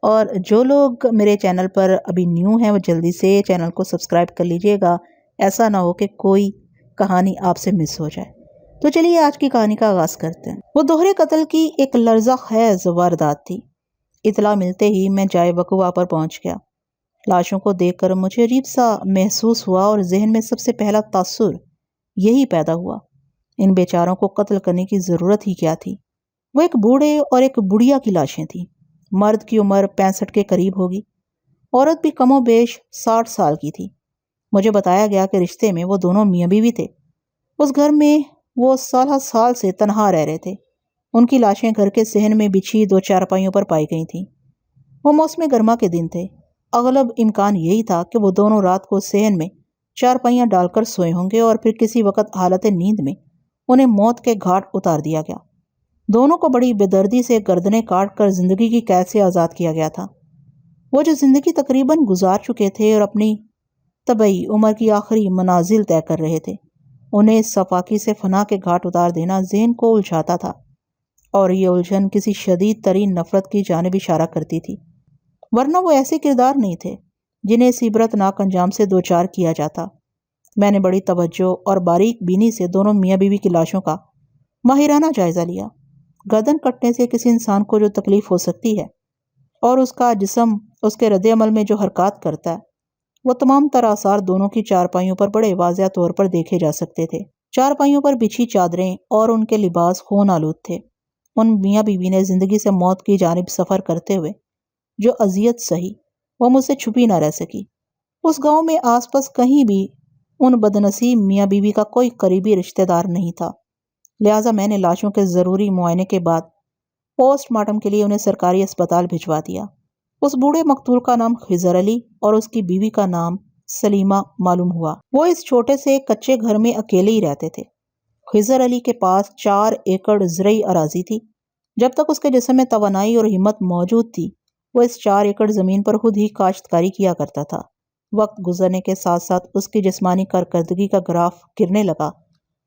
اور جو لوگ میرے چینل پر ابھی نیو ہیں وہ جلدی سے چینل کو سبسکرائب کر لیجئے گا، ایسا نہ ہو کہ کوئی کہانی آپ سے مس ہو جائے۔ تو چلیے آج کی کہانی کا آغاز کرتے ہیں۔ وہ دوہرے قتل کی ایک لرزہ خیز واردات تھی۔ اطلاع ملتے ہی میں جائے وقوع پر پہنچ گیا۔ لاشوں کو دیکھ کر مجھے عجیب سا محسوس ہوا اور ذہن میں سب سے پہلا تاثر یہی پیدا ہوا، ان بیچاروں کو قتل کرنے کی ضرورت ہی کیا تھی؟ وہ ایک بوڑھے اور ایک بڑھیا کی لاشیں تھیں۔ مرد کی عمر 65 کے قریب ہوگی، عورت بھی کم و بیش 60 سال کی تھی۔ مجھے بتایا گیا کہ رشتے میں وہ دونوں میاں بیوی تھے۔ اس گھر میں وہ سالہ سال سے تنہا رہ رہے تھے۔ ان کی لاشیں گھر کے صحن میں بچھی 2 چارپائیوں پر پائی گئی تھیں۔ وہ موسم گرما کے دن تھے۔ اغلب امکان یہی تھا کہ وہ دونوں رات کو صحن میں چارپائیاں ڈال کر سوئے ہوں گے اور پھر کسی وقت حالت نیند میں انہیں موت کے گھاٹ اتار دیا گیا۔ دونوں کو بڑی بے دردی سے گردنیں کاٹ کر زندگی کی قید سے آزاد کیا گیا تھا۔ وہ جو زندگی تقریباً گزار چکے تھے اور اپنی طبعی عمر کی آخری منازل طے کر رہے تھے، انہیں صفاکی سے فنا کے گھاٹ اتار دینا ذہن کو الجھاتا تھا، اور یہ الجھن کسی شدید ترین نفرت کی جانب اشارہ کرتی تھی، ورنہ وہ ایسے کردار نہیں تھے جنہیں اس عبرتناک انجام سے دوچار کیا جاتا۔ میں نے بڑی توجہ اور باریک بینی سے دونوں میاں بیوی کی لاشوں کا ماہرانہ جائزہ لیا۔ گردن کٹنے سے کسی انسان کو جو تکلیف ہو سکتی ہے اور اس کا جسم اس کے رد عمل میں جو حرکات کرتا ہے، وہ تمام تر آثار دونوں کی چارپائیوں پر بڑے واضح طور پر دیکھے جا سکتے تھے۔ چارپائیوں پر بچھی چادریں اور ان کے لباس خون آلود تھے۔ ان میاں بیوی نے زندگی سے موت کی جانب سفر کرتے ہوئے جو اذیت سہی وہ مجھ سے چھپی نہ رہ سکی۔ اس گاؤں میں آس پاس کہیں بھی ان بدنصیب میاں بیوی کا کوئی قریبی رشتہ دار نہیں تھا، لہٰذا میں نے لاشوں کے ضروری معائنے کے بعد پوسٹ مارٹم کے لیے انہیں سرکاری اسپتال بھجوا دیا۔ اس بوڑھے مقتول کا نام خضر علی اور اس کی بیوی کا نام سلیمہ معلوم ہوا۔ وہ اس چھوٹے سے کچے گھر میں اکیلے ہی رہتے تھے۔ خضر علی کے پاس 4 ایکڑ زرعی اراضی تھی۔ جب تک اس کے جسم میں توانائی اور ہمت موجود تھی، وہ اس 4 ایکڑ زمین پر خود ہی کاشتکاری کیا کرتا تھا۔ وقت گزرنے کے ساتھ ساتھ اس کی جسمانی کارکردگی کا گراف گرنے لگا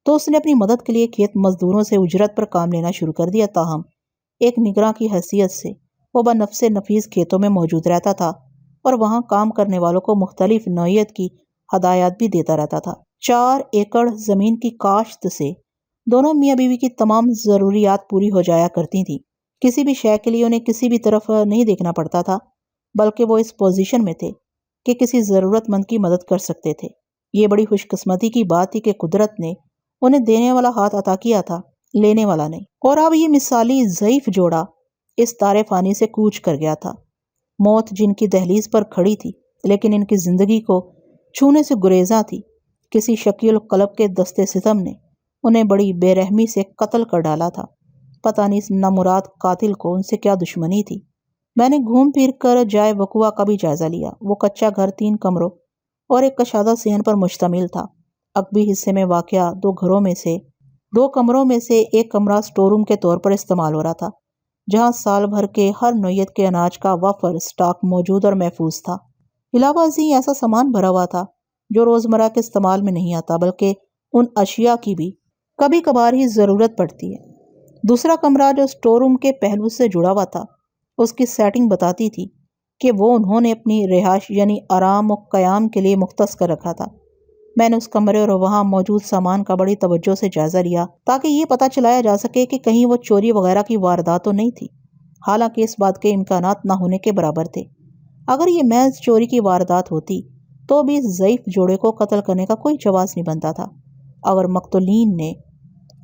تو اس نے اپنی مدد کے لیے کھیت مزدوروں سے اجرت پر کام لینا شروع کر دیا۔ تاہم ایک نگراں کی حیثیت سے وہ بنفس نفیس کھیتوں میں موجود رہتا تھا اور وہاں کام کرنے والوں کو مختلف نوعیت کی ہدایات بھی دیتا رہتا تھا۔ 4 ایکڑ زمین کی کاشت سے دونوں میاں بیوی کی تمام ضروریات پوری ہو جایا کرتی تھیں۔ کسی بھی شے کے لیے انہیں کسی بھی طرف نہیں دیکھنا پڑتا تھا، بلکہ وہ اس پوزیشن میں تھے کہ کسی ضرورت مند کی مدد کر سکتے تھے۔ یہ بڑی خوش قسمتی کی بات تھی کہ قدرت نے انہیں دینے والا ہاتھ عطا کیا تھا، لینے والا نہیں۔ اور اب یہ مثالی ضعیف جوڑا اس دار فانی سے کوچ کر گیا تھا۔ موت جن کی دہلیز پر کھڑی تھی لیکن ان کی زندگی کو چھونے سے گریزاں تھی۔ کسی شکی القلب کے دستے ستم نے انہیں بڑی بے رحمی سے قتل کر ڈالا تھا۔ پتہ نہیں اس نامراد قاتل کو ان سے کیا دشمنی تھی۔ میں نے گھوم پھر کر جائے وقوع کا بھی جائزہ لیا۔ وہ کچا گھر 3 کمروں اور ایک کشادہ صحن پر مشتمل تھا۔ عقبی حصے میں واقع 2 کمروں میں سے ایک کمرہ سٹور روم کے طور پر استعمال ہو رہا تھا، جہاں سال بھر کے ہر نوعیت کے اناج کا وافر سٹاک موجود اور محفوظ تھا۔ علاوہ ازیں ایسا سامان بھرا ہوا تھا جو روزمرہ کے استعمال میں نہیں آتا، بلکہ ان اشیاء کی بھی کبھی کبھار ہی ضرورت پڑتی ہے۔ دوسرا کمرہ جو سٹور روم کے پہلو سے جڑا ہوا تھا، اس کی سیٹنگ بتاتی تھی کہ وہ انہوں نے اپنی رہائش یعنی آرام و قیام کے لیے مختص کر رکھا تھا۔ میں نے اس کمرے اور وہاں موجود سامان کا بڑی توجہ سے جائزہ لیا تاکہ یہ پتہ چلایا جا سکے کہ کہیں وہ چوری وغیرہ کی واردات تو نہیں تھی، حالانکہ اس بات کے امکانات نہ ہونے کے برابر تھے۔ اگر یہ محض چوری کی واردات ہوتی تو بھی اس ضعیف جوڑے کو قتل کرنے کا کوئی جواز نہیں بنتا تھا۔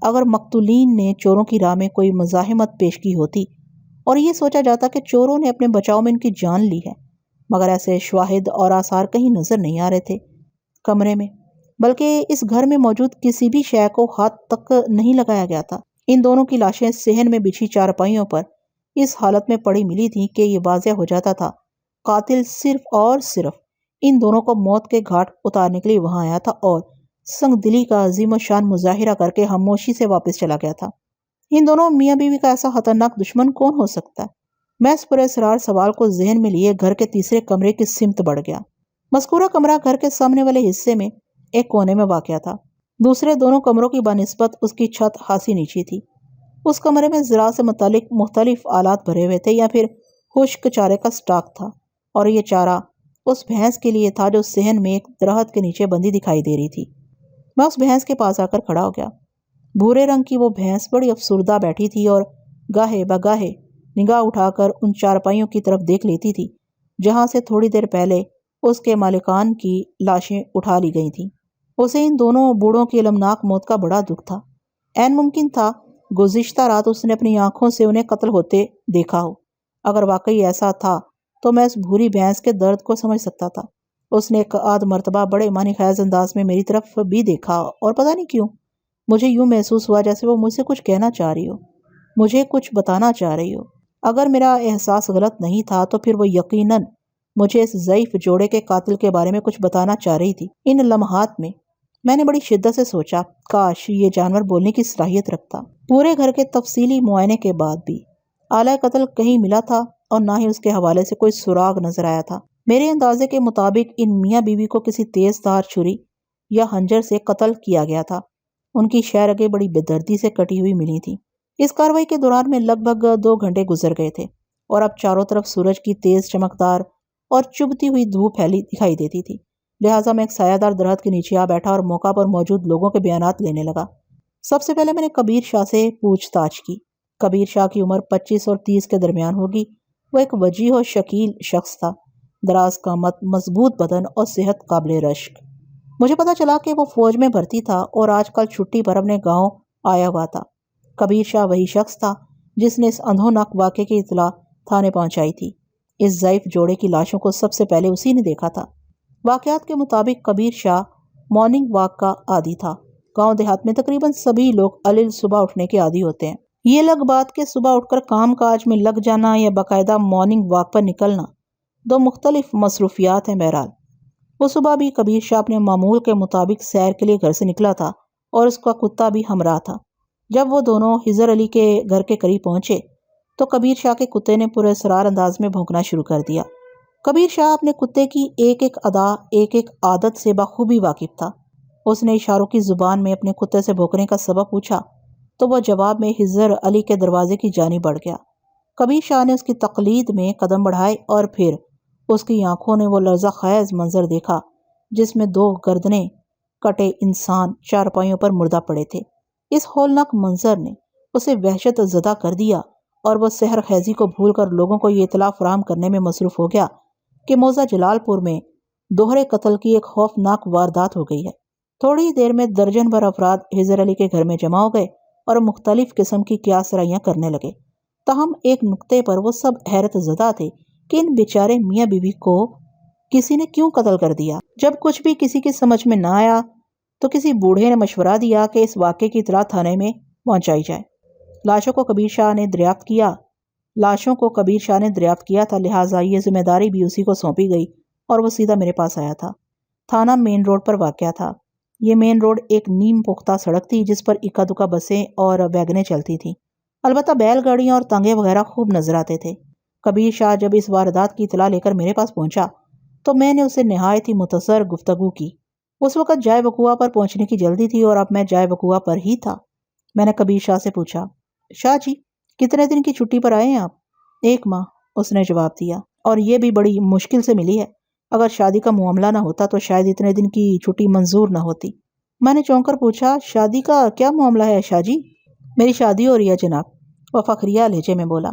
اگر مقتولین نے چوروں کی راہ میں کوئی مزاحمت پیش کی ہوتی اور یہ سوچا جاتا کہ چوروں نے اپنے بچاؤ میں ان کی جان لی ہے، مگر ایسے شواہد اور آثار کہیں نظر نہیں آ رہے تھے کمرے میں، بلکہ اس گھر میں موجود کسی بھی شے کو ہاتھ تک نہیں لگایا گیا تھا۔ ان دونوں کی لاشیں صحن میں بچھی چارپائیوں پر اس حالت میں پڑی ملی تھیں کہ یہ واضح ہو جاتا تھا قاتل صرف اور صرف ان دونوں کو موت کے گھاٹ اتارنے کے لیے وہاں آیا تھا اور سنگ دلی کا عظیم الشان مظاہرہ کر کے خاموشی سے واپس چلا گیا تھا۔ ان دونوں میاں بیوی کا ایسا خطرناک دشمن کون ہو سکتا ہے؟ میں اس پراسرار سوال کو ذہن میں لیے گھر کے تیسرے کمرے کی سمت بڑھ گیا۔ مذکورہ کمرہ گھر کے سامنے والے حصے میں ایک کونے میں واقع تھا۔ دوسرے دونوں کمروں کی بنسبت اس کی چھت خاصی نیچی تھی۔ اس کمرے میں زراعت سے متعلق مختلف آلات بھرے ہوئے تھے یا پھر خشک چارے کا سٹاک تھا، اور یہ چارہ اس بھینس کے لیے تھا جو صحن میں ایک درخت کے نیچے بندھی دکھائی دے رہی تھی۔ میں اس بھینس کے پاس آ کر کھڑا ہو گیا۔ بھورے رنگ کی وہ بھینس بڑی افسردہ بیٹھی تھی اور گاہے بگاہے نگاہ اٹھا کر ان چارپائیوں کی طرف دیکھ لیتی تھی جہاں سے تھوڑی دیر پہلے اس کے مالکان کی لاشیں اٹھا لی گئی تھیں۔ اسے ان دونوں بوڑھوں کی المناک موت کا بڑا دکھ تھا۔ عین ممکن تھا گزشتہ رات اس نے اپنی آنکھوں سے انہیں قتل ہوتے دیکھا ہو۔ اگر واقعی ایسا تھا تو میں اس بھوری بھینس کے درد کو سمجھ سکتا تھا۔ اس نے ایک آدھ مرتبہ بڑے معنی خیز انداز میں میری طرف بھی دیکھا، اور پتہ نہیں کیوں مجھے یوں محسوس ہوا جیسے وہ مجھ سے کچھ کہنا چاہ رہی ہو، مجھے کچھ بتانا چاہ رہی ہو۔ اگر میرا احساس غلط نہیں تھا تو پھر وہ یقیناً مجھے اس ضعیف جوڑے کے قاتل کے بارے میں کچھ بتانا چاہ رہی تھی۔ ان لمحات میں نے بڑی شدت سے سوچا، کاش یہ جانور بولنے کی صلاحیت رکھتا۔ پورے گھر کے تفصیلی معائنے کے بعد بھی آلہ قتل کہیں ملا تھا اور نہ ہی اس کے حوالے سے کوئی سراغ نظر آیا تھا۔ میرے اندازے کے مطابق ان میاں بیوی کو کسی تیز دھار چھری یا خنجر سے قتل کیا گیا تھا۔ ان کی شہ رگیں بڑی بے دردی سے کٹی ہوئی ملی تھیں۔ اس کارروائی کے دوران میں لگ بھگ 2 گھنٹے گزر گئے تھے، اور اب چاروں طرف سورج کی تیز چمکدار اور چبھتی ہوئی دھوپ پھیلی دکھائی دیتی تھی۔ لہٰذا میں ایک سایہ دار درخت کے نیچے آ بیٹھا اور موقع پر موجود لوگوں کے بیانات لینے لگا۔ سب سے پہلے میں نے کبیر شاہ سے پوچھ تاچھ کی۔ کبیر شاہ کی عمر 25 اور 30 کے درمیان ہوگی۔ وہ ایک وجیح و شکیل شخص تھا، دراز قامت، مضبوط بدن اور صحت قابل رشک۔ مجھے پتا چلا کہ وہ فوج میں بھرتی تھا اور آج کل چھٹی پر اپنے گاؤں آیا ہوا تھا۔ کبیر شاہ وہی شخص تھا جس نے اس اندھوناک واقعے کی اطلاع تھانے پہنچائی تھی۔ اس ضعیف جوڑے کی لاشوں کو سب سے پہلے اسی نے دیکھا تھا۔ واقعات کے مطابق کبیر شاہ مارننگ واک کا عادی تھا۔ گاؤں دیہات میں تقریباً سبھی لوگ علیل صبح اٹھنے کے عادی ہوتے ہیں۔ یہ الگ بات کہ صبح اٹھ کر کام کاج میں لگ جانا یا باقاعدہ مارننگ واک پر نکلنا 2 مختلف مصروفیات ہیں۔ بہرحال وہ صبح بھی کبیر شاہ اپنے معمول کے مطابق سیر کے لیے گھر سے نکلا تھا اور اس کا کتا بھی ہمراہ تھا۔ جب وہ دونوں خضر علی کے گھر کے قریب پہنچے تو کبیر شاہ کے کتے نے پورے اسرار انداز میں بھونکنا شروع کر دیا۔ کبیر شاہ اپنے کتے کی ایک ایک ادا، ایک ایک عادت سے بخوبی واقف تھا۔ اس نے اشاروں کی زبان میں اپنے کتے سے بھونکنے کا سبب پوچھا تو وہ جواب میں خضر علی کے دروازے کی جانب بڑھ گیا۔ کبیر شاہ نے اس کی تقلید میں قدم بڑھائے اور پھر اس کی آنکھوں نے وہ لرزہ خیز منظر دیکھا جس میں 2 گردنیں کٹے انسان چارپائیوں پر مردہ پڑے تھے۔ اس ہولناک منظر نے اسے وحشت زدہ کر دیا اور وہ سحر خیزی کو بھول کر لوگوں کو یہ اطلاع فراہم کرنے میں مصروف ہو گیا کہ موضع جلال پور میں دوہرے قتل کی ایک خوفناک واردات ہو گئی ہے۔ تھوڑی ہی دیر میں درجن بھر افراد خضر علی کے گھر میں جمع ہو گئے اور مختلف قسم کی قیاس رائیاں کرنے لگے۔ تاہم ایک نقطے پر وہ سب حیرت زدہ تھے کہ ان بیچارے میاں بیوی کو کسی نے کیوں قتل کر دیا۔ جب کچھ بھی کسی کی سمجھ میں نہ آیا تو کسی بوڑھے نے مشورہ دیا کہ اس واقعے کی اطلاع تھانے میں پہنچائی جائے۔ لاشوں کو کبیر شاہ نے دریافت کیا تھا، لہٰذا یہ ذمہ داری بھی اسی کو سونپی گئی اور وہ سیدھا میرے پاس آیا تھا۔ تھانہ مین روڈ پر واقع تھا۔ یہ مین روڈ ایک نیم پختہ سڑک تھی جس پر اکا دکا بسیں اور ویگنیں چلتی تھیں، البتہ بیل گاڑیاں اور تانگے وغیرہ خوب نظر آتے تھے۔ کبیر شاہ جب اس واردات کی اطلاع لے کر میرے پاس پہنچا تو میں نے اسے نہایت ہی مختصر گفتگو کی۔ اس وقت جائے وقوع پر پہنچنے کی جلدی تھی اور اب میں جائے وقوع پر ہی تھا۔ میں نے کبیر شاہ سے پوچھا، شاہ جی کتنے دن کی چھٹی پر آئے ہیں آپ؟ 1 ماہ، اس نے جواب دیا، اور یہ بھی بڑی مشکل سے ملی ہے۔ اگر شادی کا معاملہ نہ ہوتا تو شاید اتنے دن کی چھٹی منظور نہ ہوتی۔ میں نے چونک کر پوچھا، شادی کا کیا معاملہ ہے شاہ جی؟ میری شادی ہو رہی ہے جناب، وہ فخریہ لہجے میں بولا۔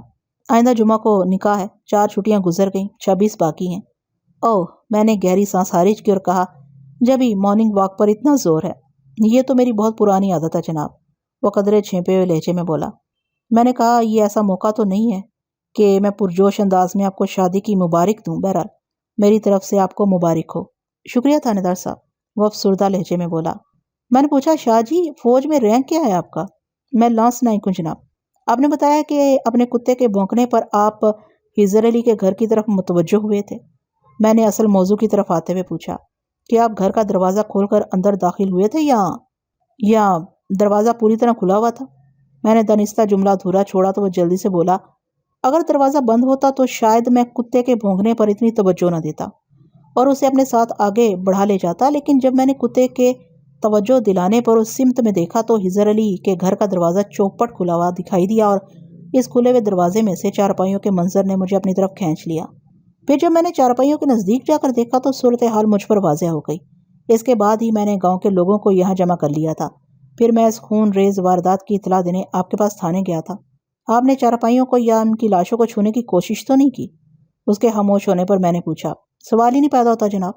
آئندہ جمعہ کو نکاح ہے، 4 چھٹیاں گزر گئیں، 26 باقی ہیں۔ اوہ، میں نے گہری سانس خارج کی اور کہا، جبھی مارننگ واک پر اتنا زور ہے؟ یہ تو میری بہت پرانی عادت ہے جناب، وہ قدرے چھینپے ہوئے لہجے میں بولا۔ میں نے کہا، یہ ایسا موقع تو نہیں ہے کہ میں پرجوش انداز میں آپ کو شادی کی مبارک دوں۔ بہرحال میری طرف سے آپ کو مبارک ہو۔ شکریہ تھانے دار صاحب، وہ افسردہ لہجے میں بولا۔ میں نے پوچھا، شاہ جی فوج میں رینک کیا ہے آپ کا؟ میں لانس نائک ہوں جناب۔ آپ نے بتایا کہ اپنے کتے کے بھونکنے پر آپ خضر علی کے گھر کی طرف متوجہ ہوئے تھے۔ میں نے اصل موضوع کی طرف آتے ہوئے پوچھا کہ آپ گھر کا دروازہ کھول کر اندر داخل ہوئے تھے یا دروازہ پوری طرح کھلا ہوا تھا؟ میں نے دانستہ جملہ ادھورا چھوڑا تو وہ جلدی سے بولا، اگر دروازہ بند ہوتا تو شاید میں کتے کے بھونکنے پر اتنی توجہ نہ دیتا اور اسے اپنے ساتھ آگے بڑھا لے جاتا، لیکن جب میں نے کتے کے توجہ دلانے پر اس سمت میں دیکھا تو خضر علی کے گھر کا دروازہ چوپٹ کھلا ہوا دکھائی دیا اور اس کھلے ہوئے دروازے میں سے چارپائیوں کے منظر نے مجھے اپنی طرف کھینچ لیا۔ پھر جب میں نے چارپائیوں کے نزدیک جا کر دیکھا تو صورتحال مجھ پر واضح ہو گئی۔ اس کے بعد ہی میں نے گاؤں کے لوگوں کو یہاں جمع کر لیا تھا۔ پھر میں اس خون ریز واردات کی اطلاع دینے آپ کے پاس تھانے گیا تھا۔ آپ نے چارپائیوں کو یا ان کی لاشوں کو چھونے کی کوشش تو نہیں کی؟ اس کے خاموش ہونے پر میں نے پوچھا۔ سوال ہی نہیں پیدا ہوتا جناب،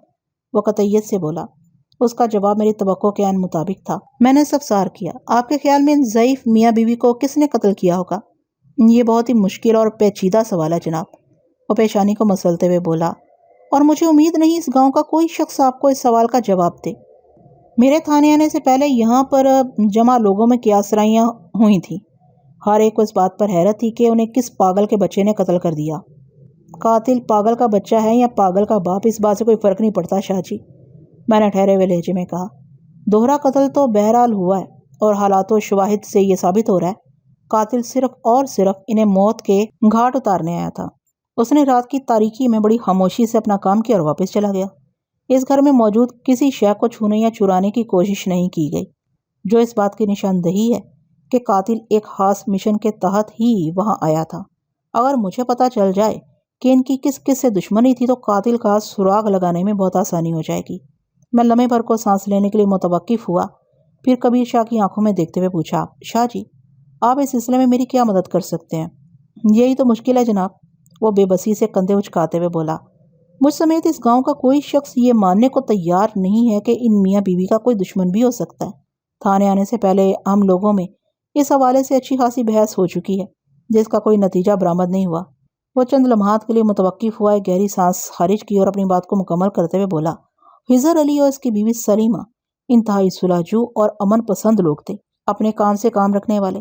وہ قطعیت سے بولا۔ اس کا جواب میری توقع کے عین مطابق تھا۔ میں نے استفسار کیا، آپ کے خیال میں ان ضعیف میاں بیوی کو کس نے قتل کیا ہوگا؟ یہ بہت ہی مشکل اور پیچیدہ سوال ہے جناب، وہ پیشانی کو مسلتے ہوئے بولا، اور مجھے امید نہیں اس گاؤں کا کوئی شخص آپ کو اس سوال کا جواب دے۔ میرے تھانے آنے سے پہلے یہاں پر جمع لوگوں میں کیا سرائیاں ہوئی تھیں۔ ہر ایک کو اس بات پر حیرت تھی کہ انہیں کس پاگل کے بچے نے قتل کر دیا۔ قاتل پاگل کا بچہ ہے یا پاگل کا باپ، اس بات سے کوئی فرق نہیں پڑتا شاہ جی، میں نے ٹھہرے ہوئے لہجے میں کہا۔ دوہرا قتل تو بہرحال ہوا ہے، اور حالات و شواہد سے یہ ثابت ہو رہا ہے قاتل صرف اور صرف انہیں موت کے گھاٹ اتارنے آیا تھا۔ اس نے رات کی تاریکی میں بڑی خاموشی سے اپنا کام کیا اور واپس چلا گیا۔ اس گھر میں موجود کسی شے کو چھونے یا چرانے کی کوشش نہیں کی گئی، جو اس بات کی نشاندہی ہے کہ قاتل ایک خاص مشن کے تحت ہی وہاں آیا تھا۔ اگر مجھے پتہ چل جائے کہ ان کی کس کس سے دشمنی تھی تو قاتل کا سراغ لگانے میں بہت آسانی ہو جائے گی۔ میں لمحے بھر کو سانس لینے کے لیے متوقف ہوا، پھر کبیر شاہ کی آنکھوں میں دیکھتے ہوئے پوچھا، شاہ جی آپ اس سلسلے میں میری کیا مدد کر سکتے ہیں؟ یہی تو مشکل ہے جناب، وہ بے بسی سے کندھے اچکاتے ہوئے بولا۔ مجھ سمیت اس گاؤں کا کوئی شخص یہ ماننے کو تیار نہیں ہے کہ ان میاں بیوی کا کوئی دشمن بھی ہو سکتا ہے۔ تھانے آنے سے پہلے ہم لوگوں میں اس حوالے سے اچھی خاصی بحث ہو چکی ہے، جس کا کوئی نتیجہ برآمد نہیں ہوا۔ وہ چند لمحات کے لیے متوقف ہوا، ایک گہری سانس خارج کی اور اپنی بات کو مکمل کرتے ہوئے بولا، خضر علی اور اس کی بیوی سلیمہ انتہائی صلحجو اور امن پسند لوگ تھے، اپنے کام سے کام رکھنے والے۔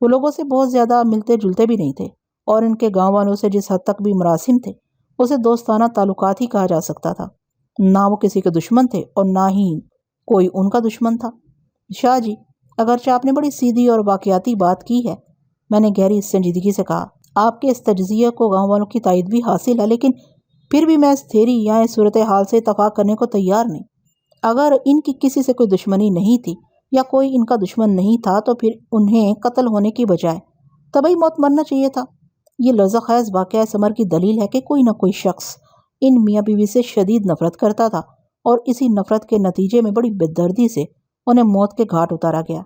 وہ لوگوں سے بہت زیادہ ملتے جلتے بھی نہیں تھے، اور ان کے گاؤں والوں سے جس حد تک بھی مراسم تھے اسے دوستانہ تعلقات ہی کہا جا سکتا تھا۔ نہ وہ کسی کے دشمن تھے اور نہ ہی کوئی ان کا دشمن تھا۔ شاہ جی اگرچہ آپ نے بڑی سیدھی اور واقعاتی بات کی ہے، میں نے گہری سنجیدگی سے کہا، آپ کے اس تجزیے کو گاؤں والوں کی تائید بھی حاصل ہے، لیکن پھر بھی میں اس تھیری یا اس صورتحال سے اتفاق کرنے کو تیار نہیں۔ اگر ان کی کسی سے کوئی دشمنی نہیں تھی یا کوئی ان کا دشمن نہیں تھا تو پھر انہیں قتل ہونے کی بجائے طبعی موت مرنا چاہیے تھا۔ یہ لرزہ خیز واقعہ ثمر کی دلیل ہے کہ کوئی نہ کوئی شخص ان میاں بیوی سے شدید نفرت کرتا تھا، اور اسی نفرت کے نتیجے میں بڑی بے دردی سے انہیں موت کے گھاٹ اتارا گیا۔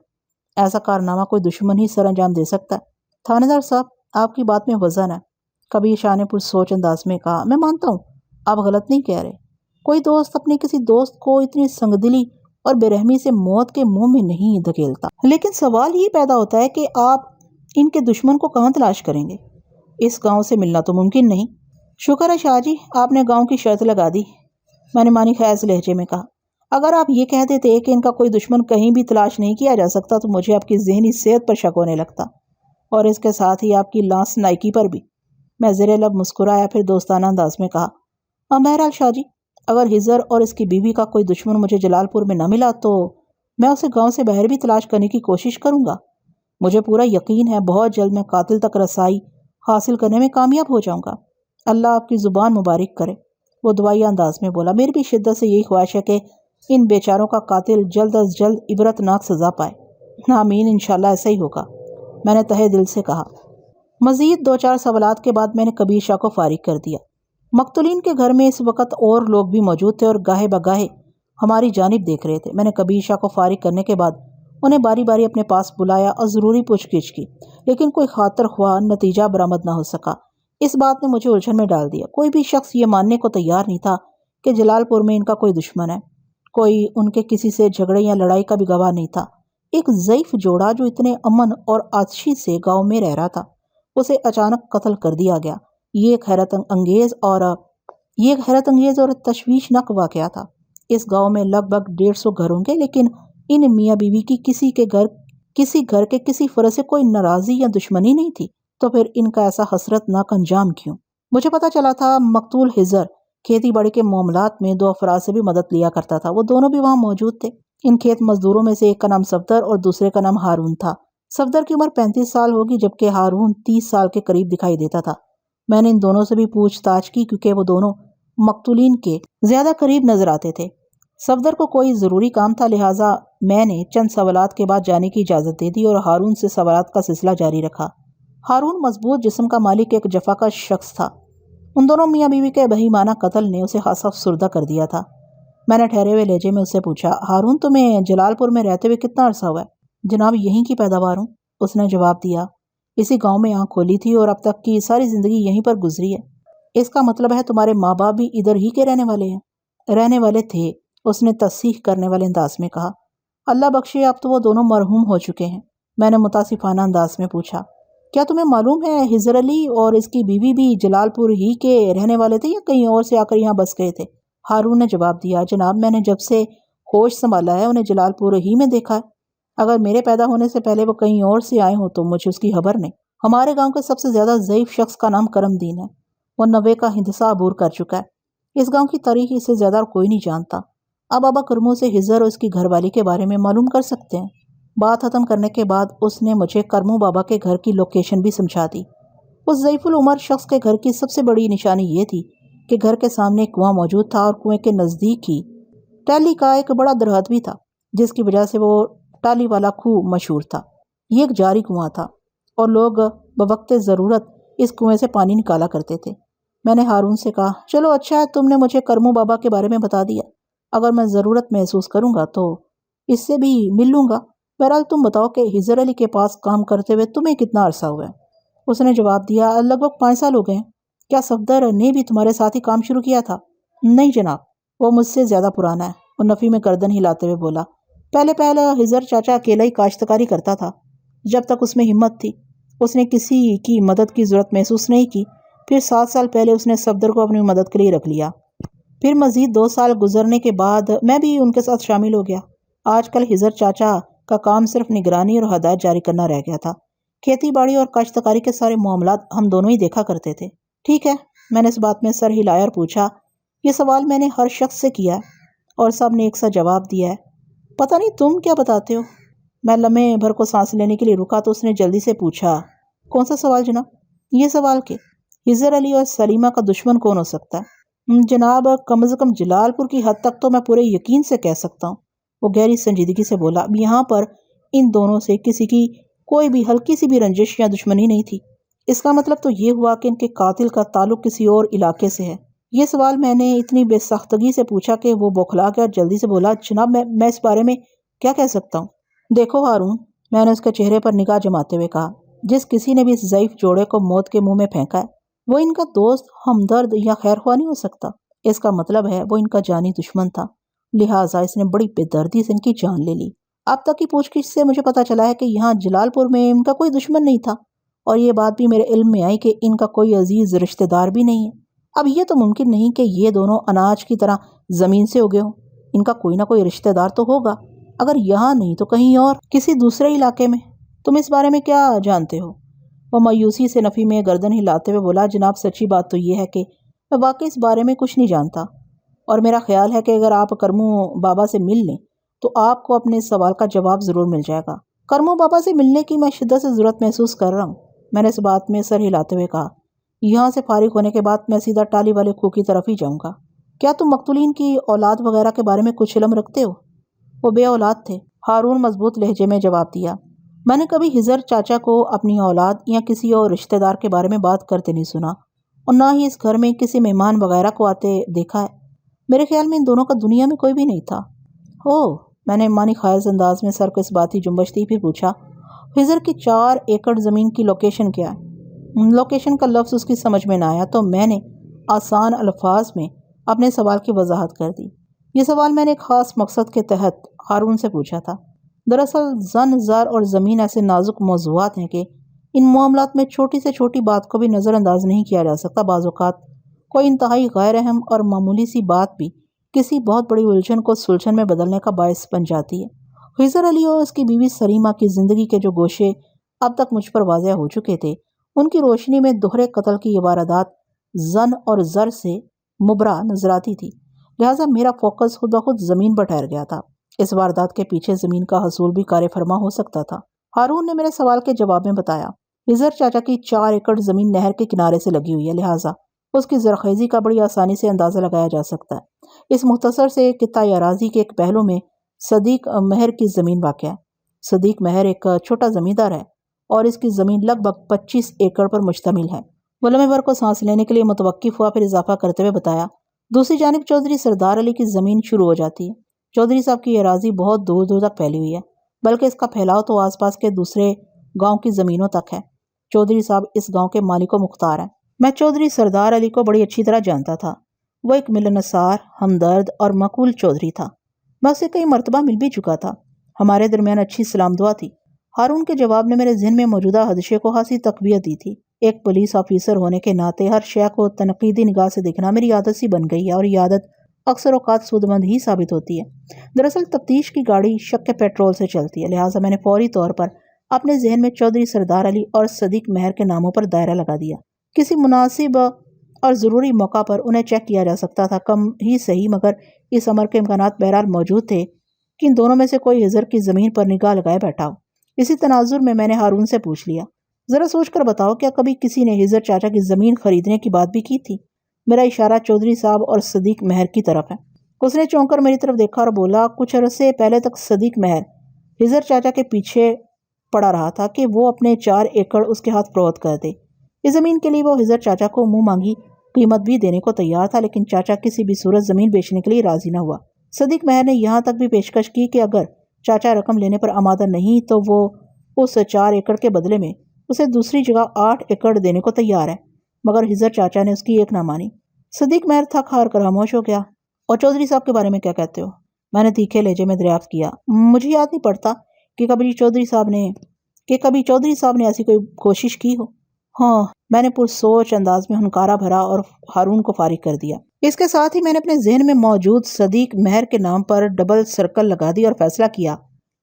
ایسا کارنامہ کوئی دشمن ہی سر انجام دے سکتا ہے۔ تھانے دار صاحب آپ کی بات میں وزن ہے، کبیر شاہ نے پر سوچ انداز میں کہا۔ میں مانتا ہوں آپ غلط نہیں کہہ رہے، کوئی دوست اپنے کسی دوست کو اتنی سنگدلی اور بے رحمی سے موت کے منہ میں نہیں دھکیلتا، لیکن سوال یہ پیدا ہوتا ہے کہ آپ ان کے دشمن کو کہاں تلاش کریں گے؟ اس گاؤں سے ملنا تو ممکن نہیں۔ شکر ہے شاہ جی آپ نے گاؤں کی شرط لگا دی، میں نے معنی خیز لہجے میں کہا۔ اگر آپ یہ کہہ دیتے کہ ان کا کوئی دشمن کہیں بھی تلاش نہیں کیا جا سکتا تو مجھے آپ کی ذہنی صحت پر شک ہونے لگتا، اور اس کے ساتھ ہی آپ کی لانس نائکی پر بھی۔ میں زیر لب مسکرایا، پھر دوستانہ انداز میں کہا، بہرحال شاہ جی اگر ہزر اور اس کی بیوی کا کوئی دشمن مجھے جلال پور میں نہ ملا تو میں اسے گاؤں سے باہر بھی تلاش کرنے کی کوشش کروں گا۔ مجھے پورا یقین ہے بہت جلد میں قاتل تک رسائی حاصل کرنے میں کامیاب ہو جاؤں گا۔ اللہ آپ کی زبان مبارک کرے، وہ دعائیہ انداز میں بولا۔ میری بھی شدت سے یہی خواہش ہے کہ ان بیچاروں کا قاتل جلد از جلد عبرتناک سزا پائے۔ آمین، انشاءاللہ ایسا ہی ہوگا، میں نے تہہ دل سے کہا۔ مزید 2-4 سوالات کے بعد میں نے کبیر شاہ کو فارغ کر دیا۔ مقتولین کے گھر میں اس وقت اور لوگ بھی موجود تھے اور گاہے بگاہے ہماری جانب دیکھ رہے تھے۔ میں نے کبیر شاہ کو فارغ کرنے کے بعد انہیں باری باری اپنے پاس بلایا اور ضروری پوچھ گچھ کی، لیکن کوئی خاطر خواہ نتیجہ برآمد نہ ہو سکا۔ اس بات نے مجھے الجھن میں ڈال دیا۔ کوئی بھی شخص یہ ماننے کو تیار نہیں تھا کہ جلال پور میں ان کا کوئی دشمن ہے، کوئی ان کے کسی سے جھگڑے یا لڑائی کا بھی گواہ نہیں تھا۔ ایک ضعیف جوڑا جو اتنے امن اور آتشی سے گاؤں میں رہ رہا تھا، اسے اچانک قتل کر دیا گیا۔ یہ ایک حیرت انگیز اور تشویشناک واقعہ تھا۔ اس گاؤں میں لگ بھگ 150 گھر ہوں گے، لیکن ان میاں بیوی کی کسی گھر کے کسی فرد سے کوئی ناراضی یا دشمنی نہیں تھی، تو پھر ان کا ایسا حسرتناک انجام کیوں؟ مجھے پتا چلا تھا مقتول ہزر کھیتی باڑی کے معاملات میں 2 افراد سے بھی مدد لیا کرتا تھا، وہ دونوں بھی وہاں موجود تھے۔ ان کھیت مزدوروں میں سے ایک کا نام صفدر اور دوسرے کا نام ہارون تھا۔ صفدر کی عمر 35 سال ہوگی، جبکہ ہارون 30 سال کے قریب دکھائی دیتا تھا۔ میں نے ان دونوں سے بھی پوچھ تاچھ کی کیونکہ وہ دونوں مقتولین کے زیادہ قریب نظر آتے تھے۔ صفدر کو کوئی ضروری کام تھا، لہٰذا میں نے چند سوالات کے بعد جانے کی اجازت دے دی اور ہارون سے سوالات کا سلسلہ جاری رکھا۔ ہارون مضبوط جسم کا مالک ایک جفا کا شخص تھا۔ ان دونوں میاں بیوی کے بہیمانہ قتل نے اسے خاصا افسردہ کر دیا تھا۔ میں نے ٹھہرے ہوئے لہجے میں اس سے پوچھا، ہارون تمہیں جلال پور میں رہتے ہوئے کتنا عرصہ ہوا ہے؟ جناب یہیں کی پیداوار ہوں، اس نے جواب دیا۔ اسی گاؤں میں آنکھ کھولی تھی اور اب تک کی ساری زندگی یہیں پر گزری ہے۔ اس کا مطلب ہے تمہارے ماں باپ بھی ادھر ہی کے رہنے والے ہیں؟ رہنے والے تھے، اس نے تصحیح کرنے والے انداز میں کہا۔ اللہ بخشے اب تو وہ دونوں مرحوم ہو چکے ہیں۔ میں نے متاسفانہ انداز میں پوچھا، کیا تمہیں معلوم ہے حضر علی اور اس کی بیوی بھی جلال پور ہی کے رہنے والے تھے یا کہیں اور سے آ کر یہاں بس گئے تھے؟ ہارون نے جواب دیا، جناب میں نے جب سے ہوش سنبھالا ہے انہیں جلال پور ہی میں دیکھا ہے۔ اگر میرے پیدا ہونے سے پہلے وہ کہیں اور سے آئے ہوں تو مجھے اس کی خبر نہیں۔ ہمارے گاؤں کے سب سے زیادہ ضعیف شخص کا نام کرم دین ہے، وہ 90 کا ہندسہ عبور کر چکا ہے۔ اس گاؤں کی تاریخ اس سے زیادہ کوئی نہیں جانتا۔ اب بابا کرمو سے حضر اور اس کی گھر والی کے بارے میں معلوم کر سکتے ہیں۔ بات ختم کرنے کے بعد اس نے مجھے کرمو بابا کے گھر کی لوکیشن بھی سمجھا دی۔ اس ضعیف العمر شخص کے گھر کی سب سے بڑی نشانی یہ تھی کہ گھر کے سامنے ایک کنواں موجود تھا اور کنویں کے نزدیک ہی ٹالی کا ایک بڑا درخت بھی تھا، جس کی وجہ سے وہ ٹالی والا کھوہ مشہور تھا۔ یہ ایک جاری کنواں تھا اور لوگ بوقت ضرورت اس کنویں سے پانی نکالا کرتے تھے۔ میں نے ہارون سے کہا، چلو اچھا ہے تم نے مجھے کرمو بابا کے بارے میں بتا دیا۔ اگر میں ضرورت محسوس کروں گا تو اس سے بھی مل لوں گا۔ بہرحال تم بتاؤ کہ حضر علی کے پاس کام کرتے ہوئے تمہیں کتنا عرصہ ہوا ہے؟ اس نے جواب دیا، لگ بھگ 5 سال ہو گئے ہیں۔ کیا صفدر نے بھی تمہارے ساتھ ہی کام شروع کیا تھا؟ نہیں جناب، وہ مجھ سے زیادہ پرانا ہے، وہ نفی میں گردن ہلاتے ہوئے بولا۔ پہلے حضر چاچا اکیلا ہی کاشتکاری کرتا تھا، جب تک اس میں ہمت تھی۔ اس نے کسی کی مدد کی ضرورت محسوس نہیں کی۔ پھر 7 سال پہلے اس نے صفدر کو اپنی مدد کے لیے رکھ لیا۔ پھر مزید 2 سال گزرنے کے بعد میں بھی ان کے ساتھ شامل ہو گیا۔ آج کل حضر چاچا کا کام صرف نگرانی اور ہدایت جاری کرنا رہ گیا تھا۔ کھیتی باڑی اور کاشتکاری کے سارے معاملات ہم دونوں ہی دیکھا کرتے تھے۔ ٹھیک ہے، میں نے اس بات میں سر ہلایا اور پوچھا، یہ سوال میں نے ہر شخص سے کیا ہے اور سب نے ایک سا جواب دیا ہے۔ پتہ نہیں تم کیا بتاتے ہو؟ میں لمحے بھر کو سانس لینے کے لیے رکا تو اس نے جلدی سے پوچھا، کون سا سوال جناب؟ یہ سوال کہ حضر علی اور سلیمہ کا دشمن کون ہو سکتا ہے؟ جناب کم از کم جلال پور کی حد تک تو میں پورے یقین سے کہہ سکتا ہوں، وہ گہری سنجیدگی سے بولا۔ اب یہاں پر ان دونوں سے کسی کی کوئی بھی ہلکی سی بھی رنجش یا دشمنی نہیں تھی۔ اس کا مطلب تو یہ ہوا کہ ان کے قاتل کا تعلق کسی اور علاقے سے ہے۔ یہ سوال میں نے اتنی بے سختگی سے پوچھا کہ وہ بوکھلا گیا اور جلدی سے بولا، جناب میں اس بارے میں کیا کہہ سکتا ہوں؟ دیکھو ہارون، میں نے اس کے چہرے پر نگاہ جماتے ہوئے کہا، جس کسی نے بھی اس ضعیف جوڑے کو موت کے منہ میں پھینکا ہے وہ ان کا دوست، ہمدرد یا خیر خواہ نہیں ہو سکتا۔ اس کا مطلب ہے وہ ان کا جانی دشمن تھا، لہٰذا اس نے بڑی بے دردی سے ان کی جان لے لی۔ اب تک کی پوچھ گچھ سے مجھے پتا چلا ہے کہ یہاں جلال پور میں ان کا کوئی دشمن نہیں تھا، اور یہ بات بھی میرے علم میں آئی کہ ان کا کوئی عزیز رشتہ دار بھی نہیں ہے۔ اب یہ تو ممکن نہیں کہ یہ دونوں اناج کی طرح زمین سے اگے ہوں، ان کا کوئی نہ کوئی رشتہ دار تو ہوگا، اگر یہاں نہیں تو کہیں اور کسی دوسرے علاقے میں۔ تم اس بارے میں کیا جانتے ہو؟ وہ مایوسی سے نفی میں گردن ہلاتے ہوئے بولا، جناب سچی بات تو یہ ہے کہ میں واقعی اس بارے میں کچھ نہیں جانتا، اور میرا خیال ہے کہ اگر آپ کرمو بابا سے مل لیں تو آپ کو اپنے سوال کا جواب ضرور مل جائے گا۔ کرمو بابا سے ملنے کی میں شدت سے ضرورت محسوس کر رہا ہوں، میں نے اس بات میں سر ہلاتے ہوئے کہا۔ یہاں سے فارغ ہونے کے بعد میں سیدھا ٹالی والے کھوہ کی طرف ہی جاؤں گا۔ کیا تم مقتولین کی اولاد وغیرہ کے بارے میں کچھ علم رکھتے ہو؟ وہ بے اولاد تھے، ہارون مضبوط لہجے میں جواب دیا۔ میں نے کبھی حضر چاچا کو اپنی اولاد یا کسی اور رشتہ دار کے بارے میں بات کرتے نہیں سنا، اور نہ ہی اس گھر میں کسی مہمان وغیرہ کو آتے دیکھا ہے۔ میرے خیال میں ان دونوں کا دنیا میں کوئی بھی نہیں تھا۔ میں نے معنی خیز انداز میں سر کو اس بات ہی جنبش دی، پھر پوچھا، حضر کی 4 ایکڑ زمین کی لوکیشن کیا ہے؟ لوکیشن کا لفظ اس کی سمجھ میں نہ آیا تو میں نے آسان الفاظ میں اپنے سوال کی وضاحت کر دی۔ یہ سوال میں نے ایک خاص مقصد کے تحت ہارون سے پوچھا تھا۔ دراصل زن، زر اور زمین ایسے نازک موضوعات ہیں کہ ان معاملات میں چھوٹی سے چھوٹی بات کو بھی نظر انداز نہیں کیا جا سکتا۔ بعض اوقات کوئی انتہائی غیر اہم اور معمولی سی بات بھی کسی بہت بڑی الجھن کو سلجھن میں بدلنے کا باعث بن جاتی ہے۔ حضر علی اور اس کی بیوی سلیمہ کی زندگی کے جو گوشے اب تک مجھ پر واضح ہو چکے تھے، ان کی روشنی میں دوہرے قتل کی یہ واردات زن اور زر سے مبرا نظر آتی تھی، لہٰذا میرا فوکس خود بخود زمین پر ٹھہر گیا تھا۔ اس واردات کے پیچھے زمین کا حصول بھی کار فرما ہو سکتا تھا۔ ہارون نے میرے سوال کے جواب میں بتایا، حضر چاچا کی 4 ایکڑ زمین نہر کے کنارے سے لگی ہوئی ہے، لہٰذا اس کی زرخیزی کا بڑی آسانی سے اندازہ لگایا جا سکتا ہے۔ اس مختصر سے خطۂ اراضی کے ایک پہلو میں صدیق مہر کی زمین واقع ہے۔ صدیق مہر ایک چھوٹا زمیندار ہے اور اس کی زمین لگ بھگ 25 ایکڑ پر مشتمل ہے۔ وہ لمحے بھر کو سانس لینے کے لیے متوقف ہوا، پھر اضافہ کرتے ہوئے بتایا، دوسری جانب چودھری سردار علی کی زمین شروع ہو جاتی ہے۔ چودھری صاحب کی یہ اراضی بہت دور دور تک پھیلی ہوئی ہے، بلکہ اس کا پھیلاؤ تو آس پاس کے دوسرے گاؤں کی زمینوں تک ہے۔ چودھری صاحب اس گاؤں کے مالک و مختار ہیں۔ میں چودھری سردار علی کو بڑی اچھی طرح جانتا تھا۔ وہ ایک ملنسار، ہمدرد اور مقبول چودھری تھا۔ میں اسے کئی مرتبہ مل بھی چکا تھا۔ ہمارے درمیان اچھی سلام دعا تھی۔ ہارون کے جواب نے میرے ذہن میں موجودہ حادثے کو خاصی تقویت دی تھی۔ ایک پولیس آفیسر ہونے کے ناطے ہر شے کو تنقیدی نگاہ سے دیکھنا میری عادت سی بن گئی ہے، اور یہ عادت اکثر اوقات سود مند ہی ثابت ہوتی ہے۔ دراصل تفتیش کی گاڑی شک کے پیٹرول سے چلتی ہے، لہٰذا میں نے فوری طور پر اپنے ذہن میں چودھری سردار علی اور صدیق مہر کے ناموں پر دائرہ لگا دیا۔ کسی مناسب اور ضروری موقع پر انہیں چیک کیا جا سکتا تھا، کم ہی صحیح، مگر اس امر کے امکانات بہرحال موجود تھے کہ ان دونوں میں سے کوئی ہزر کی زمین پر نگاہ لگائے بیٹھا ہو۔ اسی تناظر میں نے ہارون سے پوچھ لیا، ذرا سوچ کر بتاؤ، کیا کبھی کسی نے ہزر چاچا کی زمین خریدنے کی بات بھی کی تھی؟ میرا اشارہ چودھری صاحب اور صدیق مہر کی طرف ہے۔ اس نے چونک کر میری طرف دیکھا اور بولا، کچھ عرصے پہلے تک صدیق مہر ہزر چاچا کے پیچھے پڑا رہا تھا کہ وہ اپنے 4 ایکڑ اس کے ہاتھ فروخت کر دے۔ اس زمین کے لیے وہ ہزر چاچا کو منہ مانگی قیمت بھی دینے کو تیار تھا، لیکن چاچا کسی بھی صورت زمین بیچنے کے لیے راضی نہ ہوا۔ صدیق مہر نے یہاں تک بھی پیشکش کی کہ اگر چاچا رقم لینے پر آمادہ نہیں تو وہ اس 4 ایکڑ کے بدلے میں اسے دوسری جگہ 8 ایکڑ دینے کو تیار ہے، مگر ہزر چاچا نے اس کی ایک نہ مانی۔ صدیق مہر تھک ہار کر خاموش ہو گیا۔ اور چودھری صاحب کے بارے میں کیا کہتے ہو؟ میں نے تیکھے لہجے میں دریافت کیا۔ مجھے یاد نہیں پڑتا کہ کبھی چودھری صاحب نے ایسی کوئی کوشش کی ہو۔ ہاں، میں نے پرسوچ انداز میں ہنکارا بھرا اور ہارون کو فارغ کر دیا۔ اس کے ساتھ ہی میں نے اپنے ذہن میں موجود صدیق مہر کے نام پر ڈبل سرکل لگا دی اور فیصلہ کیا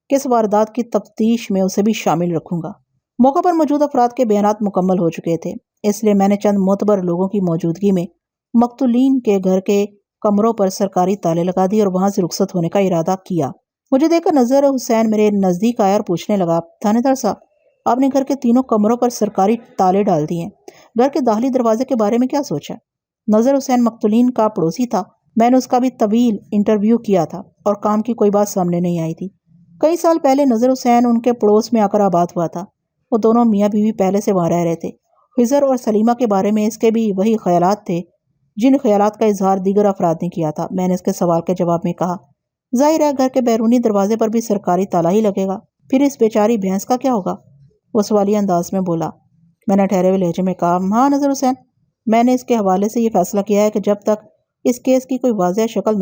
کہ اس واردات کی تفتیش میں اسے بھی شامل رکھوں گا۔ موقع پر موجود افراد کے بیانات مکمل ہو چکے تھے، اس لیے میں نے چند معتبر لوگوں کی موجودگی میں مقتولین کے گھر کے کمروں پر سرکاری تالے لگا دی اور وہاں سے رخصت ہونے کا ارادہ کیا۔ مجھے دیکھ کر نظر حسین میرے نزدیک آیا اور پوچھنے لگا، تھانے دار صاحب، آپ نے گھر کے تینوں کمروں پر سرکاری تالے ڈال دیے، گھر کے داخلی دروازے کے بارے میں کیا سوچا؟ نظر حسین مقتولین کا پڑوسی تھا، میں نے اس کا بھی طویل انٹرویو کیا تھا اور کام کی کوئی بات سامنے نہیں آئی تھی۔ کئی سال پہلے نظر حسین ان کے پڑوس میں آ کر آباد ہوا تھا۔ وہ دونوں میاں بیوی پہلے سے وہاں رہ رہے تھے۔ خضر اور سلیمہ کے بارے میں اس کے بھی وہی خیالات تھے جن خیالات کا اظہار دیگر افراد نے کیا تھا۔ میں نے اس کے سوال کے جواب میں کہا، ظاہر ہے گھر کے بیرونی دروازے پر بھی سرکاری تالا ہی لگے گا، پھر اس بیچاری بھینس کا کیا ہوگا؟ وہ سوالیہ انداز میں بولا۔ میں نے ٹھہرے ہوئے لہجے میں کہا، ہاں نظر حسین، میں نے اس کے حوالے سے یہ فیصلہ کیا ہے کہ جب تک اس کیس کی کوئی واضح شکل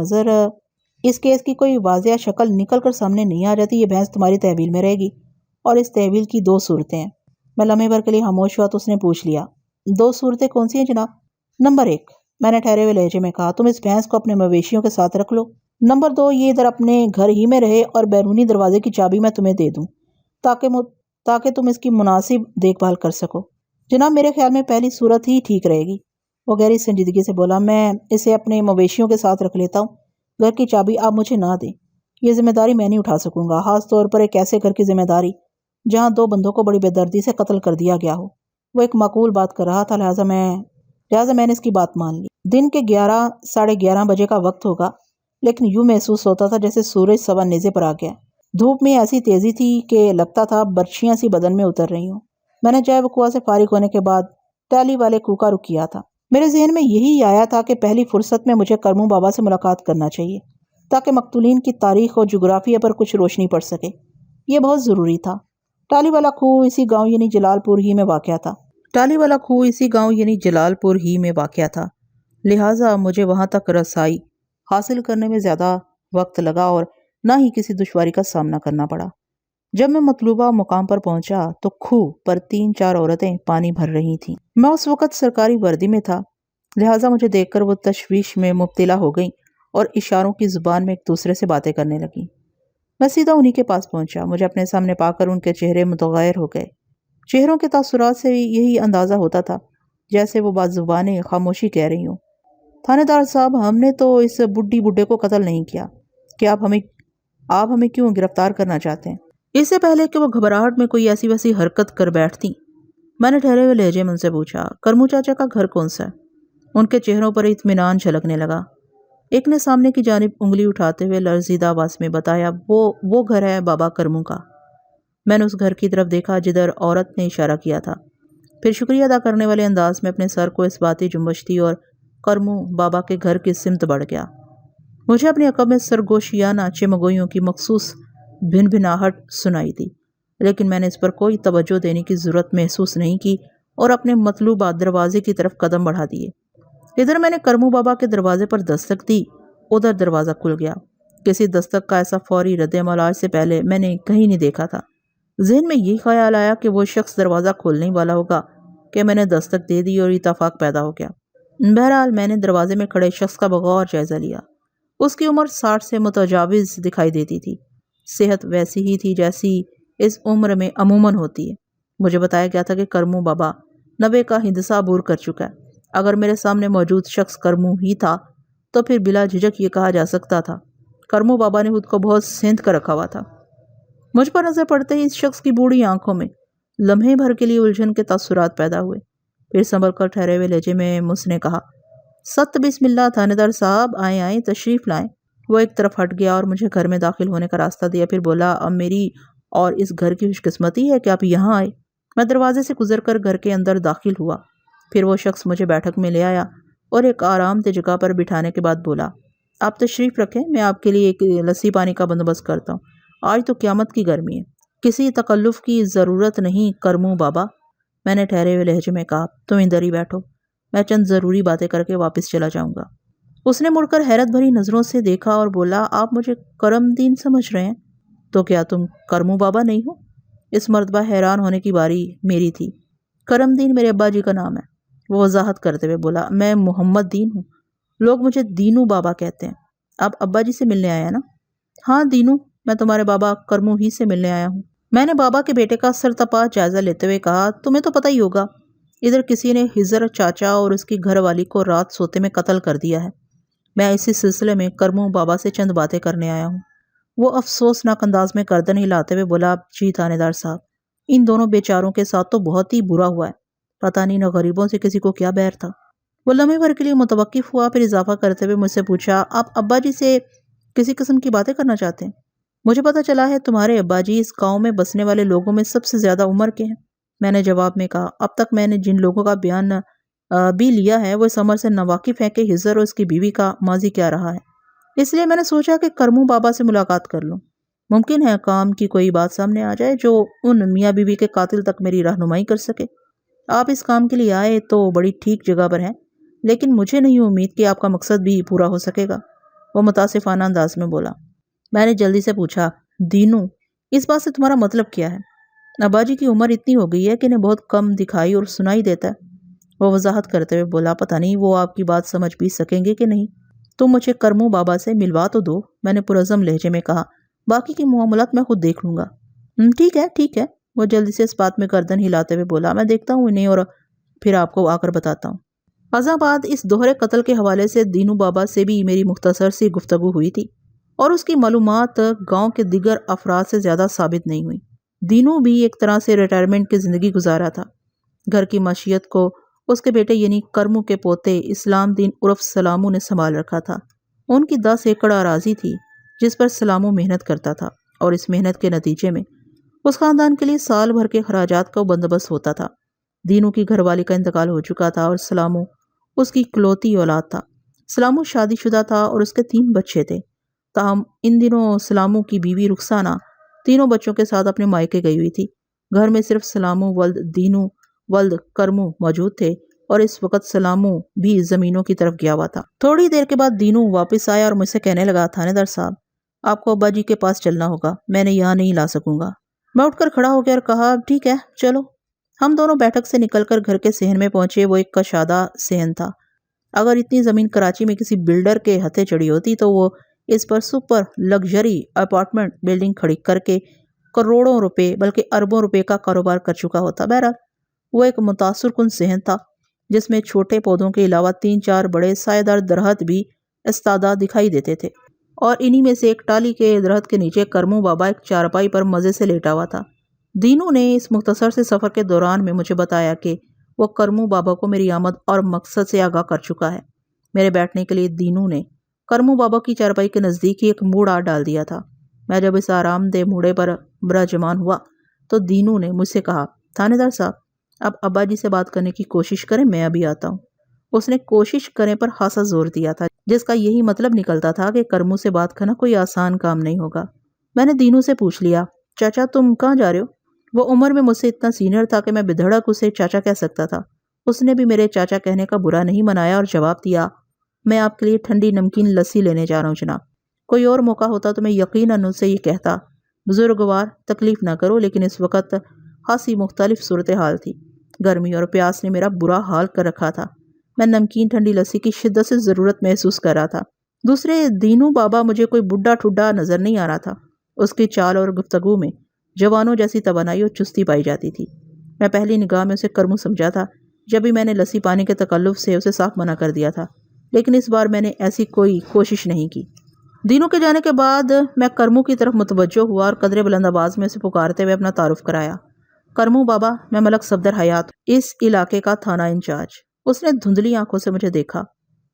نکل کر سامنے نہیں آ جاتی، یہ بحث تمہاری تحویل میں رہے گی، اور اس تحویل کی 2 صورتیں ہیں۔ میں لمحے بھر کے لیے خاموش ہوا تو اس نے پوچھ لیا، 2 صورتیں کون سی ہیں جناب؟ نمبر 1، میں نے ٹھہرے ہوئے لہجے میں کہا، تم اس بھینس کو اپنے مویشیوں کے ساتھ رکھ لو۔ نمبر 2، یہ ادھر اپنے گھر ہی میں رہے اور بیرونی دروازے کی چابی میں تمہیں دے دوں تاکہ تم اس کی مناسب دیکھ بھال کر سکو۔ جناب، میرے خیال میں پہلی صورت ہی ٹھیک رہے گی۔ وہ گہری سنجیدگی سے بولا، میں اسے اپنے مویشیوں کے ساتھ رکھ لیتا ہوں، گھر کی چابی آپ مجھے نہ دیں، یہ ذمہ داری میں نہیں اٹھا سکوں گا، خاص طور پر ایک ایسے گھر کی ذمہ داری جہاں 2 بندوں کو بڑی بے دردی سے قتل کر دیا گیا ہو۔ وہ ایک معقول بات کر رہا تھا، لہٰذا میں نے اس کی بات مان لی۔ دن کے 11 ساڑھے 11 بجے کا وقت ہوگا، لیکن یوں محسوس ہوتا تھا جیسے سورج سوا نیزے پر آ گیا۔ دھوپ میں ایسی تیزی تھی کہ لگتا تھا برچھیاں سی بدن میں اتر رہی ہوں۔ میں نے جائے وقوع سے فارغ ہونے کے بعد ٹالی والے کو کا رخ کیا تھا۔ میرے ذہن میں یہی آیا تھا کہ پہلی فرصت میں مجھے کرمو بابا سے ملاقات کرنا چاہیے تاکہ مقتولین کی تاریخ اور جغرافیہ پر کچھ روشنی پڑ سکے۔ یہ بہت ضروری تھا۔ ٹالی والا کھوہ اسی گاؤں یعنی جلال پور ہی میں واقع تھا، لہٰذا مجھے وہاں تک رسائی حاصل کرنے میں زیادہ وقت لگا اور نہ ہی کسی دشواری کا سامنا کرنا پڑا۔ جب میں مطلوبہ مقام پر پہنچا تو کھوہ پر 3-4 عورتیں پانی بھر رہی تھیں۔ میں اس وقت سرکاری وردی میں تھا، لہٰذا مجھے دیکھ کر وہ تشویش میں مبتلا ہو گئیں اور اشاروں کی زبان میں ایک دوسرے سے باتیں کرنے لگیں۔ میں سیدھا انہی کے پاس پہنچا۔ مجھے اپنے سامنے پا کر ان کے چہرے متغیر ہو گئے۔ چہروں کے تاثرات سے یہی اندازہ ہوتا تھا جیسے وہ بازوبانیں خاموشی کہہ رہی ہوں، تھانے دار صاحب، ہم نے تو اس بڈھے کو قتل نہیں کیا، کہ آپ ہمیں کیوں گرفتار کرنا چاہتے ہیں؟ اس سے پہلے کہ وہ گھبراہٹ میں کوئی ایسی ویسی حرکت کر بیٹھتی، میں نے ٹھہرے ہوئے لہجے میں ان سے پوچھا، کرمو چاچا کا گھر کون سا ہے؟ ان کے چہروں پر اطمینان جھلکنے لگا۔ ایک نے سامنے کی جانب انگلی اٹھاتے ہوئے لرزیدہ آواز میں بتایا، وہ گھر ہے بابا کرمو کا۔ میں نے اس گھر کی طرف دیکھا جدھر عورت نے اشارہ کیا تھا، پھر شکریہ ادا کرنے والے انداز میں اپنے سر کو اس باتی جنبش اور کرمو بابا کے گھر کی سمت بڑھ گیا۔ مجھے اپنی عقب میں سرگوشیانہ چمگوئیوں کی مخصوص بھن بھناہٹ سنائی دی، لیکن میں نے اس پر کوئی توجہ دینے کی ضرورت محسوس نہیں کی اور اپنے مطلوبہ دروازے کی طرف قدم بڑھا دیے۔ ادھر میں نے کرمو بابا کے دروازے پر دستک دی، ادھر دروازہ کھل گیا۔ کسی دستک کا ایسا فوری رد عمل آج سے پہلے میں نے کہیں نہیں دیکھا تھا۔ ذہن میں یہی خیال آیا کہ وہ شخص دروازہ کھولنے والا ہوگا کہ میں نے دستک دے دی اور اتفاق پیدا ہو گیا۔ بہرحال میں نے دروازے میں کھڑے شخص کا بغور جائزہ لیا۔ اس کی عمر 60 سے متجاوز دکھائی دیتی تھی۔ صحت ویسی ہی تھی جیسی اس عمر میں عموماً ہوتی ہے۔ مجھے بتایا گیا تھا کہ کرمو بابا 90 کا ہندسہ عبور کر چکا ہے۔ اگر میرے سامنے موجود شخص کرمو ہی تھا تو پھر بلا جھجک یہ کہا جا سکتا تھا کرمو بابا نے خود کو بہت سینت کر رکھا ہوا تھا۔ مجھ پر نظر پڑتے ہی اس شخص کی بوڑھی آنکھوں میں لمحے بھر کے لیے الجھن کے تاثرات پیدا ہوئے۔ پھر سنبھل کر ٹھہرے ہوئے لہجے میں اس نے کہا، ست بسم اللہ تھانے دار صاحب، آئیں آئیں تشریف لائیں۔ وہ ایک طرف ہٹ گیا اور مجھے گھر میں داخل ہونے کا راستہ دیا، پھر بولا، اب میری اور اس گھر کی خوش قسمتی ہے کہ آپ یہاں آئے۔ میں دروازے سے گزر کر گھر کے اندر داخل ہوا، پھر وہ شخص مجھے بیٹھک میں لے آیا اور ایک آرام دہ جگہ پر بٹھانے کے بعد بولا، آپ تشریف رکھیں، میں آپ کے لیے ایک لسی پانی کا بندوبست کرتا ہوں۔ آج تو قیامت کی گرمی ہے، کسی تکلف کی ضرورت نہیں کرمو بابا۔ میں نے ٹھہرے ہوئے لہجے میں کہا، تم ادھر ہی بیٹھو، میں چند ضروری باتیں کر کے واپس چلا جاؤں گا۔ اس نے مڑ کر حیرت بھری نظروں سے دیکھا اور بولا، آپ مجھے کرم دین سمجھ رہے ہیں؟ تو کیا تم کرمو بابا نہیں ہو؟ اس مرتبہ حیران ہونے کی باری میری تھی۔ کرم دین میرے ابا جی کا نام ہے، وہ وضاحت کرتے ہوئے بولا، میں محمد دین ہوں، لوگ مجھے دینو بابا کہتے ہیں۔ آپ ابا جی سے ملنے آیا نا؟ ہاں دینو، میں تمہارے بابا کرمو ہی سے ملنے آیا ہوں۔ میں نے بابا کے بیٹے کا سرتپا جائزہ لیتے ہوئے کہا، تمہیں تو پتہ ہی ہوگا، ادھر کسی نے ہزر چاچا اور اس کی گھر والی کو رات سوتے میں قتل کر دیا ہے۔ میں اسی سلسلے میں کرمو بابا سے چند باتیں کرنے آیا ہوں۔ وہ افسوسناک انداز میں گردن ہلاتے ہوئے بولا، جی تھانے دار صاحب، ان دونوں بیچاروں کے ساتھ تو بہت ہی برا ہوا ہے، پتہ نہیں نہ غریبوں سے کسی کو کیا بیر تھا۔ وہ لمحے بھر کے لیے متوقف ہوا، پھر اضافہ کرتے ہوئے مجھ سے پوچھا، آپ ابا جی سے کسی قسم کی باتیں کرنا چاہتے ہیں؟ مجھے پتہ چلا ہے تمہارے ابا جی اس گاؤں میں بسنے والے لوگوں میں سب سے زیادہ عمر کے ہیں۔ میں نے جواب میں کہا، اب تک میں نے جن لوگوں کا بیان بھی لیا ہے وہ اس امر سے ناواقف ہیں کہ ہزر اور اس کی بیوی کا ماضی کیا رہا ہے، اس لیے میں نے سوچا کہ کرمو بابا سے ملاقات کر لوں۔ ممکن ہے کام کی کوئی بات سامنے آ جائے جو ان میاں بیوی کے قاتل تک میری رہنمائی کر سکے۔ آپ اس کام کے لیے آئے تو بڑی ٹھیک جگہ پر ہیں، لیکن مجھے نہیں امید کہ آپ کا مقصد بھی پورا ہو سکے گا، وہ متاسفانہ انداز میں بولا۔ میں نے جلدی سے پوچھا، دینو، اس بات سے تمہارا مطلب کیا ہے؟ ابا جی کی عمر اتنی ہو گئی ہے کہ انہیں بہت کم دکھائی اور سنائی دیتا ہے، وہ وضاحت کرتے ہوئے بولا، پتہ نہیں وہ آپ کی بات سمجھ بھی سکیں گے کہ نہیں، تم مجھے کرمو بابا سے ملوا تو دو، میں نے پرعزم لہجے میں کہا، باقی کی معاملات میں خود دیکھ لوں گا۔ ٹھیک ہے ٹھیک ہے، وہ جلدی سے اس بات میں گردن ہلاتے ہوئے بولا، میں دیکھتا ہوں انہیں اور پھر آپ کو آ کر بتاتا ہوں۔ ازاں بعد اس دوہرے قتل کے حوالے سے دینو بابا سے بھی میری مختصر سی گفتگو ہوئی تھی اور اس کی معلومات گاؤں کے دیگر افراد سے زیادہ ثابت نہیں ہوئی۔ دینو بھی ایک طرح سے ریٹائرمنٹ کی زندگی گزارا تھا۔ گھر کی معیشت کو اس کے بیٹے یعنی کرمو کے پوتے اسلام دین عرف سلامو نے سنبھال رکھا تھا۔ ان کی 10 ایکڑ اراضی تھی جس پر سلامو محنت کرتا تھا، اور اس محنت کے نتیجے میں اس خاندان کے لیے سال بھر کے خراجات کا بندوبست ہوتا تھا۔ دینو کی گھر والی کا انتقال ہو چکا تھا اور سلامو اس کی اکلوتی اولاد تھا۔ سلامو شادی شدہ تھا اور اس کے 3 بچے تھے، تاہم ان دنوں سلامو کی بیوی رخسانہ تینوں بچوں کے ساتھ اپنے مائکے گئی ہوئی تھی۔ گھر میں صرف سلامو ولد دینو ولد کرمو موجود تھے اور اس وقت سلامو بھی زمینوں کی طرف گیا ہوا تھا۔ تھوڑی دیر کے بعد دینو واپس آیا اور مجھ سے کہنے لگا، تھانے دار صاحب، آپ کو ابا جی کے پاس چلنا ہوگا، میں نے یہاں نہیں لا سکوں گا۔ میں اٹھ کر کھڑا ہو گیا اور کہا، ٹھیک ہے چلو۔ ہم دونوں بیٹھک سے نکل کر گھر کے صحن میں پہنچے۔ وہ ایک کشادہ صحن تھا۔ اگر اتنی زمین کراچی میں کسی بلڈر کے ہتھے چڑھی ہوتی تو وہ اس پر سپر لگژری اپارٹمنٹ بلڈنگ کھڑی کر کے کروڑوں روپے بلکہ اربوں روپے کا کاروبار کر چکا ہوتا۔ بہرحال وہ ایک متاثر کن صحن تھا جس میں چھوٹے پودوں کے علاوہ 3-4 بڑے سایہ دار درخت بھی استادہ دکھائی دیتے تھے، اور انہی میں سے ایک ٹالی کے درخت کے نیچے کرمو بابا ایک چارپائی پر مزے سے لیٹا ہوا تھا۔ دینو نے اس مختصر سے سفر کے دوران میں مجھے بتایا کہ وہ کرمو بابا کو میری آمد اور مقصد سے آگاہ کر چکا ہے۔ میرے بیٹھنے کے لیے دینو نے کرمو بابا کی چارپائی کے نزدیک ہی ایک موڑا ڈال دیا تھا۔ میں جب اس آرام دہ موڑے پر براجمان ہوا تو دینو نے مجھ سے کہا، تھانے دار صاحب آپ ابا جی سے بات کرنے کی کوشش کریں، میں ابھی آتا ہوں۔ اس نے کوشش کریں پر خاصا زور دیا تھا، جس کا یہی مطلب نکلتا تھا کہ کرمو سے بات کرنا کوئی آسان کام نہیں ہوگا۔ میں نے دینو سے پوچھ لیا، چاچا تم کہاں جا رہے ہو؟ وہ عمر میں مجھ سے اتنا سینئر تھا کہ میں بدھڑک اسے چاچا کہہ سکتا تھا۔ اس نے بھی میرے چاچا کہنے کا برا نہیں منایا اور جواب دیا، میں آپ کے لیے ٹھنڈی نمکین لسی لینے جا رہا ہوں جناب۔ کوئی اور موقع ہوتا تو میں یقیناً اسے یہ کہتا، بزرگوار تکلیف نہ کرو، لیکن اس وقت خاصی مختلف صورتحال تھی۔ گرمی اور پیاس نے میرا برا حال کر رکھا تھا۔ میں نمکین ٹھنڈی لسی کی شدت سے ضرورت محسوس کر رہا تھا۔ دوسرے دینو بابا مجھے کوئی بڈھا ٹھڈا نظر نہیں آ رہا تھا۔ اس کی چال اور گفتگو میں جوانوں جیسی توانائی اور چستی پائی جاتی تھی۔ میں پہلی نگاہ میں اسے کرمو سمجھا تھا، جب بھی میں نے لسی پانے کے تکلف سے اسے صاف منع کر دیا تھا، لیکن اس بار میں نے ایسی کوئی کوشش نہیں کی۔ دینو کے جانے کے بعد میں کرمو کی طرف متوجہ ہوا اور قدرے بلند آواز میں اسے پکارتے ہوئے اپنا تعارف کرایا، کرمو بابا، میں ملک صفدر حیات، اس علاقے کا تھانہ انچارج۔ اس نے دھندلی آنکھوں سے مجھے دیکھا۔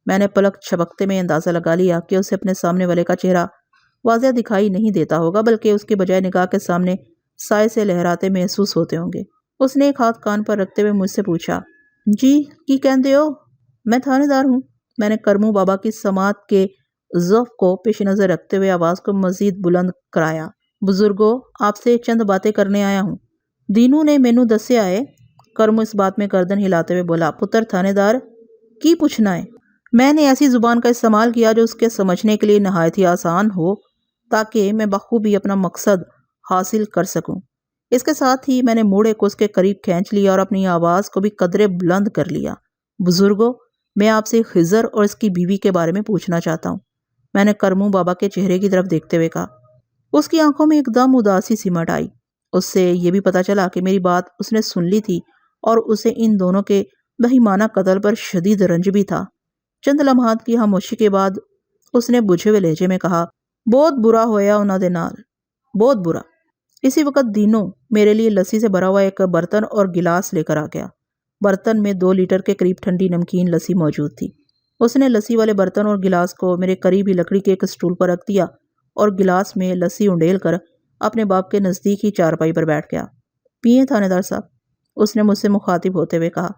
میں نے پلک چھپکتے میں اندازہ لگا لیا کہ اسے اپنے سامنے والے کا چہرہ واضح دکھائی نہیں دیتا ہوگا، بلکہ اس کے بجائے نگاہ کے سامنے سائے سے لہراتے محسوس ہوتے ہوں گے۔ اس نے ایک ہاتھ کان پر رکھتے ہوئے مجھ سے پوچھا، جی کی کہندے ہو؟ میں تھانے دار ہوں۔ میں نے کرمو بابا کی سماعت کے ضعف کو پیش نظر رکھتے ہوئے آواز کو مزید بلند کرایا، بزرگو آپ سے چند باتیں کرنے آیا ہوں۔ دینو نے مینو دسے آئے۔ کرمو اس بات میں گردن ہلاتے ہوئے بولا، پتر تھانے دار کی پوچھنا ہے؟ میں نے ایسی زبان کا استعمال کیا جو اس کے سمجھنے کے لیے نہایت ہی آسان ہو، تاکہ میں بخوبی اپنا مقصد حاصل کر سکوں۔ اس کے ساتھ ہی میں نے موڑے کو اس کے قریب کھینچ لیا اور اپنی آواز کو بھی قدرے بلند کر لیا، بزرگو میں آپ سے خضر اور اس کی بیوی کے بارے میں پوچھنا چاہتا ہوں۔ میں نے کرمو بابا کے چہرے کی طرف دیکھتے ہوئے کہا۔ اس کی آنکھوں میں ایک دم اداسی سمٹ آئی۔ اس سے یہ بھی پتا چلا کہ میری بات اس نے سن لی تھی اور اسے ان دونوں کے بہیمانہ قتل پر شدید رنج بھی تھا۔ چند لمحات کی خاموشی کے بعد اس نے بجھے ہوئے لہجے میں کہا، بہت برا ہویا انہاں دے نال، بہت برا۔ اسی وقت دینو میرے لیے لسی سے بھرا ہوا ایک برتن اور گلاس لے کر آ گیا۔ برتن میں 2 لیٹر کے قریب ٹھنڈی نمکین لسی موجود تھی۔ اس نے لسی والے برتن اور گلاس کو میرے قریب ہی لکڑی کے ایک سٹول پر رکھ دیا اور گلاس میں لسی انڈیل کر اپنے باپ کے نزدیک ہی چارپائی پر بیٹھ گیا۔ پیئیں تھانے دار صاحب، اس نے مجھ سے مخاطب ہوتے ہوئے کہا۔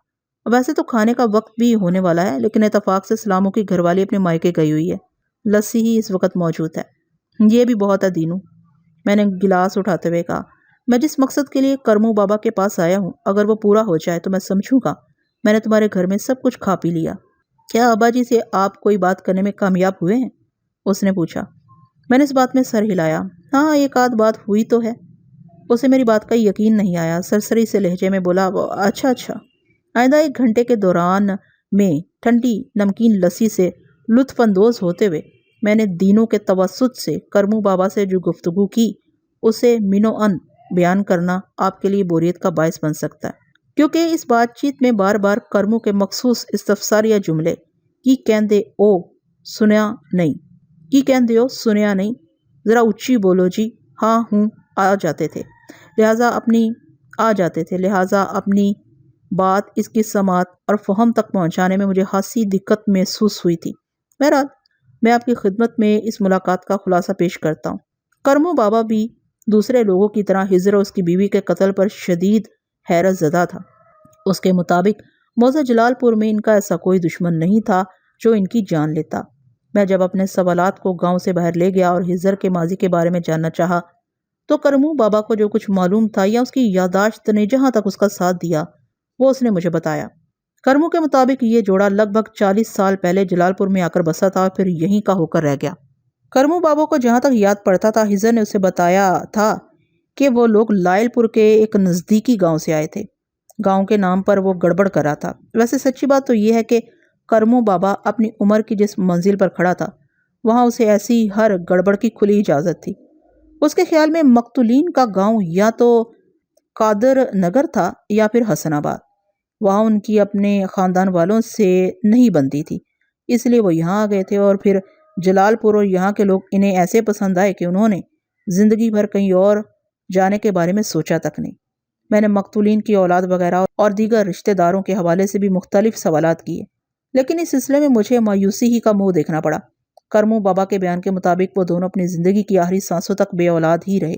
ویسے تو کھانے کا وقت بھی ہونے والا ہے، لیکن اتفاق سے سلاموں کی گھر والی اپنے مائکے گئی ہوئی ہے، لسی ہی اس وقت موجود ہے۔ یہ بھی بہت ہے دینو، میں نے گلاس اٹھاتے ہوئے کہا۔ میں جس مقصد کے لیے کرمو بابا کے پاس آیا ہوں، اگر وہ پورا ہو جائے تو میں سمجھوں گا میں نے تمہارے گھر میں سب کچھ کھا پی لیا۔ کیا ابا جی سے آپ کوئی بات کرنے میں کامیاب ہوئے ہیں؟ اس نے پوچھا۔ میں نے اس بات میں سر ہلایا۔ ہاں ایک آدھ بات ہوئی تو ہے۔ اسے میری بات کا یقین نہیں آیا، سرسری سے لہجے میں بولا، اچھا۔ آئندہ 1 گھنٹے کے دوران میں ٹھنڈی نمکین لسی سے لطف اندوز ہوتے ہوئے میں نے دینوں کے توسط سے کرمو بابا سے جو گفتگو کی اسے منوعن بیان کرنا آپ کے لیے بوریت کا باعث بن سکتا ہے، کیونکہ اس بات چیت میں بار بار کرمو کے مخصوص استفساریہ جملے کی کہندے او سنیا نہیں، کی کہندے ہو سنیا نہیں، ذرا اچھی بولو جی، ہاں ہوں آ جاتے تھے، لہٰذا اپنی بات اس کی سماعت اور فہم تک پہنچانے میں مجھے خاصی دقت محسوس ہوئی تھی۔ بہرحال میں آپ کی خدمت میں اس ملاقات کا خلاصہ پیش کرتا ہوں۔ کرمو بابا بھی دوسرے لوگوں کی طرح خضر اور اس کی بیوی کے قتل پر شدید حیرت زدہ تھا۔ اس کے مطابق موضع جلال پور میں ان کا ایسا کوئی دشمن نہیں تھا جو ان کی جان لیتا۔ میں جب اپنے سوالات کو گاؤں سے باہر لے گیا اور خضر کے ماضی کے بارے میں جاننا چاہا تو کرمو بابا کو جو کچھ معلوم تھا یا اس کی یادداشت نے جہاں تک اس کا ساتھ دیا وہ اس نے مجھے بتایا۔ کرمو کے مطابق یہ جوڑا لگ بھگ 40 سال پہلے جلال پور میں آ کر بسا تھا اور پھر یہیں کا ہو کر رہ گیا۔ کرمو بابا کو جہاں تک یاد پڑتا تھا خضر نے اسے بتایا تھا کہ وہ لوگ لائل پور کے ایک نزدیکی گاؤں سے آئے تھے۔ گاؤں کے نام پر وہ گڑبڑ کر رہا تھا۔ ویسے سچی بات تو یہ ہے کہ کرمو بابا اپنی عمر کی جس منزل پر کھڑا تھا وہاں اسے ایسی ہر گڑبڑ کی کھلی اجازت تھی۔ اس کے خیال میں مقتولین کا گاؤں یا تو قادر نگر تھا یا پھر حسن آباد۔ وہاں ان کی اپنے خاندان والوں سے نہیں بنتی تھی، اس لیے وہ یہاں آ گئے تھے، اور پھر جلال پور اور یہاں کے لوگ انہیں ایسے پسند آئے کہ انہوں نے زندگی بھر کہیں اور جانے کے بارے میں سوچا تک نہیں۔ میں نے مقتولین کی اولاد وغیرہ اور دیگر رشتہ داروں کے حوالے سے بھی مختلف سوالات کیے، لیکن اس سلسلے میں مجھے مایوسی ہی کا منہ دیکھنا پڑا۔ کرمو بابا کے بیان کے مطابق وہ دونوں اپنی زندگی کی آخری سانسوں تک بے اولاد ہی رہے۔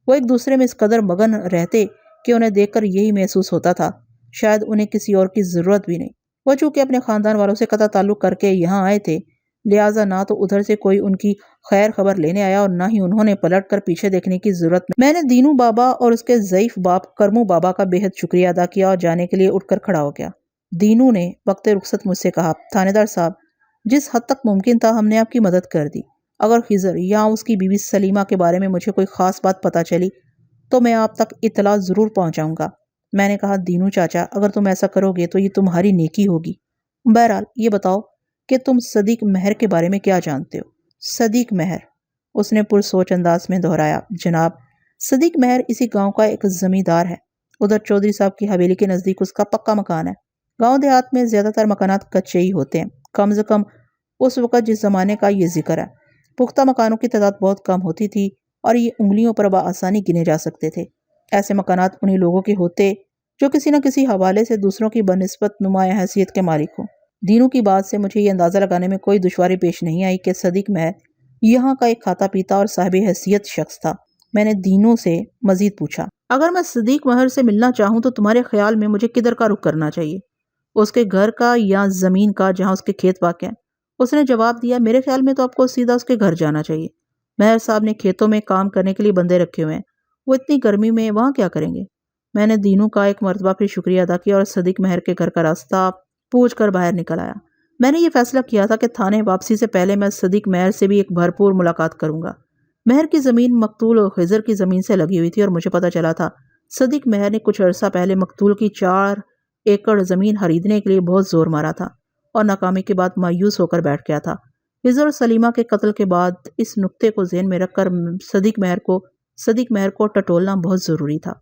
وہ ایک دوسرے میں اس قدر مگن رہتے کہ انہیں دیکھ کر یہی محسوس ہوتا تھا شاید انہیں کسی اور کی ضرورت بھی نہیں۔ وہ چونکہ اپنے خاندان والوں سے قطع تعلق کر کے یہاں آئے تھے، لہٰذا نہ تو ادھر سے کوئی ان کی خیر خبر لینے آیا اور نہ ہی انہوں نے پلٹ کر پیچھے دیکھنے کی ضرورت میں نے دینو بابا اور اس کے ضعیف باپ کرمو بابا کا بے حد شکریہ ادا کیا اور جانے کے لیے اٹھ کر کھڑا ہو گیا۔ دینو نے وقت رخصت مجھ سے کہا، تھانے دار صاحب، جس حد تک ممکن تھا ہم نے آپ کی مدد کر دی۔ اگر خضر یا اس کی بیوی سلیمہ کے بارے میں مجھے کوئی خاص بات پتہ چلی تو میں آپ تک اطلاع ضرور پہنچاؤں گا۔ میں نے کہا، دینو چاچا، اگر تم ایسا کرو گے تو یہ تمہاری نیکی ہوگی۔ بہرحال یہ بتاؤ کہ تم صدیق مہر کے بارے میں کیا جانتے ہو؟ صدیق مہر، اس نے پرسوچ انداز میں دہرایا، جناب، صدیق مہر اسی گاؤں کا ایک زمیندار ہے۔ ادھر چودھری صاحب کی حویلی کے نزدیک اس کا پکا مکان ہے۔ گاؤں دیہات میں زیادہ تر مکانات کچے ہی ہوتے ہیں، کم سے کم اس وقت جس زمانے کا یہ ذکر ہے۔ پختہ مکانوں کی تعداد بہت کم ہوتی تھی اور یہ انگلیوں پر بآسانی گنے جا سکتے تھے۔ ایسے مکانات انہی لوگوں کے ہوتے جو کسی نہ کسی حوالے سے دوسروں کی بنسبت نمایاں حیثیت کے مالک ہوں۔ دینوں کی بات سے مجھے یہ اندازہ لگانے میں کوئی دشواری پیش نہیں آئی کہ صدیق مہر یہاں کا ایک کھاتا پیتا اور صاحب حیثیت شخص تھا۔ میں نے دینوں سے مزید پوچھا، اگر میں صدیق مہر سے ملنا چاہوں تو تمہارے خیال میں مجھے کدھر کا رخ کرنا چاہیے، اس کے گھر کا یا زمین کا جہاں اس کے کھیت واقع ہیں؟ اس نے جواب دیا، میرے خیال میں تو آپ کو سیدھا اس کے گھر جانا چاہیے۔ مہر صاحب نے کھیتوں میں کام کرنے کے لیے بندے رکھے ہوئے ہیں، وہ اتنی گرمی میں وہاں کیا کریں گے؟ میں نے دینوں کا ایک مرتبہ پھر شکریہ ادا کیا اور صدیق مہر کے گھر کا راستہ پوچھ کر باہر نکل آیا۔ میں نے یہ فیصلہ کیا تھا کہ تھانے واپسی سے پہلے میں صدیق مہر سے بھی ایک بھرپور ملاقات کروں گا۔ مہر کی زمین مقتول خضر کی زمین سے لگی ہوئی تھی اور مجھے پتہ چلا تھا صدیق مہر نے کچھ عرصہ پہلے مقتول کی 4 ایکڑ زمین خریدنے کے لیے بہت زور مارا تھا اور ناکامی کے بعد مایوس ہو کر بیٹھ گیا تھا۔ خضر اور سلیمہ کے قتل کے بعد اس نقطے کو ذہن میں رکھ کر صدیق مہر کو ٹٹولنا بہت ضروری تھا۔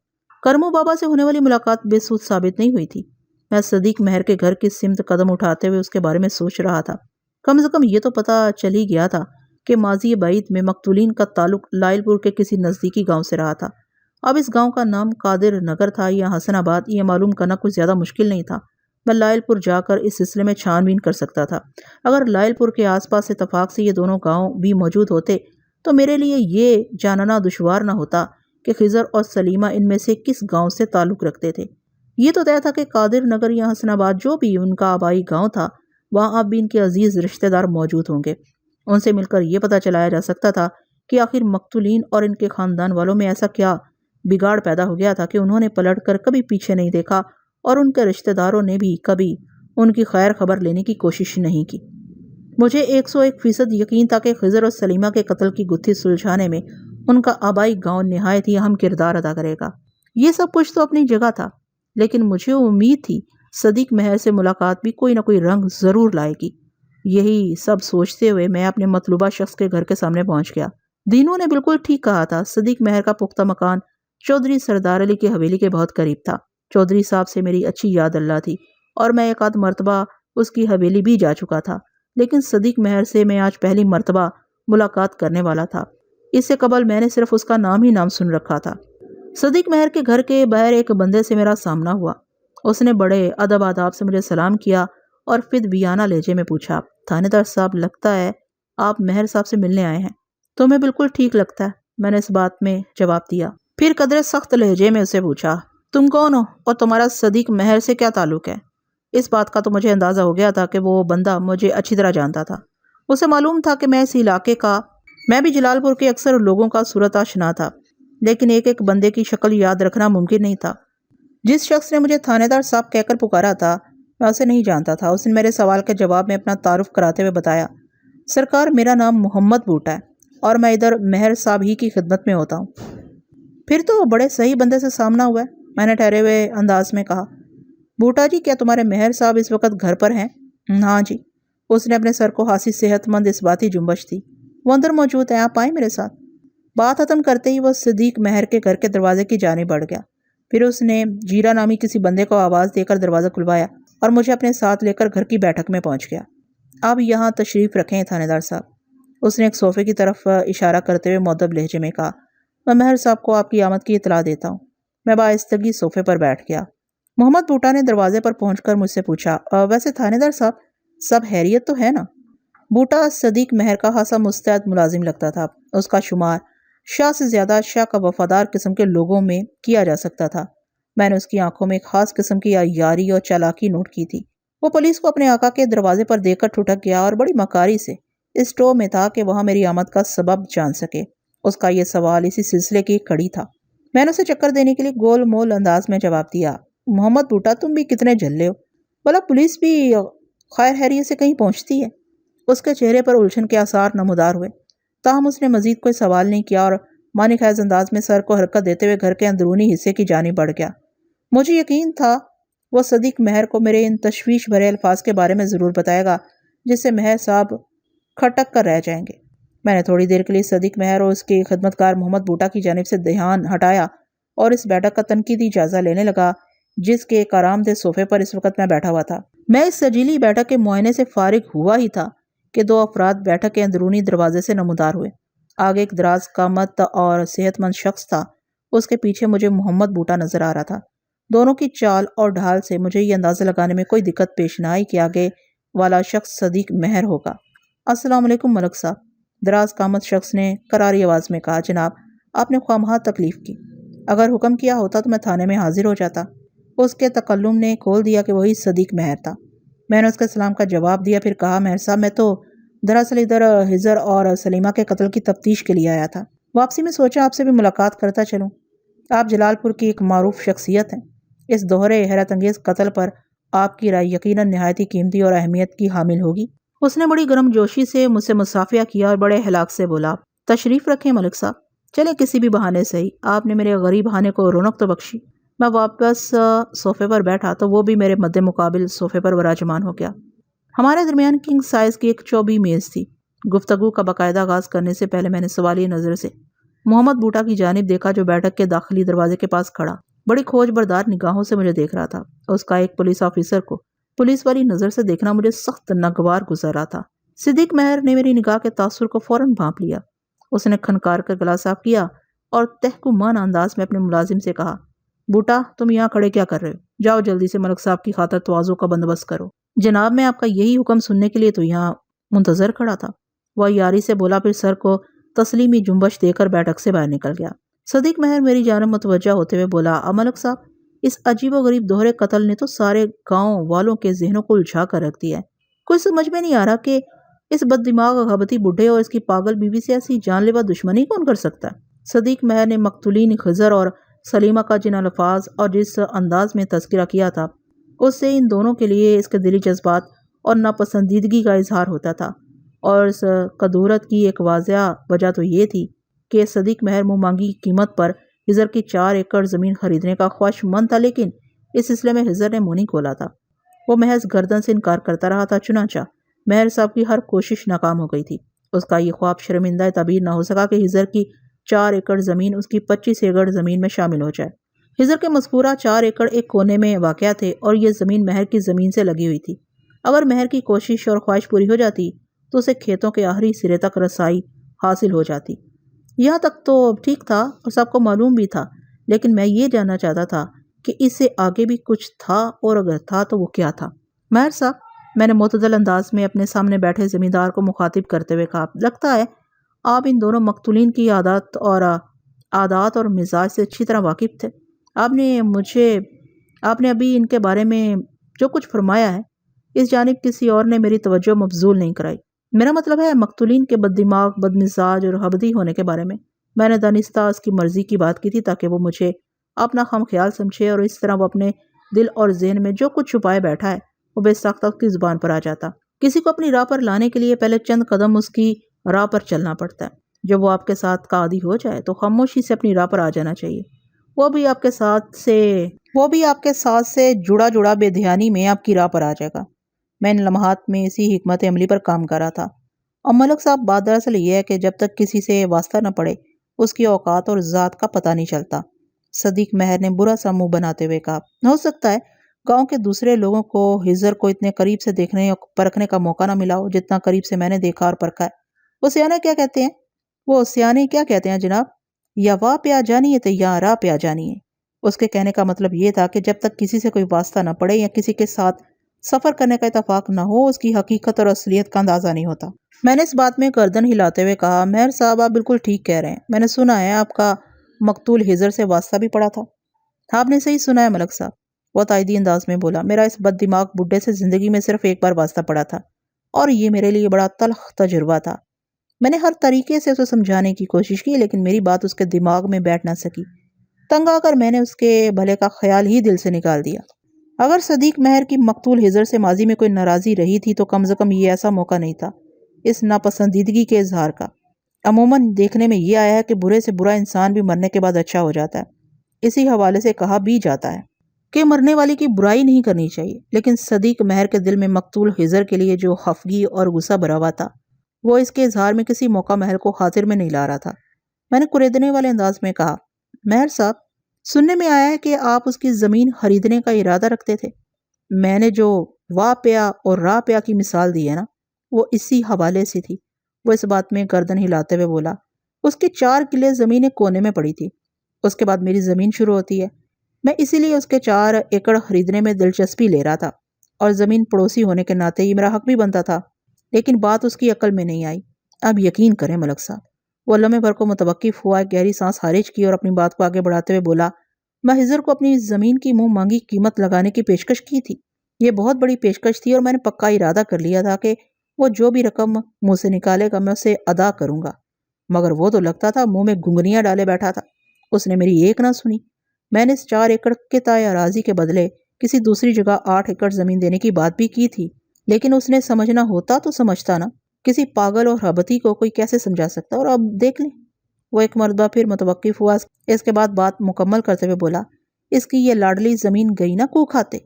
کرمو بابا سے ہونے والی ملاقات بے سود ثابت نہیں ہوئی تھی۔ میں صدیق مہر کے گھر کی سمت قدم اٹھاتے ہوئے اس کے بارے میں سوچ رہا تھا۔ کم سے کم یہ تو پتہ چل ہی گیا تھا کہ ماضی بعید میں مقتولین کا تعلق لائل پور کے کسی نزدیکی گاؤں سے رہا تھا۔ اب اس گاؤں کا نام قادر نگر تھا یا حسن آباد، یہ معلوم کرنا کچھ زیادہ مشکل نہیں تھا۔ میں لائل پور جا کر اس سلسلے میں چھان بین کر سکتا تھا۔ اگر لائل پور کے آس پاس اتفاق سے یہ دونوں گاؤں بھی موجود ہوتے تو میرے لیے یہ جاننا دشوار نہ ہوتا کہ خضر اور سلیمہ ان میں سے کس گاؤں سے تعلق رکھتے تھے۔ یہ تو طے تھا کہ قادر نگر یا حسن آباد جو بھی ان کا آبائی گاؤں تھا، وہاں اب بھی ان کے عزیز رشتہ دار موجود ہوں گے۔ ان سے مل کر یہ پتہ چلایا جا سکتا تھا کہ آخر مقتولین اور ان کے خاندان والوں میں ایسا کیا بگاڑ پیدا ہو گیا تھا کہ انہوں نے پلٹ کر کبھی پیچھے نہیں دیکھا اور ان کے رشتہ داروں نے بھی کبھی ان کی خیر خبر لینے کی کوشش نہیں کی۔ مجھے 101% یقین تھا کہ خضر اور سلیمہ کے قتل کی گتھی سلجھانے میں ان کا آبائی گاؤں نہایت ہی اہم کردار ادا کرے گا۔ یہ سب کچھ تو اپنی جگہ تھا، لیکن مجھے امید تھی صدیق مہر سے ملاقات بھی کوئی نہ کوئی رنگ ضرور لائے گی۔ یہی سب سوچتے ہوئے میں اپنے مطلوبہ شخص کے گھر کے سامنے پہنچ گیا۔ دینوں نے بالکل ٹھیک کہا تھا، صدیق مہر کا پختہ مکان چودھری سردار علی کی حویلی کے بہت قریب تھا۔ چودھری صاحب سے میری اچھی یاد اللہ تھی اور میں ایک آدھ مرتبہ اس کی حویلی بھی جا چکا تھا، لیکن صدیق مہر سے میں آج پہلی مرتبہ ملاقات کرنے والا تھا۔ اس سے قبل میں نے صرف اس کا نام ہی نام سن رکھا تھا۔ صدیق مہر کے گھر کے باہر ایک بندے سے میرا سامنا ہوا۔ اس نے بڑے ادب آداب سے مجھے سلام کیا اور فدویانہ لہجے میں پوچھا، تھانے دار صاحب، لگتا ہے آپ مہر صاحب سے ملنے آئے ہیں؟ تمہیں بالکل ٹھیک لگتا ہے، میں نے اس بات میں جواب دیا۔ پھر قدرے سخت لہجے میں اسے پوچھا، تم کون ہو اور تمہارا صدیق مہر سے کیا تعلق ہے؟ اس بات کا تو مجھے اندازہ ہو گیا تھا کہ وہ بندہ مجھے اچھی طرح جانتا تھا۔ اسے معلوم تھا کہ میں اس علاقے کا، میں بھی جلال پور کے اکثر لوگوں کا صورت آشنا تھا، لیکن ایک بندے کی شکل یاد رکھنا ممکن نہیں تھا۔ جس شخص نے مجھے تھانے دار صاحب کہہ کر پکارا تھا میں اسے نہیں جانتا تھا۔ اس نے میرے سوال کے جواب میں اپنا تعارف کراتے ہوئے بتایا، سرکار، میرا نام محمد بوٹا ہے اور میں ادھر مہر صاحب ہی کی خدمت میں ہوتا ہوں۔ پھر تو بڑے صحیح بندے سے سامنا ہوا ہے، میں نے ٹھہرے ہوئے انداز میں کہا۔ بوٹا جی، کیا تمہارے مہر صاحب اس وقت گھر پر ہیں؟ ہاں جی، اس نے اپنے سر کو خاصی صحت مند اس باتی جنبش تھی۔ وہ اندر موجود ہیں، آپ آئیں میرے ساتھ۔ بات ختم کرتے ہی وہ صدیق مہر کے گھر کے دروازے کی جانب بڑھ گیا۔ پھر اس نے جیرا نامی کسی بندے کو آواز دے کر دروازہ کھلوایا اور مجھے اپنے ساتھ لے کر گھر کی بیٹھک میں پہنچ گیا۔ آپ یہاں تشریف رکھیں تھانے دار صاحب، اس نے ایک صوفے کی طرف اشارہ کرتے ہوئے مؤدب لہجے میں کہا۔ میں مہر صاحب کو آپ کی آمد کی اطلاع دیتا ہوں۔ میں باآہستگی صوفے پر بیٹھ گیا۔ محمد بوٹا نے دروازے پر پہنچ کر مجھ سے پوچھا، ویسے تھانے دار صاحب، سب خیریت تو ہے نا؟ بوٹا صدیق مہر کا خاصا مستعد ملازم لگتا تھا۔ اس کا شمار شاہ سے زیادہ شاہ کا وفادار قسم کے لوگوں میں کیا جا سکتا تھا۔ میں نے اس کی آنکھوں میں ایک خاص قسم کی عیاری اور چالاکی نوٹ کی تھی۔ وہ پولیس کو اپنے آقا کے دروازے پر دیکھ کر ٹھٹک گیا اور بڑی مکاری سے اس ٹو میں تھا کہ وہاں میری آمد کا سبب جان سکے۔ اس کا یہ سوال اسی سلسلے کی ایک کڑی تھا۔ میں نے اسے چکر دینے کے لیے گول مول انداز میں جواب دیا، محمد بوٹا تم بھی کتنے جھلے ہو، بھلا پولیس بھی خیر خیریت سے کہیں پہنچتی ہے؟ اس کے چہرے پر الجھن کے آثار نمودار ہوئے، تاہم اس نے مزید کوئی سوال نہیں کیا اور معنی خیز انداز میں سر کو حرکت دیتے ہوئے گھر کے اندرونی حصے کی جانب بڑھ گیا۔ مجھے یقین تھا وہ صدیق مہر کو میرے ان تشویش بھرے الفاظ کے بارے میں ضرور بتائے گا جس سے مہر صاحب کھٹک کر رہ جائیں گے۔ میں نے تھوڑی دیر کے لیے صدیق مہر اور اس کے خدمتگار محمد بوٹا کی جانب سے دھیان ہٹایا اور اس بیٹھک کا تنقیدی جائزہ لینے لگا جس کے ایک آرام دہ صوفے پر اس وقت میں بیٹھا ہوا تھا۔ میں اس سجیلی بیٹھک کے معائنے سے فارغ ہوا ہی تھا کہ دو افراد بیٹھک کے اندرونی دروازے سے نمودار ہوئے۔ آگے ایک دراز قامت اور صحت مند شخص تھا، اس کے پیچھے مجھے محمد بوٹا نظر آ رہا تھا۔ دونوں کی چال اور ڈھال سے مجھے یہ اندازہ لگانے میں کوئی دقت پیش نہ آئی کہ آگے والا شخص صدیق مہر ہوگا۔ السلام علیکم ملک صاحب، دراز قامت شخص نے کراری آواز میں کہا۔ جناب، آپ نے خواہ تکلیف کی، اگر حکم کیا ہوتا تو میں تھانے میں حاضر ہو جاتا۔ اس کے تکلم نے کھول دیا کہ وہی صدیق مہر تھا۔ میں نے اس کے سلام کا جواب دیا، پھر کہا، مہر صاحب میں تو دراصل ادھر ہزر اور سلیمہ کے قتل کی تفتیش کے لیے آیا تھا۔ واپسی میں سوچا آپ سے بھی ملاقات کرتا چلوں۔ آپ جلال پور کی ایک معروف شخصیت ہیں، اس دوہرے حیرت انگیز قتل پر آپ کی رائے یقیناً نہایت ہی قیمتی اور اہمیت کی حامل ہوگی۔ اس نے بڑی گرم جوشی سے مجھ سے مصافحہ کیا اور بڑے ہلاک سے بولا، تشریف رکھیں ملک صاحب، چلیں کسی بھی بہانے سے ہی، آپ نے میرے غریب بہانے کو رونق تو بخشی۔ میں واپس صوفے پر بیٹھا تو وہ بھی میرے مد مقابل صوفے پر براجمان ہو گیا۔ ہمارے درمیان کنگ سائز کی ایک چوبی میز تھی۔ گفتگو کا باقاعدہ آغاز کرنے سے پہلے میں نے سوالیہ نظر سے محمد بوٹا کی جانب دیکھا جو بیٹھک کے داخلی دروازے کے پاس کھڑا بڑی کھوج بردار نگاہوں سے مجھے دیکھ رہا تھا۔ اس کا ایک پولیس آفیسر کو پولیس والی نظر سے دیکھنا مجھے سخت ناگوار گزر رہا تھا۔ صدیق مہر نے میری نگاہ کے تاثر کو فوراً بھانپ لیا۔ اس نے کھنکار کر گلا صاف کیا اور تحکمانہ انداز میں اپنے ملازم سے کہا، بوٹا تم یہاں کھڑے کیا کر رہے ہو؟ جاؤ جلدی سے ملک صاحب کی خاطر تواضع کا بندوبست کرو۔ جناب میں آپ کا یہی حکم سننے کے لیے تو یہاں منتظر کھڑا تھا، وہ یاری سے بولا، پھر سر کو تسلیمی جنبش دے کر بیٹھک سے باہر نکل گیا۔ صدیق مہر میری جانب متوجہ ہوتے ہوئے بولا، ملک صاحب اس عجیب و غریب دوہرے قتل نے تو سارے گاؤں والوں کے ذہنوں کو الجھا کر رکھ دیا ہے۔ کوئی سمجھ میں نہیں آ رہا کہ اس بد دماغ غبطی بڈھے اور اس کی پاگل بیوی سے ایسی جان لیوا دشمنی کون کر سکتا ہے؟ صدیق مہر نے مقتولین خضر اور سلیمہ کا جن الفاظ اور جس انداز میں تذکرہ کیا تھا اس سے ان دونوں کے لیے اس کے دلی جذبات اور ناپسندیدگی کا اظہار ہوتا تھا، اور اس کدورت کی ایک واضح وجہ تو یہ تھی کہ صدیق مہر منہ مانگی قیمت پر ہزر کی 4 ایکڑ زمین خریدنے کا خواہش مند تھا، لیکن اس سلسلے میں ہزر نے منہ نہیں کھولا تھا۔ وہ محض گردن سے انکار کرتا رہا تھا۔ چنانچہ مہر صاحب کی ہر کوشش ناکام ہو گئی تھی۔ اس کا یہ خواب شرمندہ تعبیر نہ ہو سکا کہ ہزر کی 4 ایکڑ زمین اس کی 25 ایکڑ زمین میں شامل ہو جائے۔ ہزر کے مذکورہ 4 ایکڑ ایک کونے میں واقع تھے اور یہ زمین مہر کی زمین سے لگی ہوئی تھی۔ اگر مہر کی کوشش اور خواہش پوری ہو جاتی تو اسے کھیتوں کے آخری سرے تک رسائی حاصل ہو جاتی۔ یہاں تک تو ٹھیک تھا اور سب کو معلوم بھی تھا، لیکن میں یہ جاننا چاہتا تھا کہ اس سے آگے بھی کچھ تھا، اور اگر تھا تو وہ کیا تھا۔ مہر صاحب، میں نے معتدل انداز میں اپنے سامنے بیٹھے زمیندار کو مخاطب کرتے ہوئے کہا، لگتا ہے آپ ان دونوں مقتولین کی عادات اور مزاج سے اچھی طرح واقف تھے۔ آپ نے ابھی ان کے بارے میں جو کچھ فرمایا ہے اس جانب کسی اور نے میری توجہ مبذول نہیں کرائی۔ میرا مطلب ہے مقتولین کے بد دماغ، بد مزاج اور حبدی ہونے کے بارے میں نے دانستہ اس کی مرضی کی بات کی تھی تاکہ وہ مجھے اپنا خام خیال سمجھے، اور اس طرح وہ اپنے دل اور ذہن میں جو کچھ چھپائے بیٹھا ہے وہ بے ساختہ اس کی زبان پر آ جاتا۔ کسی کو اپنی راہ پر لانے کے لیے پہلے چند قدم اس کی راہ پر چلنا پڑتا ہے۔ جب وہ آپ کے ساتھ کا عادی ہو جائے تو خاموشی سے اپنی راہ پر آ جانا چاہیے۔ وہ بھی آپ کے ساتھ سے جڑا بے دھیانی میں آپ کی راہ پر آ جائے گا۔ میں ان لمحات میں اسی حکمت عملی پر کام کر رہا تھا۔ اور ملک صاحب، بات دراصل یہ ہے کہ جب تک کسی سے واسطہ نہ پڑے اس کی اوقات اور ذات کا پتہ نہیں چلتا۔ صدیق مہر نے برا سا منہ بناتے ہوئے کہا، ہو سکتا ہے گاؤں کے دوسرے لوگوں کو ہزر کو اتنے قریب سے دیکھنے اور پرکھنے کا موقع نہ ملا ہو جتنا قریب سے میں نے دیکھا اور پرکھا ہے۔ وہ سیانے کیا کہتے ہیں جناب؟ یا واہ پہ آ جانی ہے تو یا راہ پہ آ جانی ہے۔ اس کے کہنے کا مطلب یہ تھا کہ جب تک کسی سے کوئی واسطہ نہ پڑے یا کسی کے ساتھ سفر کرنے کا اتفاق نہ ہو اس کی حقیقت اور اصلیت کا اندازہ نہیں ہوتا۔ میں نے اس بات میں گردن ہلاتے ہوئے کہا، مہر صاحب آپ بالکل ٹھیک کہہ رہے ہیں، میں نے سنا ہے آپ کا مقتول ہجر سے واسطہ بھی پڑا تھا۔ آپ نے صحیح سنا ہے ملک صاحب، وہ تائیدی انداز میں بولا، میرا اس بد دماغ بڈھے سے زندگی میں صرف ایک بار واسطہ پڑا تھا اور یہ میرے لیے بڑا تلخ تجربہ تھا۔ میں نے ہر طریقے سے اسے سمجھانے کی کوشش کی لیکن میری بات اس کے دماغ میں بیٹھ نہ سکی۔ تنگ آ کر میں نے اس کے بھلے کا خیال ہی دل سے نکال دیا۔ اگر صدیق مہر کی مقتول ہجر سے ماضی میں کوئی ناراضی رہی تھی تو کم از کم یہ ایسا موقع نہیں تھا اس ناپسندیدگی کے اظہار کا۔ عموماً دیکھنے میں یہ آیا ہے کہ برے سے برا انسان بھی مرنے کے بعد اچھا ہو جاتا ہے۔ اسی حوالے سے کہا بھی جاتا ہے کہ مرنے والے کی برائی نہیں کرنی چاہیے، لیکن صدیق مہر کے دل میں مقتول ہجر کے لیے جو خفگی اور غصہ بھرا ہوا تھا وہ اس کے اظہار میں کسی موقع محل کو خاطر میں نہیں لا رہا تھا۔ میں نے کریدنے والے انداز میں کہا، مہر صاحب سننے میں آیا ہے کہ آپ اس کی زمین خریدنے کا ارادہ رکھتے تھے۔ میں نے جو وا پیا اور را پیا کی مثال دی ہے نا، وہ اسی حوالے سے تھی۔ وہ اس بات میں گردن ہلاتے ہوئے بولا، اس کی 4 کلے زمین ایک کونے میں پڑی تھی، اس کے بعد میری زمین شروع ہوتی ہے۔ میں اسی لیے اس کے 4 ایکڑ خریدنے میں دلچسپی لے رہا تھا اور زمین پڑوسی ہونے کے ناطے یہ میرا حق بھی بنتا تھا، لیکن بات اس کی عقل میں نہیں آئی۔ اب یقین کریں ملک صاحب، وہ لمحے بھر کو متوقف ہوا، گہری سانس خارج کی اور اپنی بات کو آگے بڑھاتے ہوئے بولا، میں ہجر کو اپنی زمین کی منہ مانگی قیمت لگانے کی پیشکش کی تھی۔ یہ بہت بڑی پیشکش تھی اور میں نے پکا ارادہ کر لیا تھا کہ وہ جو بھی رقم منہ سے نکالے گا میں اسے ادا کروں گا، مگر وہ تو لگتا تھا منہ میں گنگنیاں ڈالے بیٹھا تھا۔ اس نے میری ایک نہ سنی۔ میں نے اس 4 ایکڑ قطع اراضی کے بدلے کسی دوسری جگہ 8 ایکڑ زمین دینے کی بات بھی کی تھی، لیکن اس نے سمجھنا ہوتا تو سمجھتا نا، کسی پاگل اور ہبتی کو کوئی کیسے سمجھا سکتا۔ اور اب دیکھ لیں۔ وہ ایک مرتبہ پھر متوقف ہوا، اس کے بعد بات مکمل کرتے ہوئے بولا، اس کی یہ لاڈلی زمین گئی نا کھو کھاتے۔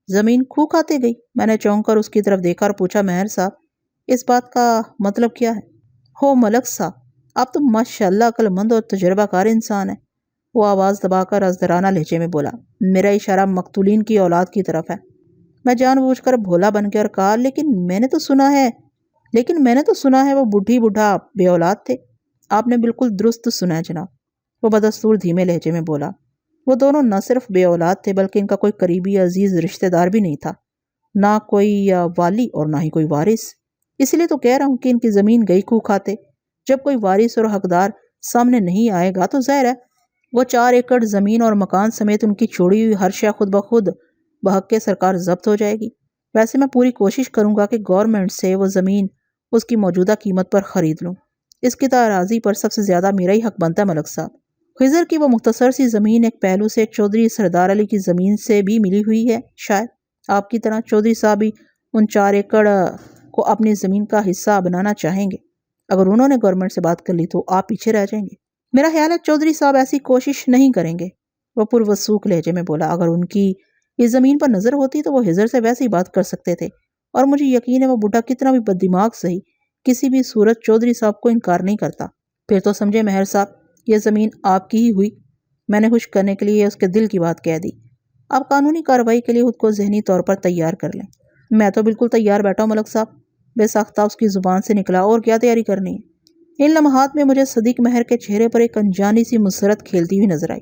زمین کھو کھاتے گئی؟ میں نے چونک کر اس کی طرف دیکھا اور پوچھا، مہر صاحب اس بات کا مطلب کیا ہے؟ ہو ملک صاحب، آپ تو ماشاءاللہ عقل مند اور تجربہ کار انسان ہیں۔ وہ آواز دبا کر ازدرانہ لہجے میں بولا، میرا اشارہ مقتولین کی اولاد کی طرف ہے۔ میں جان بوجھ کر بھولا بن گیا اور کہا، لیکن میں نے تو سنا ہے وہ بڈھی بڈھا بے اولاد تھے۔ آپ نے بالکل درست سنا ہے جناب، وہ بدستور دھیمے لہجے میں بولا، وہ دونوں نہ صرف بے اولاد تھے بلکہ ان کا کوئی قریبی عزیز رشتہ دار بھی نہیں تھا، نہ کوئی والی اور نہ ہی کوئی وارث۔ اس لیے تو کہہ رہا ہوں کہ ان کی زمین گئی کھو کھاتے۔ جب کوئی وارث اور حقدار سامنے نہیں آئے گا تو ظاہر ہے وہ 4 ایکڑ زمین اور مکان سمیت ان کی چھوڑی ہوئی ہر شے خود بخود بحق سرکار ضبط ہو جائے گی۔ ویسے میں پوری کوشش کروں گا کہ گورنمنٹ سے وہ زمین اس کی موجودہ قیمت پر خرید لوں۔ اس کی اراضی پر سب سے زیادہ میرا ہی حق بنتا ہے ملک صاحب۔ خضر کی وہ مختصر سی زمین ایک پہلو سے چودھری سردار علی کی زمین سے بھی ملی ہوئی ہے، شاید آپ کی طرح چودھری صاحب بھی ان 4 ایکڑ کو اپنی زمین کا حصہ بنانا چاہیں گے۔ اگر انہوں نے گورنمنٹ سے بات کر لی تو آپ پیچھے رہ جائیں گے۔ میرا خیال ہے چودھری صاحب ایسی کوشش نہیں کریں گے، وہ پروسوک لہجے میں بولا۔ اگر ان کی اس زمین پر نظر ہوتی تو وہ ہجر سے ویسے ہی بات کر سکتے تھے، اور مجھے یقین ہے وہ بڈھا کتنا بھی بد دماغ صحیح کسی بھی صورت چودھری صاحب کو انکار نہیں کرتا۔ پھر تو سمجھے مہر صاحب یہ زمین آپ کی ہی ہوئی۔ میں نے خوش کرنے کے لیے اس کے دل کی بات کہہ دی۔ آپ قانونی کارروائی کے لیے خود کو ذہنی طور پر تیار کر لیں۔ میں تو بالکل تیار بیٹھا ہوں ملک صاحب، بے ساختہ اس کی زبان سے نکلا، اور کیا تیاری کرنی ہے۔ ان لمحات میں مجھے صدیق مہر کے چہرے پر ایک انجانی سی مسرت کھیلتی ہوئی نظر آئی۔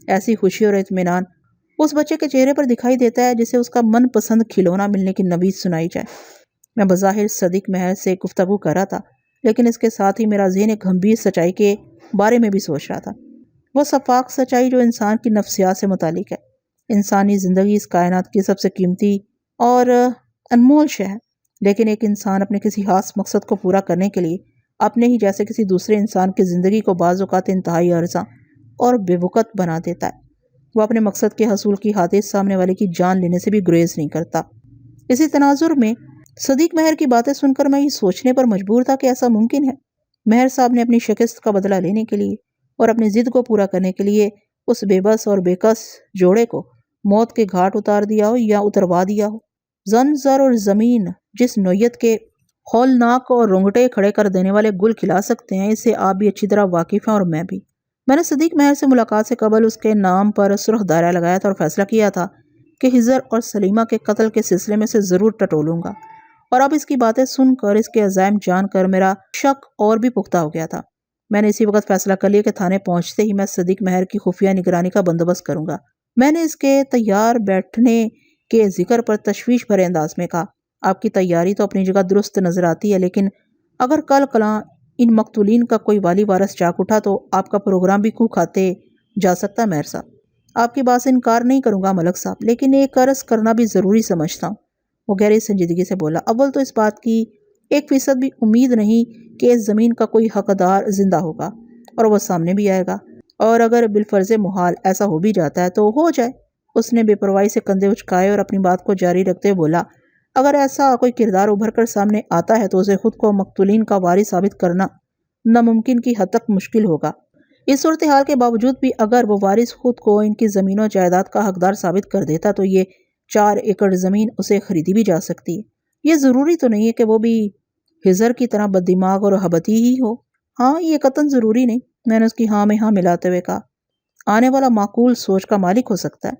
ایسی خوشی اور اطمینان اس بچے کے چہرے پر دکھائی دیتا ہے جسے اس کا من پسند کھلونا ملنے کی نوید سنائی جائے۔ میں بظاہر صدیق مہر سے گفتگو کر رہا تھا، لیکن اس کے ساتھ ہی میرا ذہن ایک گمبھیر سچائی کے بارے میں بھی سوچ رہا تھا۔ وہ شفاف سچائی جو انسان کی نفسیات سے متعلق ہے۔ انسانی زندگی اس کائنات کی سب سے قیمتی اور انمول شے ہے، لیکن ایک انسان اپنے کسی خاص مقصد کو پورا کرنے کے لیے اپنے ہی جیسے کسی دوسرے انسان کی زندگی کو بعض اوقات انتہائی ارزاں اور بے وقت بنا دیتا ہے۔ وہ اپنے مقصد کے حصول کی خاطر سامنے والے کی جان لینے سے بھی گریز نہیں کرتا۔ اسی تناظر میں صدیق مہر کی باتیں سن کر میں یہ سوچنے پر مجبور تھا کہ ایسا ممکن ہے مہر صاحب نے اپنی شکست کا بدلہ لینے کے لیے اور اپنی ضد کو پورا کرنے کے لیے اس بے بس اور بے کس جوڑے کو موت کے گھاٹ اتار دیا ہو یا اتروا دیا ہو۔ زن زر اور زمین جس نوعیت کے ہولناک اور رونگٹے کھڑے کر دینے والے گل کھلا سکتے ہیں، اس سے آپ بھی اچھی طرح واقف ہیں اور میں بھی۔ میں نے صدیق مہر سے ملاقات سے قبل اس کے نام پر سرخ دائرہ لگایا تھا اور فیصلہ کیا تھا کہ ہجر اور سلیمہ کے قتل کے سلسلے میں سے ضرور ٹٹولوں گا، اور اب اس کی باتیں سن کر اس کے عزائم جان کر میرا شک اور بھی پختہ ہو گیا تھا۔ میں نے اسی وقت فیصلہ کر لیا کہ تھانے پہنچتے ہی میں صدیق مہر کی خفیہ نگرانی کا بندوبست کروں گا۔ میں نے اس کے تیار بیٹھنے کے ذکر پر تشویش بھرے انداز میں کہا، آپ کی تیاری تو اپنی جگہ درست نظر آتی ہے، لیکن اگر کل کلاں ان مقتولین کا کوئی والی وارث جاگ اٹھا تو آپ کا پروگرام بھی خو کھاتے جا سکتا ہے مہر صاحب۔ آپ کی بات سے انکار نہیں کروں گا ملک صاحب، لیکن ایک عرض کرنا بھی ضروری سمجھتا ہوں۔ وہ گہری سنجیدگی سے بولا، اول تو اس بات کی 1% بھی امید نہیں کہ اس زمین کا کوئی حقدار زندہ ہوگا اور وہ سامنے بھی آئے گا، اور اگر بالفرض محال ایسا ہو بھی جاتا ہے تو ہو جائے۔ اس نے بے پرواہی سے کندھے اچکائے اور اپنی بات کو جاری رکھتے ہوئے بولا، اگر ایسا کوئی کردار ابھر کر سامنے آتا ہے تو اسے خود کو مقتولین کا وارث ثابت کرنا ناممکن کی حد تک مشکل ہوگا۔ اس صورتحال کے باوجود بھی اگر وہ وارث خود کو ان کی زمین و جائیداد کا حقدار ثابت کر دیتا تو یہ 4 ایکڑ زمین اسے خریدی بھی جا سکتی ہے۔ یہ ضروری تو نہیں ہے کہ وہ بھی ہزر کی طرح بد دماغ اور حبتی ہی ہو۔ ہاں، یہ قطعاً ضروری نہیں، میں نے اس کی ہاں میں ہاں ملاتے ہوئے کہا۔ آنے والا معقول سوچ کا مالک ہو سکتا ہے،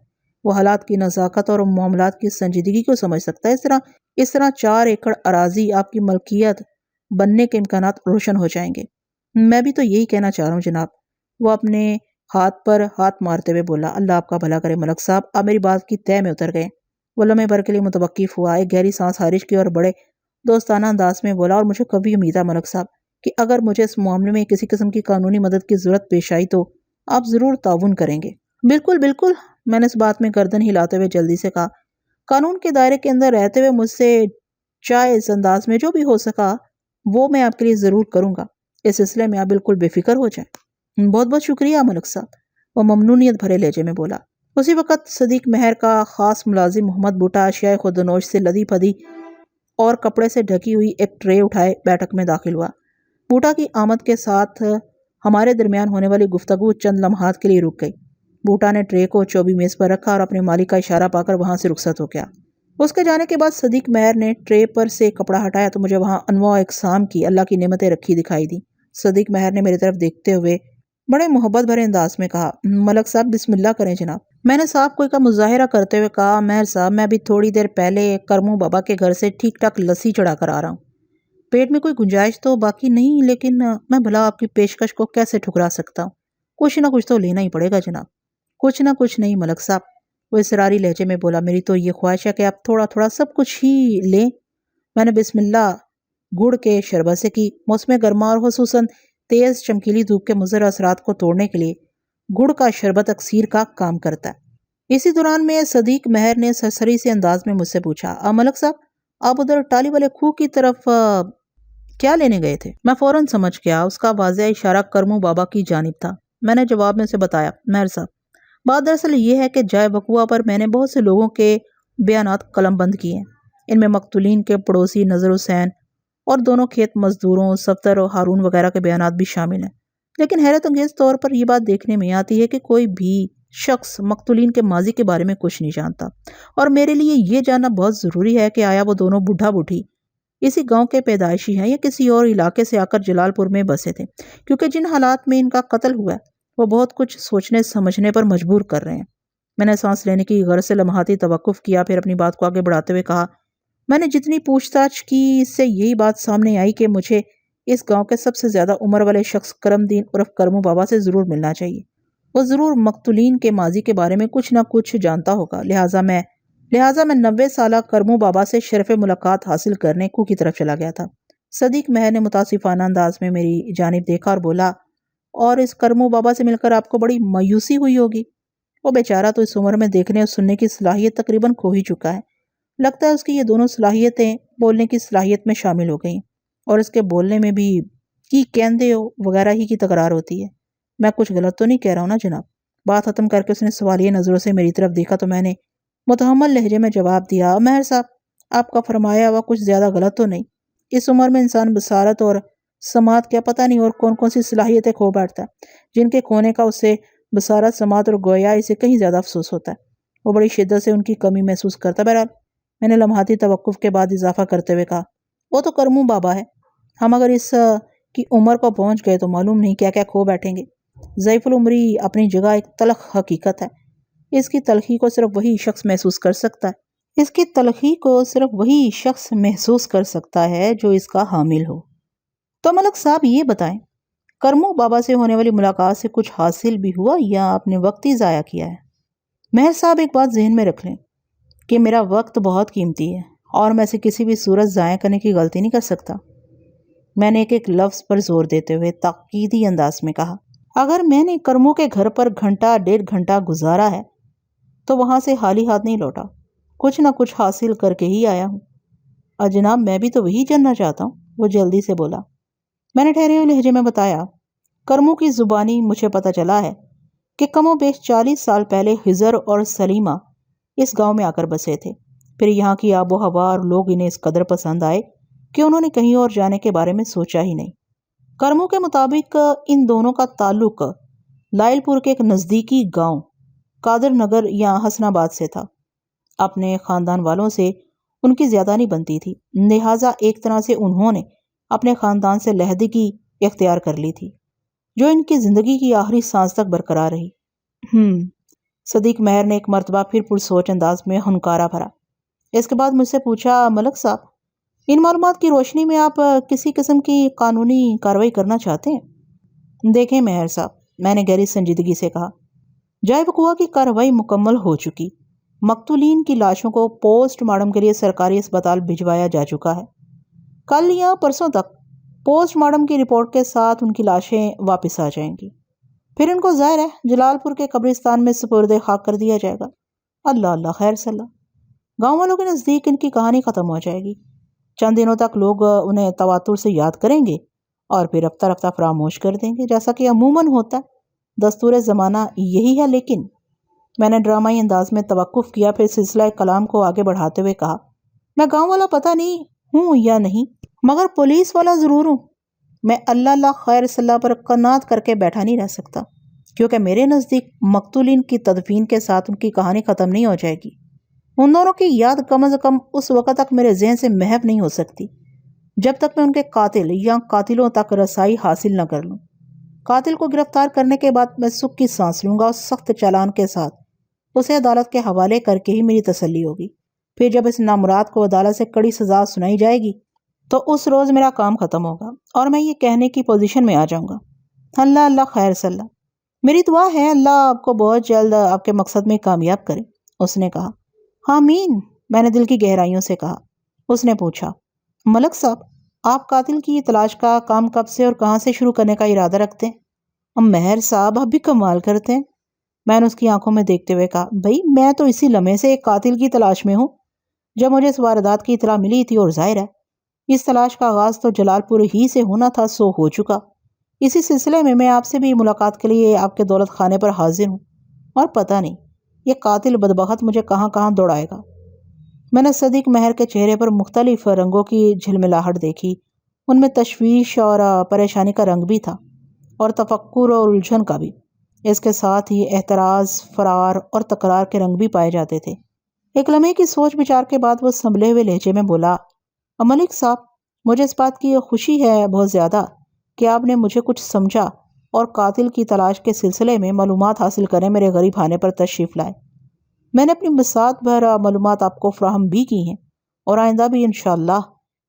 وہ حالات کی نزاکت اور معاملات کی سنجیدگی کو سمجھ سکتا ہے۔ اس طرح 4 ایکڑ اراضی آپ کی ملکیت بننے کے امکانات روشن ہو جائیں گے۔ میں بھی تو یہی کہنا چاہ رہا ہوں جناب، وہ اپنے ہاتھ پر ہاتھ مارتے ہوئے بولا۔ اللہ آپ کا بھلا کرے ملک صاحب، آپ میری بات کی تہ میں اتر گئے۔ وہ لمحے بھر کے لیے متوقف ہوا، ایک گہری سانس خارج کی اور بڑے دوستانہ انداز میں بولا، اور مجھے کبھی امید ہے ملک صاحب کہ اگر مجھے اس معاملے میں کسی قسم کی قانونی مدد کی ضرورت پیش آئی تو آپ ضرور تعاون کریں گے۔ بالکل بالکل، میں نے اس بات میں گردن ہلاتے ہوئے جلدی سے کہا، قانون کے دائرے کے اندر رہتے ہوئے مجھ سے جائز انداز میں جو بھی ہو سکا وہ میں آپ کے لیے ضرور کروں گا۔ اس سلسلے میں آپ بالکل بے فکر ہو جائیں۔ بہت بہت شکریہ ملک صاحب، وہ ممنونیت بھرے لہجے میں بولا۔ اسی وقت صدیق مہر کا خاص ملازم محمد بوٹا اشیاء خودنوش سے لدی پھدی اور کپڑے سے ڈھکی ہوئی ایک ٹرے اٹھائے بیٹھک میں داخل ہوا۔ بوٹا کی آمد کے ساتھ ہمارے درمیان ہونے والی گفتگو چند لمحات کے لیے رک گئی۔ بوٹا نے ٹرے کو چوبی میز پر رکھا اور اپنے مالک کا اشارہ پا کر وہاں سے رخصت ہو گیا۔ اس کے جانے کے بعد صدیق مہر نے ٹرے پر سے کپڑا ہٹایا تو مجھے وہاں انواع اقسام کی اللہ کی نعمتیں رکھی دکھائی دی۔ صدیق مہر نے میری طرف دیکھتے ہوئے بڑے محبت بھرے انداز میں کہا، ملک صاحب بسم اللہ کریں جناب۔ میں نے صاف کوئی کا مظاہرہ کرتے ہوئے کہا، مہر صاحب میں بھی تھوڑی دیر پہلے کرمو بابا کے گھر سے ٹھیک ٹھاک لسی چڑھا کر آ رہا ہوں۔ پیٹ میں کوئی گنجائش تو باقی نہیں، لیکن میں بھلا آپ کی پیشکش کو کیسے ٹھکرا سکتا ہوں؟ کچھ نہ کچھ تو لینا ہی پڑے گا جناب۔ کچھ نہ کچھ نہیں ملک صاحب، وہ اصراری لہجے میں بولا، میری تو یہ خواہش ہے کہ آپ تھوڑا تھوڑا سب کچھ ہی لیں۔ میں نے بسم اللہ گڑ کے شربت سے کی۔ موسم گرما اور خصوصاً تیز چمکیلی دھوپ کے مضر اثرات کو توڑنے کے لیے گڑ کا شربت اکسیر کا کام کرتا ہے۔ اسی دوران میں صدیق مہر نے سرسری سے انداز میں مجھ سے پوچھا، ملک صاحب آپ ادھر ٹالی والے کھو کی طرف کیا لینے گئے تھے؟ میں فوراً سمجھ گیا، اس کا واضح اشارہ کرمو بابا کی جانب تھا۔ میں نے جواب میں اسے بتایا، مہر صاحب بات دراصل یہ ہے کہ جائے وقوع پر میں نے بہت سے لوگوں کے بیانات قلم بند کیے ہیں۔ ان میں مقتولین کے پڑوسی نذر حسین اور دونوں کھیت مزدوروں صفدر اور ہارون وغیرہ کے بیانات بھی شامل ہیں، لیکن حیرت انگیز طور پر یہ بات دیکھنے میں آتی ہے کہ کوئی بھی شخص مقتولین کے ماضی کے بارے میں کچھ نہیں جانتا، اور میرے لیے یہ جاننا بہت ضروری ہے کہ آیا وہ دونوں بوڑھا بوڑھی اسی گاؤں کے پیدائشی ہیں یا کسی اور علاقے سے آ کر جلال پور میں بسے تھے، کیونکہ جن حالات میں ان کا قتل ہوا ہے وہ بہت کچھ سوچنے سمجھنے پر مجبور کر رہے ہیں۔ میں نے سانس لینے کی غرض سے لمحاتی توقف کیا، پھر اپنی بات کو آگے بڑھاتے ہوئے کہا، میں نے جتنی پوچھ تاچھ کی اس سے یہی بات سامنے آئی کہ مجھے اس گاؤں کے سب سے زیادہ عمر والے شخص کرم دین عرف کرمو بابا سے ضرور ملنا چاہیے۔ وہ ضرور مقتولین کے ماضی کے بارے میں کچھ نہ کچھ جانتا ہوگا، لہٰذا میں 90 سالہ کرمو بابا سے شرف ملاقات حاصل کرنے کو کی طرف چلا گیا تھا۔ صدیق مہر نے متاسفانہ انداز میں میری جانب دیکھا اور بولا، اور اس کرمو بابا سے مل کر آپ کو بڑی مایوسی ہوئی ہوگی۔ وہ بیچارہ تو اس عمر میں دیکھنے اور سننے کی صلاحیت تقریباً کھو ہی چکا ہے۔ لگتا ہے اس کی یہ دونوں صلاحیتیں بولنے کی صلاحیت میں شامل ہو گئیں، اور اس کے بولنے میں بھی کی کہندے ہو وغیرہ ہی کی تکرار ہوتی ہے۔ میں کچھ غلط تو نہیں کہہ رہا ہوں نا جناب؟ بات ختم کر کے اس نے سوالیہ نظروں سے میری طرف دیکھا تو میں نے متحمل لہجے میں جواب دیا، مہر صاحب آپ کا فرمایا ہوا کچھ زیادہ غلط تو نہیں۔ اس عمر میں انسان بصارت اور سماعت کیا پتہ نہیں اور کون کون سی صلاحیتیں کھو بیٹھتا ہے، جن کے کھونے کا اسے بصارت، سماعت اور گویائی سے کہیں زیادہ افسوس ہوتا ہے۔ وہ بڑی شدت سے ان کی کمی محسوس کرتا۔ بہرحال میں نے لمحاتی توقف کے بعد اضافہ کرتے ہوئے کہا، وہ تو کرمو بابا ہے، ہم اگر اس کی عمر کو پہنچ گئے تو معلوم نہیں کیا کیا کھو بیٹھیں گے۔ ضعیف العمری اپنی جگہ ایک تلخ حقیقت ہے، اس کی تلخی کو صرف وہی شخص محسوس کر سکتا ہے، اس کی تلخی کو صرف وہی شخص محسوس کر سکتا ہے جو اس کا حامل ہو۔ تو ملک صاحب یہ بتائیں، کرمو بابا سے ہونے والی ملاقات سے کچھ حاصل بھی ہوا یا آپ نے وقت ہی ضائع کیا ہے؟ مہر صاحب ایک بات ذہن میں رکھ لیں کہ میرا وقت بہت قیمتی ہے اور میں اسے کسی بھی صورت ضائع کرنے کی غلطی نہیں کر سکتا۔ میں نے ایک ایک لفظ پر زور دیتے ہوئے تاکیدی انداز میں کہا۔ اگر میں نے کرموں کے گھر پر گھنٹہ 1.5 گھنٹہ گزارا ہے تو وہاں سے خالی ہاتھ نہیں لوٹا، کچھ نہ کچھ حاصل کر کے ہی آیا ہوں۔ جناب میں بھی تو وہی جاننا چاہتا ہوں، وہ جلدی سے بولا۔ میں نے ٹھہرے ہوئے لہجے میں بتایا، کرموں کی زبانی مجھے پتہ چلا ہے کہ کم و بیش 40 سال پہلے خضر اور سلیمہ اس گاؤں میں آ کر بسے تھے۔ پھر یہاں کی آب و ہوا اور لوگ انہیں اس قدر پسند آئے کہ انہوں نے کہیں اور جانے کے بارے میں سوچا ہی نہیں۔ کرموں کے مطابق ان دونوں کا تعلق لائل پور کے ایک نزدیکی گاؤں قادر نگر یا حسن آباد سے تھا۔ اپنے خاندان والوں سے ان کی زیادہ نہیں بنتی تھی، لہٰذا ایک طرح سے انہوں نے اپنے خاندان سے علیحدگی اختیار کر لی تھی، جو ان کی زندگی کی آخری سانس تک برقرار رہی۔ صدیق مہر نے ایک مرتبہ پھر پرسوچ انداز میں ہنکارا بھرا۔ اس کے بعد مجھ سے پوچھا، ملک صاحب ان معلومات کی روشنی میں آپ کسی قسم کی قانونی کارروائی کرنا چاہتے ہیں؟ دیکھیں مہر صاحب، میں نے گہری سنجیدگی سے کہا، جائے وقوع کی کارروائی مکمل ہو چکی، مقتولین کی لاشوں کو پوسٹ مارٹم کے لیے سرکاری اسپتال بھجوایا جا چکا ہے۔ کل یا پرسوں تک پوسٹ مارٹم کی رپورٹ کے ساتھ ان کی لاشیں واپس آ جائیں گی، پھر ان کو ظاہر ہے جلال پور کے قبرستان میں سپرد خاک کر دیا جائے گا۔ اللہ اللہ خیر صلی اللہ، گاؤں والوں کے نزدیک ان کی کہانی ختم ہو جائے گی، چند دنوں تک لوگ انہیں تواتر سے یاد کریں گے اور پھر رفتہ رفتہ فراموش کر دیں گے، جیسا کہ عموماً ہوتا ہے، دستور زمانہ یہی ہے۔ لیکن میں نے ڈرامائی انداز میں توقف کیا، پھر سلسلہ کلام کو آگے بڑھاتے ہوئے کہا، میں گاؤں والا پتہ نہیں ہوں یا نہیں، مگر پولیس والا ضرور ہوں۔ میں اللہ اللہ خیر صلی اللہ پر قناعت کر کے بیٹھا نہیں رہ سکتا، کیونکہ میرے نزدیک مقتولین کی تدفین کے ساتھ ان کی کہانی ختم نہیں ہو جائے گی۔ ان دونوں کی یاد کم از کم اس وقت تک میرے ذہن سے محو نہیں ہو سکتی جب تک میں ان کے قاتل یا قاتلوں تک رسائی حاصل نہ کر لوں۔ قاتل کو گرفتار کرنے کے بعد میں سکھ کی سانس لوں گا اور سخت چالان کے ساتھ اسے عدالت کے حوالے کر کے ہی میری تسلی ہوگی۔ پھر جب اس نامراد کو عدالت سے کڑی سزا سنائی جائے گی تو اس روز میرا کام ختم ہوگا اور میں یہ کہنے کی پوزیشن میں آ جاؤں گا، اللہ اللہ خیر صلی اللہ، میری دعا ہے اللہ آپ کو بہت جلد آپ کے مقصد میں کامیاب کرے۔ اس نے کہا، آمین، میں نے دل کی گہرائیوں سے کہا۔ اس نے پوچھا، ملک صاحب آپ قاتل کی تلاش کا کام کب سے اور کہاں سے شروع کرنے کا ارادہ رکھتے ہیں؟ مہر صاحب آپ بھی کمال کرتے ہیں، میں نے اس کی آنکھوں میں دیکھتے ہوئے کہا، بھائی میں تو اسی لمحے سے ایک قاتل کی تلاش میں ہوں جب مجھے اس واردات کی اطلاع ملی تھی، اور ظاہر ہے اس تلاش کا آغاز تو جلال پور ہی سے ہونا تھا، سو ہو چکا۔ اسی سلسلے میں آپ سے بھی ملاقات کے لیے آپ کے دولت خانے پر حاضر ہوں، اور پتہ نہیں یہ قاتل بدبخت مجھے کہاں کہاں دوڑائے گا۔ میں نے صدیق مہر کے چہرے پر مختلف رنگوں کی جھلملاہٹ دیکھی، ان میں تشویش اور پریشانی کا رنگ بھی تھا، اور تفکر اور الجھن کا بھی، اس کے ساتھ ہی اعتراض، فرار اور تکرار کے رنگ بھی پائے جاتے تھے۔ ایک لمحے کی سوچ بچار کے بعد وہ سنبھلے ہوئے لہجے میں بولا، ملک صاحب مجھے اس بات کی خوشی ہے بہت زیادہ کہ آپ نے مجھے کچھ سمجھا اور قاتل کی تلاش کے سلسلے میں معلومات حاصل کرنے میرے غریب خانے پر تشریف لائے۔ میں نے اپنی بساط بھر معلومات آپ کو فراہم بھی کی ہیں اور آئندہ بھی انشاءاللہ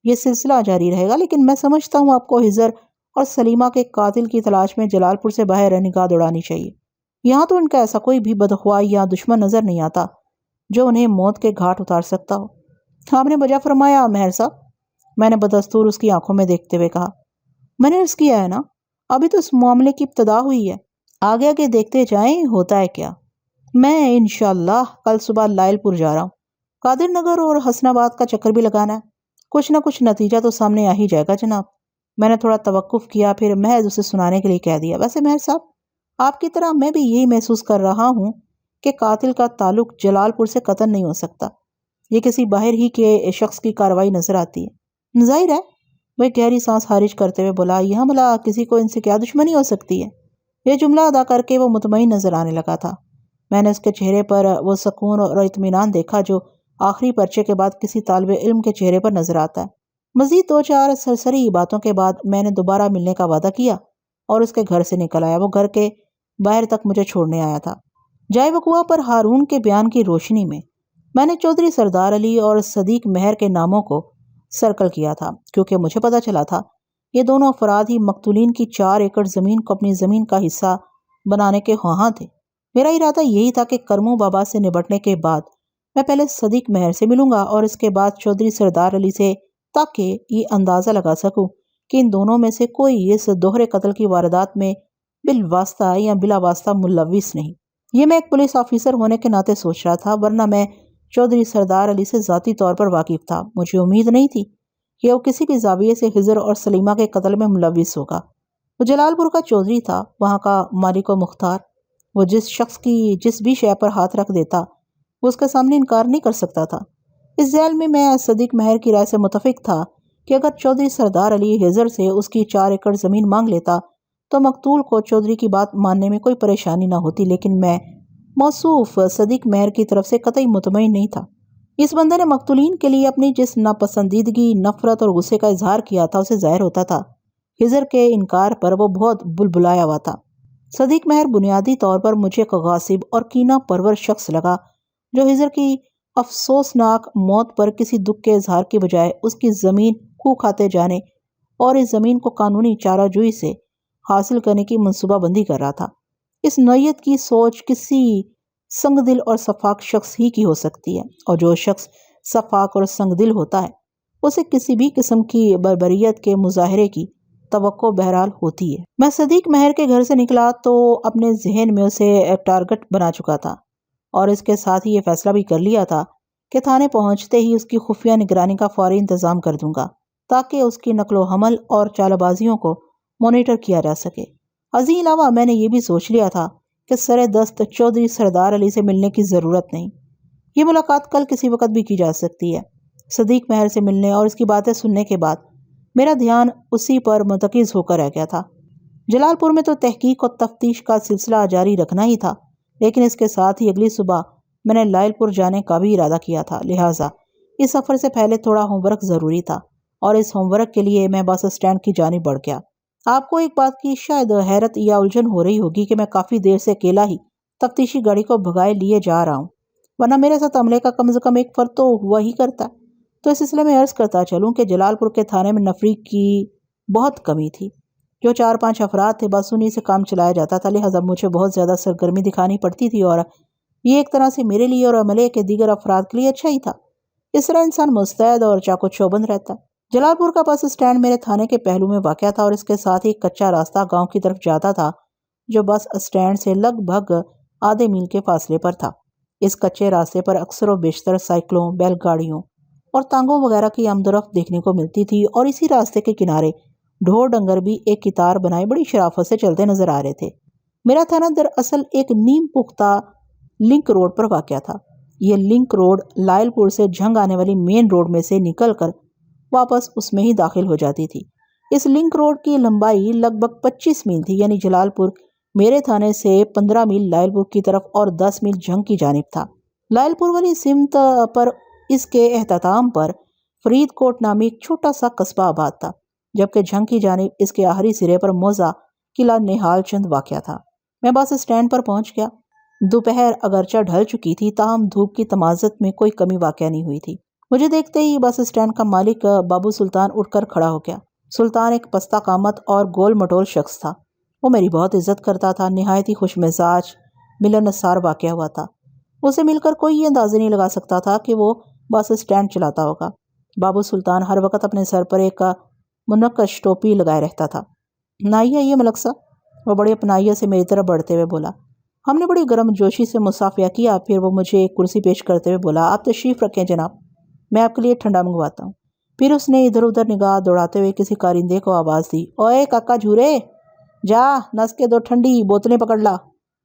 یہ سلسلہ جاری رہے گا، لیکن میں سمجھتا ہوں آپ کو خضر اور سلیمہ کے قاتل کی تلاش میں جلال پور سے باہر نگاہ دوڑانی چاہیے۔ یہاں تو ان کا ایسا کوئی بھی بدخواہ یا دشمن نظر نہیں آتا جو انہیں موت کے گھاٹ اتار سکتا ہو۔ آپ نے بجا فرمایا مہر صاحب، میں نے بدستور اس کی آنکھوں میں دیکھتے ہوئے کہا، میں نے عرض کیا ہے نا، ابھی تو اس معاملے کی ابتدا ہوئی ہے، آگے آگے دیکھتے جائیں ہوتا ہے کیا۔ میں انشاءاللہ کل صبح لائل پور جا رہا ہوں، قادر نگر اور حسن آباد کا چکر بھی لگانا ہے، کچھ نہ کچھ نتیجہ تو سامنے آ ہی جائے گا جناب۔ میں نے تھوڑا توقف کیا، پھر محض اسے سنانے کے لیے کہہ دیا، ویسے مہر صاحب آپ کی طرح میں بھی یہی محسوس کر رہا ہوں کہ قاتل کا تعلق جلال پور سے قطعاً نہیں ہو سکتا، یہ کسی باہر ہی کے شخص کی کارروائی نظر آتی ہے۔ ظاہر ہے، وہ ایک گہری سانس خارج کرتے ہوئے بولا، یہاں بھلا کسی کو ان سے کیا دشمنی ہو سکتی ہے؟ یہ جملہ ادا کر کے وہ مطمئن نظر آنے لگا تھا۔ میں نے اس کے چہرے پر وہ سکون اور اطمینان دیکھا جو آخری پرچے کے بعد کسی طالب علم کے چہرے پر نظر آتا ہے۔ مزید 2-4 سرسری باتوں کے بعد میں نے دوبارہ ملنے کا وعدہ کیا اور اس کے گھر سے نکل آیا۔ وہ گھر کے باہر تک مجھے چھوڑنے آیا تھا۔ جائے وقوع پر ہارون کے بیان کی روشنی میں نے چودھری سردار علی اور صدیق مہر کے ناموں کو سرکل کیا تھا، کیونکہ مجھے پتا چلا تھا یہ دونوں افراد ہی مقتولین کی 4 ایکڑ زمین کو اپنی زمین کا حصہ بنانے کے خواہاں تھے۔ میرا ارادہ یہی تھا کہ کرموں بابا سے نبٹنے کے بعد میں پہلے صدیق مہر سے ملوں گا اور اس کے بعد چودھری سردار علی سے، تاکہ یہ اندازہ لگا سکوں کہ ان دونوں میں سے کوئی اس دوہرے قتل کی واردات میں بالواسطہ یا بلا واسطہ ملوث نہیں۔ یہ میں ایک پولیس آفیسر ہونے کے ناطے سوچ رہا تھا، ورنہ میں چودھری سردار علی سے ذاتی طور پر واقف تھا۔ مجھے امید نہیں تھی کہ وہ کسی بھی زاویے سے خضر اور سلیمہ کے قتل میں ملوث ہوگا۔ وہ جلال پور کا چودھری تھا، وہاں کا مالک و مختار۔ وہ جس شخص کی جس بھی شے پر ہاتھ رکھ دیتا وہ اس کے سامنے انکار نہیں کر سکتا تھا۔ اس ذیل میں صدیق مہر کی رائے سے متفق تھا کہ اگر چودھری سردار علی خضر سے اس کی 4 ایکڑ زمین مانگ لیتا تو مقتول کو چودھری کی بات ماننے میں کوئی پریشانی نہ ہوتی، لیکن میں موصوف صدیق مہر کی طرف سے قطعی مطمئن نہیں تھا۔ اس بندے نے مقتولین کے لیے اپنی جس ناپسندیدگی، نفرت اور غصے کا اظہار کیا تھا اسے ظاہر ہوتا تھا۔ خضر کے انکار پر وہ بہت بلبلایا ہوا تھا۔ صدیق مہر بنیادی طور پر مجھے ایک غاصب اور کینہ پرور شخص لگا جو خضر کی افسوسناک موت پر کسی دکھ کے اظہار کی بجائے اس کی زمین خو کھاتے جانے اور اس زمین کو قانونی چارہ جوئی سے حاصل کرنے کی منصوبہ بندی کر رہا تھا۔ اس نوعیت کی سوچ کسی سنگ دل اور شفاق شخص ہی کی ہو سکتی ہے، اور جو شخص شفاق اور سنگ دل ہوتا ہے اسے کسی بھی قسم کی بربریت کے مظاہرے کی توقع بہرحال ہوتی ہے۔ میں صدیق مہر کے گھر سے نکلا تو اپنے ذہن میں اسے ٹارگٹ بنا چکا تھا، اور اس کے ساتھ ہی یہ فیصلہ بھی کر لیا تھا کہ تھانے پہنچتے ہی اس کی خفیہ نگرانی کا فوری انتظام کر دوں گا تاکہ اس کی نقل و حمل اور چال بازیوں کو مانیٹر کیا جا سکے۔ ازیں علاوہ میں نے یہ بھی سوچ لیا تھا کہ سر دست چودھری سردار علی سے ملنے کی ضرورت نہیں، یہ ملاقات کل کسی وقت بھی کی جا سکتی ہے۔ صدیق مہر سے ملنے اور اس کی باتیں سننے کے بعد میرا دھیان اسی پر مرتکز ہو کر رہ گیا تھا۔ جلال پور میں تو تحقیق اور تفتیش کا سلسلہ جاری رکھنا ہی تھا، لیکن اس کے ساتھ ہی اگلی صبح میں نے لائل پور جانے کا بھی ارادہ کیا تھا، لہٰذا اس سفر سے پہلے تھوڑا ہوم ورک ضروری تھا، اور اس ہوم ورک کے لیے میں بس اسٹینڈ کی جانب بڑھ گیا۔ آپ کو ایک بات کی شاید حیرت یا الجھن ہو رہی ہوگی کہ میں کافی دیر سے اکیلا ہی تفتیشی گاڑی کو بھگائے لیے جا رہا ہوں، ورنہ میرے ساتھ عملے کا کم از کم ایک فرد تو ہوا ہی کرتا۔ تو اس سلسلے میں عرض کرتا چلوں کہ جلال پور کے تھانے میں نفری کی بہت کمی تھی۔ جو 4-5 افراد تھے بس انہی سے کام چلایا جاتا تھا، لہٰذا مجھے بہت زیادہ سرگرمی دکھانی پڑتی تھی، اور یہ ایک طرح سے میرے لیے اور عملے کے دیگر افراد کے لیے اچھا ہی تھا۔ اس طرح انسان مستعد اور چاق و چوبند رہتا۔ جلال پور کا بس اسٹینڈ میرے تھانے کے پہلو میں واقع تھا، اور اس کے ساتھ ہی ایک کچا راستہ گاؤں کی طرف جاتا تھا جو بس اسٹینڈ سے لگ بھگ آدھے میل کے فاصلے پر تھا۔ اس کچے راستے پر اکثر و بیشتر سائیکلوں، بیل گاڑیوں اور تانگوں وغیرہ کی آمد و رفت دیکھنے کو ملتی تھی، اور اسی راستے کے کنارے ڈھور ڈنگر بھی ایک قطار بنائے بڑی شرافت سے چلتے نظر آ رہے تھے۔ میرا تھانہ دراصل ایک نیم پختہ لنک روڈ پر واقع تھا۔ یہ لنک روڈ لائل پور سے جھنگ آنے والی مین روڈ میں سے نکل کر واپس اس میں ہی داخل ہو جاتی تھی۔ اس لنک روڈ کی لمبائی لگ بھگ 25 میل تھی، یعنی جلال پور میرے تھانے سے 15 میل لائل پور کی طرف اور 10 میل جھنگ کی جانب تھا۔ لائل پور والی سمت پر اس کے اختتام پر فرید کوٹ نامی ایک چھوٹا سا قصبہ آباد تھا، جبکہ جھنگ کی جانب اس کے آخری سرے پر موزہ قلعہ نہال چند واقع تھا۔ میں بس اسٹینڈ پر پہنچ گیا۔ دوپہر اگرچہ ڈھل چکی تھی، تاہم دھوپ کی تمازت میں کوئی کمی واقع نہیں ہوئی تھی۔ مجھے دیکھتے ہی بس اسٹینڈ کا مالک بابو سلطان اٹھ کر کھڑا ہو گیا۔ سلطان ایک پستہ قامت اور گول مٹول شخص تھا۔ وہ میری بہت عزت کرتا تھا، نہایت ہی خوش مزاج، ملنسار واقع ہوا تھا۔ اسے مل کر کوئی یہ اندازہ نہیں لگا سکتا تھا کہ وہ بس اسٹینڈ چلاتا ہوگا۔ بابو سلطان ہر وقت اپنے سر پر ایک منقش ٹوپی لگائے رہتا تھا۔ نائیہ یہ ملک صاحب، وہ بڑی اپنائیت سے میری طرف بڑھتے ہوئے بولا۔ ہم نے بڑی گرم جوشی سے مصافحہ کیا، پھر وہ مجھے ایک کرسی پیش کرتے ہوئے بولا، آپ تشریف رکھیں جناب، میں آپ کے لیے ٹھنڈا منگواتا ہوں۔ پھر اس نے ادھر ادھر نگاہ دوڑاتے ہوئے کسی کارندے کو آواز دی، اوئے کاکا جھورے، جا نس کے 2 ٹھنڈی بوتلیں پکڑ لا،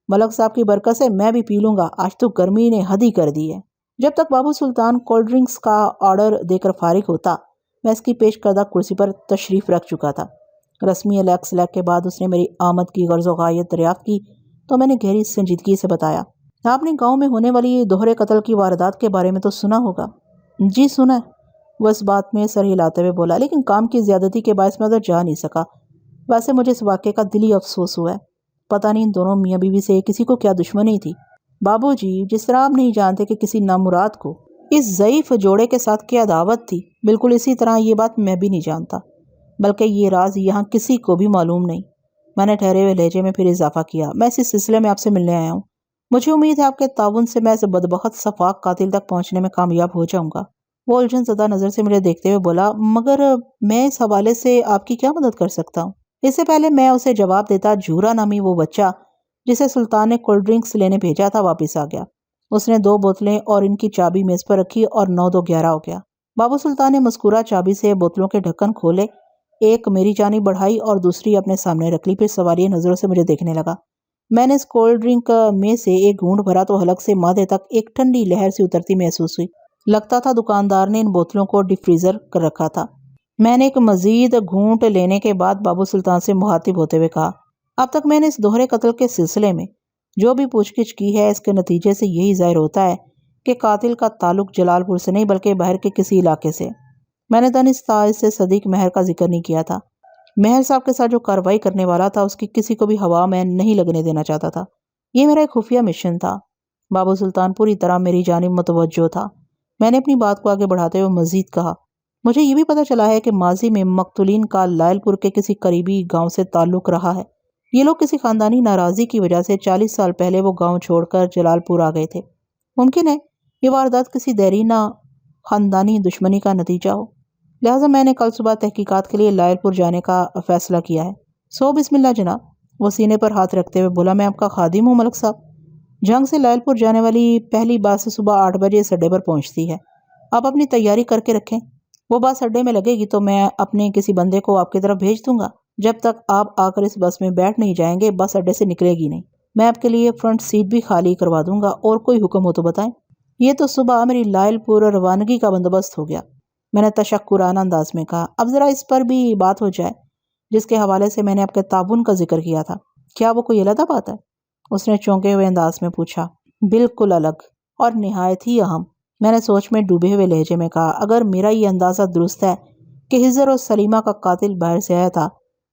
ملک صاحب کی برکت سے میں بھی پی لوں گا، آج تو گرمی نے حد ہی کر دی ہے۔ جب تک بابو سلطان کولڈ ڈرنکس کا آرڈر دے کر فارغ ہوتا، میں اس کی پیش کردہ کرسی پر تشریف رکھ چکا تھا۔ رسمی الیکس لیک کے بعد اس نے میری آمد کی غرض و غایت دریافت کی تو میں نے گہری سنجیدگی سے بتایا، آپ نے گاؤں میں ہونے والی دوہرے قتل کی واردات کے بارے میں تو سنا ہوگا؟ جی سنا ہے، وہ اس بات میں سر ہلاتے ہوئے بولا، لیکن کام کی زیادتی کے باعث میں ادھر جا نہیں سکا۔ ویسے مجھے اس واقعے کا دلی افسوس ہوا ہے، پتہ نہیں ان دونوں میاں بیوی سے کسی کو کیا دشمنی تھی۔ بابو جی، جس طرح آپ نہیں جانتے کہ کسی نامراد کو اس ضعیف جوڑے کے ساتھ کیا دعوت تھی، بالکل اسی طرح یہ بات میں بھی نہیں جانتا، بلکہ یہ راز یہاں کسی کو بھی معلوم نہیں۔ میں نے ٹھہرے ہوئے لہجے میں پھر اضافہ کیا، میں اسی سلسلے میں آپ سے ملنے آیا ہوں۔ مجھے امید ہے آپ کے تعاون سے میں اس بدبخت شفاق قاتل تک پہنچنے میں کامیاب ہو جاؤں گا۔ وہ الجھن زدہ نظر سے مجھے دیکھتے ہوئے بولا، مگر میں اس حوالے سے آپ کی کیا مدد کر سکتا ہوں؟ اس سے پہلے میں اسے جواب دیتا، جھورا نامی وہ بچہ جسے سلطان نے کولڈ ڈرنکس لینے بھیجا تھا واپس آ گیا۔ اس نے 2 بوتلیں اور ان کی چابی میز پر رکھی اور 9-2-11 ہو گیا۔ بابو سلطان نے مذکورہ چابی سے بوتلوں کے ڈھکن کھولے، ایک میری جانب بڑھائی اور دوسری اپنے سامنے رکھ لی، پھر سوالیہ نظروں سے مجھے دیکھنے لگا۔ میں نے اس کولڈ ڈرنک میں سے ایک گھونٹ بھرا تو حلق سے معدے تک ایک ٹھنڈی لہر سی اترتی محسوس ہوئی۔ لگتا تھا دکاندار نے ان بوتلوں کو ڈی فریزر کر رکھا تھا۔ میں نے ایک مزید گھونٹ لینے کے بعد بابو سلطان سے مخاطب ہوتے ہوئے کہا، اب تک میں نے اس دوہرے قتل کے سلسلے میں جو بھی پوچھ گچھ کی ہے، اس کے نتیجے سے یہی ظاہر ہوتا ہے کہ قاتل کا تعلق جلال پور سے نہیں بلکہ باہر کے کسی علاقے سے۔ میں نے دانستہ سے صدیق مہر کا ذکر نہیں کیا تھا۔ مہر صاحب کے ساتھ جو کارروائی کرنے والا تھا اس کی کسی کو بھی ہوا میں نہیں لگنے دینا چاہتا تھا۔ یہ میرا ایک خفیہ مشن تھا۔ بابو سلطان پوری طرح میری جانب متوجہ تھا۔ میں نے اپنی بات کو آگے بڑھاتے ہوئے مزید کہا، مجھے یہ بھی پتہ چلا ہے کہ ماضی میں مقتولین کا لائل پور کے کسی قریبی گاؤں سے تعلق رہا ہے۔ یہ لوگ کسی خاندانی ناراضی کی وجہ سے 40 سال پہلے وہ گاؤں چھوڑ کر جلال پور آ گئے تھے۔ ممکن ہے یہ واردات کسی دیرینہ خاندانی دشمنی کا نتیجہ ہو، لہٰذا میں نے کل صبح تحقیقات کے لیے لائل پور جانے کا فیصلہ کیا ہے۔ سو بسم اللہ جناب۔ وہ سینے پر ہاتھ رکھتے ہوئے بولا، میں آپ کا خادم ہوں ملک صاحب۔ جنگ سے لائل پور جانے والی پہلی بس صبح 8 بجے اس اڈے پر پہنچتی ہے۔ آپ اپنی تیاری کر کے رکھیں، وہ بس اڈے میں لگے گی تو میں اپنے کسی بندے کو آپ کی طرف بھیج دوں گا۔ جب تک آپ آ کر اس بس میں بیٹھ نہیں جائیں گے بس اڈے سے نکلے گی نہیں۔ میں آپ کے لیے فرنٹ سیٹ بھی خالی کروا دوں گا، اور کوئی حکم ہو تو بتائیں۔ یہ تو صبح میری لائل پور روانگی کا بندوبست ہو گیا، میں نے تشکرانہ انداز میں کہا۔ اب ذرا اس پر بھی بات ہو جائے جس کے حوالے سے میں نے آپ کے تعاون کا ذکر کیا تھا، کیا وہ کوئی علیحدہ بات ہے؟ اس نے چونکے ہوئے انداز میں پوچھا۔ بالکل الگ اور نہایت ہی اہم، میں نے سوچ میں ڈوبے ہوئے لہجے میں کہا۔ اگر میرا یہ اندازہ درست ہے کہ حضر اور سلیمہ کا قاتل باہر سے آیا تھا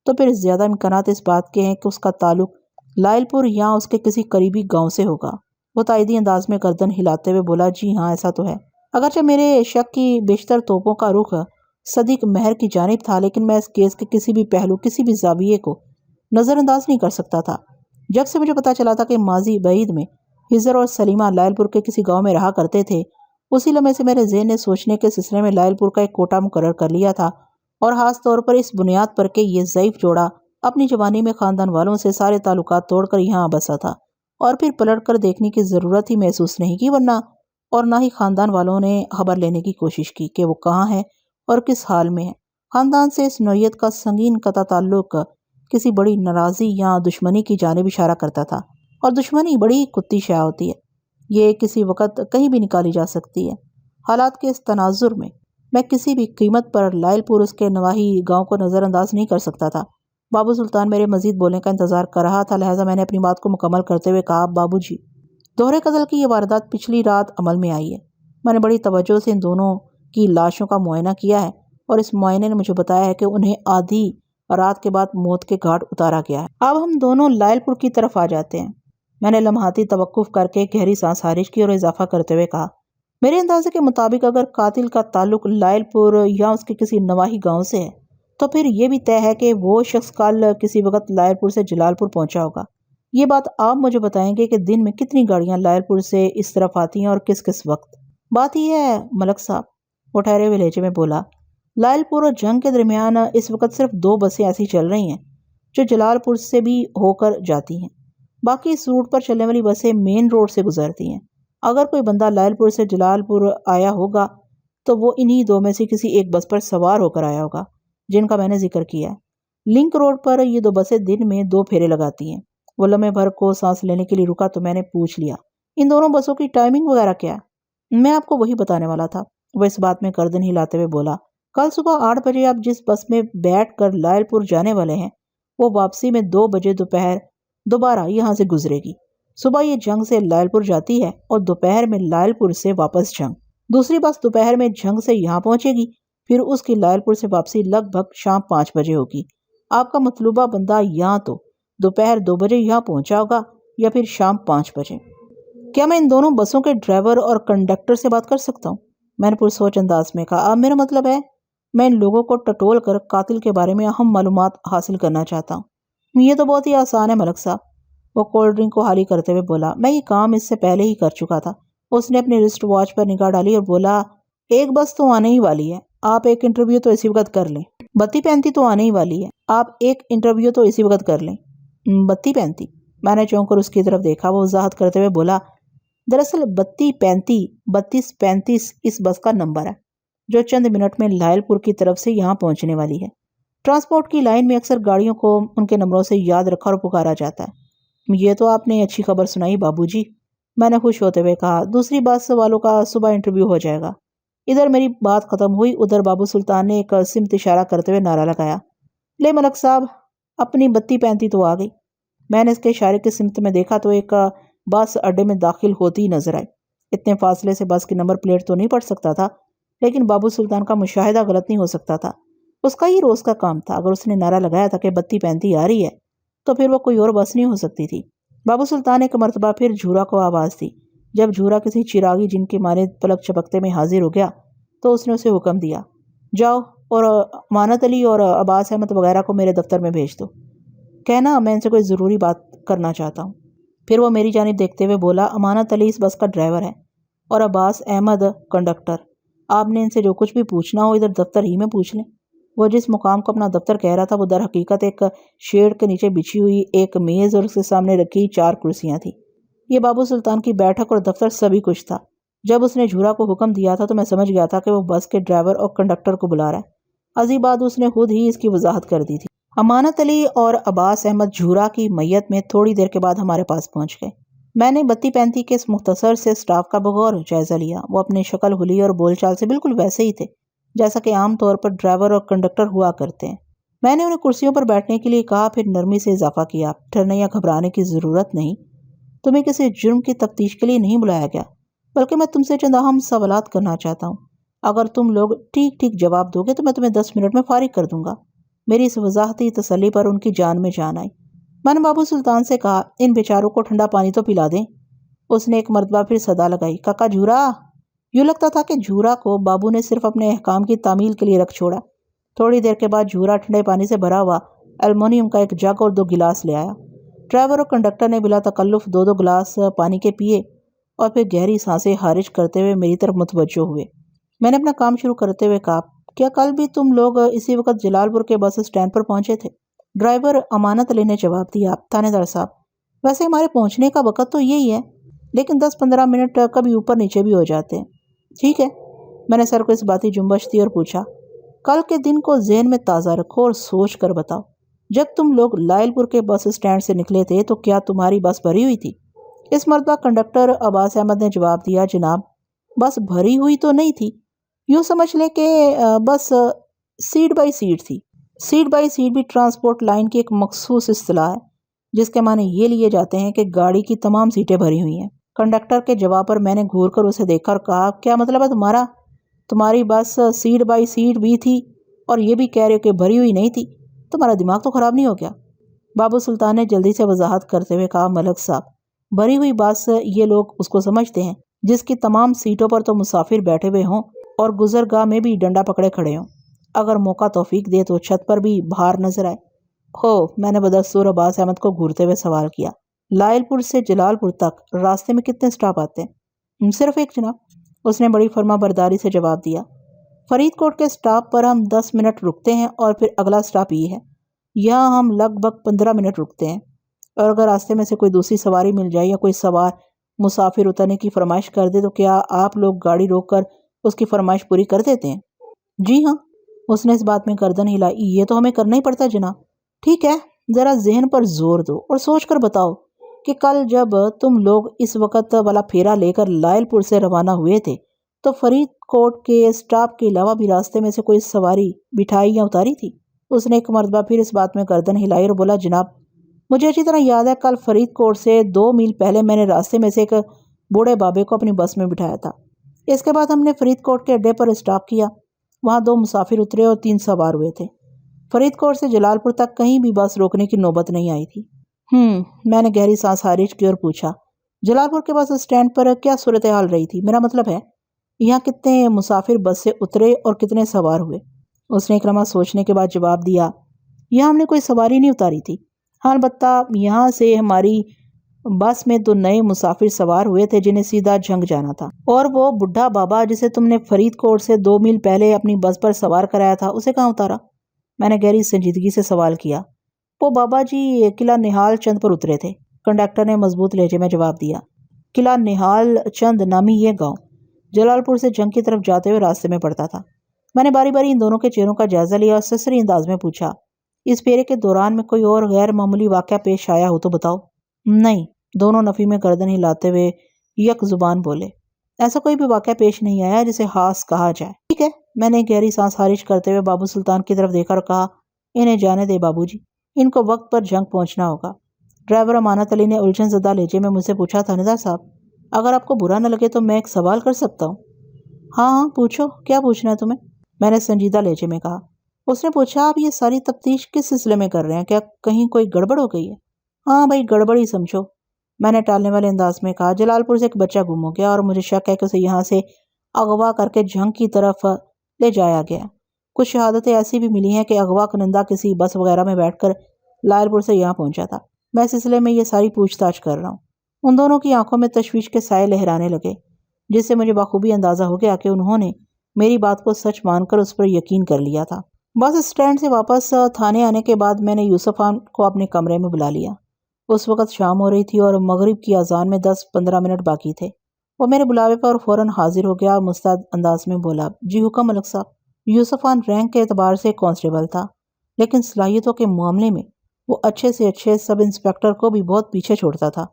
تو پھر زیادہ امکانات اس بات کے ہیں کہ اس کا تعلق لائل پور یا اس کے کسی قریبی گاؤں سے ہوگا۔ وہ تائیدی انداز میں گردن ہلاتے ہوئے بولا، جی ہاں ایسا تو ہے۔ اگرچہ میرے شک کی بیشتر توپوں کا رخ صدیق مہر کی جانب تھا، لیکن میں اس کیس کے کسی بھی پہلو، کسی بھی زاویے کو نظر انداز نہیں کر سکتا تھا۔ جب سے مجھے پتا چلا تھا کہ ماضی بعید میں حضر اور سلیمہ لائل پور کے کسی گاؤں میں رہا کرتے تھے، اسی لمحے سے میرے ذہن نے سوچنے کے سلسلے میں لائل پور کا ایک کوٹہ مقرر کر لیا تھا، اور خاص طور پر اس بنیاد پر کہ یہ ضعیف جوڑا اپنی جوانی میں خاندان والوں سے سارے تعلقات توڑ کر یہاں بسا تھا، اور پھر پلٹ کر دیکھنے کی ضرورت ہی محسوس نہیں کی، ورنہ اور نہ ہی خاندان والوں نے خبر لینے کی کوشش کی کہ وہ کہاں ہے اور کس حال میں ہے۔ خاندان سے اس نوعیت کا سنگین قطع تعلق کسی بڑی ناراضی یا دشمنی کی جانب اشارہ کرتا تھا، اور دشمنی بڑی کتی شے ہوتی ہے، یہ کسی وقت کہیں بھی نکالی جا سکتی ہے۔ حالات کے اس تناظر میں کسی بھی قیمت پر لائل پور اس کے نواحی گاؤں کو نظر انداز نہیں کر سکتا تھا۔ بابو سلطان میرے مزید بولنے کا انتظار کر رہا تھا، لہٰذا میں نے اپنی بات کو مکمل کرتے ہوئے کہا، بابو جی، دوہرے قتل کی یہ واردات پچھلی رات عمل میں آئی ہے۔ میں نے بڑی توجہ سے ان دونوں کی لاشوں کا معائنہ کیا ہے، اور اس معائنے نے مجھے بتایا ہے کہ انہیں آدھی رات کے بعد موت کے گھاٹ اتارا گیا ہے۔ اب ہم دونوں لائل پور کی طرف آ جاتے ہیں۔ میں نے لمحاتی توقف کر کے گہری سانس خارج کی اور اضافہ کرتے ہوئے کہا، میرے اندازے کے مطابق اگر قاتل کا تعلق لائل پور یا اس کے کسی نواحی گاؤں سے ہے تو پھر یہ بھی طے ہے کہ وہ شخص کل کسی وقت لائل پور سے جلال پور پہنچا ہوگا۔ یہ بات آپ مجھے بتائیں گے کہ دن میں کتنی گاڑیاں لائل پور سے اس طرف آتی ہیں اور کس کس وقت؟ بات یہ ہے ملک صاحب، وہ ٹھہرے ہوئے لہجے میں بولا، لائل پور اور جنگ کے درمیان اس وقت صرف 2 بسیں ایسی چل رہی ہیں جو جلال پور سے بھی ہو کر جاتی ہیں، باقی اس روٹ پر چلنے والی بسیں مین روڈ سے گزرتی ہیں۔ اگر کوئی بندہ لائل پور سے جلال پور آیا ہوگا تو وہ انہی 2 میں سے کسی ایک بس پر سوار ہو کر آیا ہوگا جن کا میں نے ذکر کیا ہے۔ لنک روڈ پر یہ 2 بسیں دن میں 2 پھیرے لگاتی ہیں۔ وہ لمحے بھر کو سانس لینے کے لیے رکا تو میں نے پوچھ لیا، ان دونوں بسوں کی ٹائمنگ وغیرہ کیا ہے؟ میں آپ کو وہی بتانے والا تھا، وہ اس بات میں گردن ہلاتے ہوئے بولا، کل صبح 8 بجے آپ جس بس میں بیٹھ کر لائل پور جانے والے ہیں وہ واپسی میں 2 بجے دوپہر دوبارہ یہاں سے گزرے گی۔ صبح یہ جنگ سے لائل پور جاتی ہے اور دوپہر میں لائل پور سے واپس جنگ۔ دوسری بس دوپہر میں جنگ سے یہاں پہنچے گی، پھر اس کی لائل پور سے واپسی لگ بھگ شام 5 بجے ہوگی۔ آپ کا مطلوبہ بندہ یا تو دوپہر 2 بجے یہاں پہنچا ہوگا یا پھر شام 5 بجے۔ کیا میں ان دونوں بسوں کے ڈرائیور اور کنڈکٹر سے بات کر سکتا ہوں؟ میں نے پرسوچ انداز میں کہا، اب میرا مطلب ہے میں ان لوگوں کو ٹٹول کر قاتل کے بارے میں اہم معلومات حاصل کرنا چاہتا ہوں۔ یہ تو بہت ہی آسان ہے ملک صاحب، وہ کولڈ ڈرنک کو خالی کرتے ہوئے بولا، میں یہ کام اس سے پہلے ہی کر چکا تھا۔ اس نے اپنے رسٹ واچ پر نگاہ ڈالی اور بولا، ایک بس تو آنے ہی والی ہے، آپ ایک انٹرویو تو اسی وقت کر لیں۔ بتی پینتی تو آنے ہی والی ہے، آپ ایک انٹرویو تو اسی وقت کر لیں۔ بتی پینتی؟ میں نے چونک کر اس کی طرف دیکھا۔ وہ وضاحت کرتے ہوئے بولا، دراصل 3235 اس بس کا نمبر ہے جو چند منٹ میں لائل پور کی طرف سے یہاں پہنچنے والی ہے۔ ٹرانسپورٹ کی لائن میں اکثر گاڑیوں کو ان کے نمبروں سے یاد رکھا اور پکارا جاتا ہے۔ یہ تو آپ نے اچھی خبر سنائی بابو جی، میں نے خوش ہوتے ہوئے کہا۔ دوسری بس والوں کا صبح انٹرویو ہو جائے گا۔ ادھر میری بات ختم ہوئی، ادھر بابو سلطان نے ایک سمت اشارہ کرتے ہوئے نعرہ لگایا، لے ملک صاحب، اپنی 3235 تو آ گئی۔ میں نے اس کے اشارے کی سمت میں دیکھا تو ایک بس اڈے میں داخل ہوتی ہی نظر آئی۔ اتنے فاصلے سے بس کی نمبر پلیٹ تو نہیں پڑھ سکتا تھا، لیکن بابو سلطان کا مشاہدہ غلط نہیں ہو سکتا تھا۔ اس کا ہی روز کا کام تھا۔ اگر اس نے نعرہ لگایا تھا کہ 3235 آ رہی ہے تو پھر وہ کوئی اور بس نہیں ہو سکتی تھی۔ بابو سلطان نے ایک مرتبہ پھر جھورا کو آواز دی۔ جب جھورا کسی چراغی جن کے مانند پلک چپکتے میں حاضر ہو گیا تو اس نے اسے حکم دیا، جاؤ اور امانت علی اور عباس احمد وغیرہ کو میرے دفتر میں بھیج دو، کہنا میں ان سے کوئی ضروری بات کرنا چاہتا ہوں۔ پھر وہ میری جانب دیکھتے ہوئے بولا، امانت علی اس بس کا ڈرائیور ہے اور عباس احمد کنڈکٹر۔ آپ نے ان سے جو کچھ بھی پوچھنا ہو ادھر دفتر ہی میں پوچھ لیں۔ وہ جس مقام کو اپنا دفتر کہہ رہا تھا وہ در حقیقت ایک شیڈ کے نیچے بچھی ہوئی ایک میز اور اس کے سامنے رکھی 4 کرسیاں تھیں۔ یہ بابو سلطان کی بیٹھک اور دفتر سبھی کچھ تھا۔ جب اس نے جھورا کو حکم دیا تھا تو میں سمجھ گیا تھا کہ وہ بس کے ڈرائیور اور کنڈکٹر کو بلا رہا ہے۔ عجیب بات، اس نے خود ہی اس کی وضاحت کر دی تھی۔ امانت علی اور عباس احمد جھورا کی میت میں تھوڑی دیر کے بعد ہمارے پاس پہنچ گئے۔ میں نے 3235 کے اس مختصر سے سٹاف کا بغور جائزہ لیا۔ وہ اپنی شکل حلی اور بول چال سے بالکل ویسے ہی تھے جیسا کہ عام طور پر ڈرائیور اور کنڈکٹر ہوا کرتے ہیں۔ میں نے انہیں کرسیوں پر بیٹھنے کے لیے کہا، پھر نرمی سے اضافہ کیا، ڈرنے یا گھبرانے کی ضرورت نہیں۔ تمہیں کسی جرم کی تفتیش کے لیے نہیں بلایا گیا، بلکہ میں تم سے چند اہم سوالات کرنا چاہتا ہوں۔ اگر تم لوگ ٹھیک ٹھیک جواب دو گے تو میں تمہیں 10 منٹ میں فارغ کر دوں گا۔ میری اس وضاحتی تسلی پر ان کی جان میں جان آئی۔ میں نے بابو سلطان سے کہا، ان بیچاروں کو ٹھنڈا پانی تو پلا دیں۔ اس نے ایک مرتبہ پھر صدا لگائی، کاکا جھورا۔ یوں لگتا تھا کہ جھورا کو بابو نے صرف اپنے احکام کی تعمیل کے لیے رکھ چھوڑا۔ تھوڑی دیر کے بعد جھورا ٹھنڈے پانی سے بھرا ہوا ایلومینیم کا ایک جگ اور 2 گلاس لے آیا۔ ڈرائیور اور کنڈکٹر نے بلا تکلف 2 گلاس پانی کے پیے اور پھر گہری سانسیں خارج کرتے ہوئے میری طرف متوجہ ہوئے۔ میں نے اپنا کام شروع کرتے ہوئے کہا، کیا کل بھی تم لوگ اسی وقت جلال پور کے بس اسٹینڈ پر پہنچے تھے؟ ڈرائیور امانت علی نے جواب دیا، تھانے دار صاحب، ویسے ہمارے پہنچنے کا وقت تو یہی ہے، لیکن 10-15 منٹ کبھی اوپر نیچے بھی ہو جاتے ہیں۔ ٹھیک ہے۔ میں نے سر کو اس باتی جنبش دی اور پوچھا، کل کے دن کو ذہن میں تازہ رکھو اور سوچ کر بتاؤ، جب تم لوگ لائل پور کے بس اسٹینڈ سے نکلے تھے تو کیا تمہاری بس بھری ہوئی تھی؟ اس مرتبہ کنڈکٹر عباس احمد نے جواب دیا، جناب، بس بھری ہوئی تو نہیں تھی، یوں سمجھ لیں کہ بس سیٹ بائی سیٹ تھی۔ سیٹ بائی سیٹ بھی ٹرانسپورٹ لائن کی ایک مخصوص اصطلاح ہے جس کے معنی یہ لیے جاتے ہیں کہ گاڑی کی تمام سیٹیں بھری ہوئی ہیں۔ کنڈکٹر کے جواب پر میں نے گھور کر اسے دیکھا اور کہا، کیا مطلب ہے تمہارا؟ تمہاری بس سیٹ بائی سیٹ بھی تھی اور یہ بھی کہہ رہے ہو کہ بھری ہوئی نہیں تھی؟ تمہارا دماغ تو خراب نہیں ہو گیا؟ بابو سلطان نے جلدی سے وضاحت کرتے ہوئے کہا، ملک صاحب، بھری ہوئی بس یہ لوگ اس کو سمجھتے ہیں جس کی تمام سیٹوں پر تو مسافر بیٹھے ہوئے ہوں اور گزرگاہ میں بھی ڈنڈا پکڑے کھڑے ہوں، اگر موقع توفیق دے تو چھت پر بھی باہر نظر آئے۔ ہو، میں نے بدستور عباس احمد کو گھورتے ہوئے سوال کیا، لائل پور سے جلال پور تک راستے میں کتنے سٹاپ آتے ہیں؟ صرف ایک جناب، اس نے بڑی فرما برداری سے جواب دیا۔ فرید کوٹ کے سٹاپ پر ہم 10 منٹ رکتے ہیں اور پھر اگلا سٹاپ یہ ہے۔ یہاں ہم لگ بھگ 15 منٹ رکتے ہیں، اور اگر راستے میں سے کوئی دوسری سواری مل جائے یا کوئی سوار مسافر اترنے کی فرمائش کر دے تو کیا آپ لوگ گاڑی روک کر اس کی فرمائش پوری کر دیتے ہیں؟ جی ہاں، اس نے اس بات میں گردن ہلائی، یہ تو ہمیں کرنا ہی پڑتا جناب۔ ٹھیک ہے، ذرا ذہن پر زور دو اور سوچ کر بتاؤ کہ کل جب تم لوگ اس وقت والا پھیرا لے کر لائل پور سے روانہ ہوئے تھے تو فرید کوٹ کے سٹاپ کے علاوہ بھی راستے میں سے کوئی سواری بٹھائی یا اتاری تھی؟ اس نے ایک مرتبہ پھر اس بات میں گردن ہلائی اور بولا، جناب، مجھے اچھی طرح یاد ہے، کل فرید کوٹ سے 2 میل پہلے میں نے راستے میں سے ایک بوڑھے بابے کو اپنی بس میں بٹھایا تھا۔ اس کے بعد ہم نے فرید کوٹ کے اڈے پر اسٹاپ کیا، وہاں 2 مسافر اترے اور 3 سوار ہوئے تھے۔ فرید کوٹ سے جلال پور تک کہیں بھی بس روکنے کی نوبت نہیں آئی تھی۔ میں نے گہری سانس خارج کی اور پوچھا، جلال پور کے بس اسٹینڈ پر کیا صورتحال رہی تھی؟ میرا مطلب ہے یہاں کتنے مسافر بس سے اترے اور کتنے سوار ہوئے؟ اس نے ایک لمحہ سوچنے کے بعد جواب دیا، یہاں ہم نے کوئی سواری نہیں اتاری تھی، ہاں البتہ یہاں سے ہماری بس میں 2 نئے مسافر سوار ہوئے تھے جنہیں سیدھا جنگ جانا تھا، اور وہ بڈھا بابا جسے تم نے فرید کوٹ سے 2 میل پہلے اپنی بس پر سوار کرایا تھا، اسے کہاں اتارا؟ میں نے گہری سنجیدگی سے سوال کیا۔ وہ بابا جی قلعہ نہال چند پر اترے تھے، کنڈکٹر نے مضبوط لہجے میں جواب دیا۔ قلعہ نہال چند نامی یہ گاؤں جلال پور سے جنگ کی طرف جاتے ہوئے راستے میں پڑتا تھا۔ میں نے باری باری ان دونوں کے چہروں کا جائزہ لیا اور سسری انداز میں پوچھا، اس پھیرے کے دوران میں کوئی اور غیر معمولی واقعہ پیش آیا ہو تو بتاؤ۔ نہیں، دونوں نفی میں گردن ہلاتے ہوئے یک زبان بولے، ایسا کوئی بھی واقعہ پیش نہیں آیا جسے خاص کہا جائے۔ ٹھیک ہے، میں نے گہری سانس خارج کرتے ہوئے بابو سلطان کی طرف دیکھا اور کہا، انہیں جانے دے بابو جی، ان کو وقت پر جنگ پہنچنا ہوگا۔ ڈرائیور امانت علی نے الجھن زدہ لہجے میں مجھ سے پوچھا، تھانے دار صاحب، اگر آپ کو برا نہ لگے تو میں ایک سوال کر سکتا ہوں؟ ہاں پوچھو، کیا پوچھنا ہے تمہیں؟ میں نے سنجیدہ لہجے میں کہا۔ اس نے پوچھا، آپ یہ ساری تفتیش کس سلسلے میں کر رہے ہیں؟ کیا کہیں کوئی گڑبڑ ہو گئی ہے؟ ہاں بھائی، گڑبڑ ہی سمجھو، میں نے ٹالنے والے انداز میں کہا۔ جلال پور سے ایک بچہ گم ہو گیا اور مجھے شک ہے کہ اسے یہاں سے اغوا کر کے جھنگ کی طرف لے جایا گیا۔ کچھ شہادتیں ایسی بھی ملی ہیں کہ اغوا کنندہ کسی بس وغیرہ میں بیٹھ کر لائل پور سے یہاں پہنچا تھا۔ میں اس سلسلے میں یہ ساری پوچھ تاچھ کر رہا ہوں۔ ان دونوں کی آنکھوں میں تشویش کے سائے لہرانے لگے، جس سے مجھے بخوبی اندازہ ہو گیا کہ انہوں نے میری بات کو سچ مان کر اس پر یقین کر لیا تھا۔ بس اسٹینڈ سے واپس تھانے آنے کے بعد میں نے یوسف خان کو اپنے کمرے میں بلا لیا۔ اس وقت شام ہو رہی تھی اور مغرب کی اذان میں 10-15 منٹ باقی تھے۔ وہ میرے بلاوے پر فوراً حاضر ہو گیا اور مستعد انداز میں بولا، جی حکم ملک صاحب۔ یوسف خان رینک کے اعتبار سے کانسٹیبل تھا، لیکن صلاحیتوں کے معاملے میں وہ اچھے سے اچھے سب انسپیکٹر کو بھی بہت پیچھے چھوڑتا تھا۔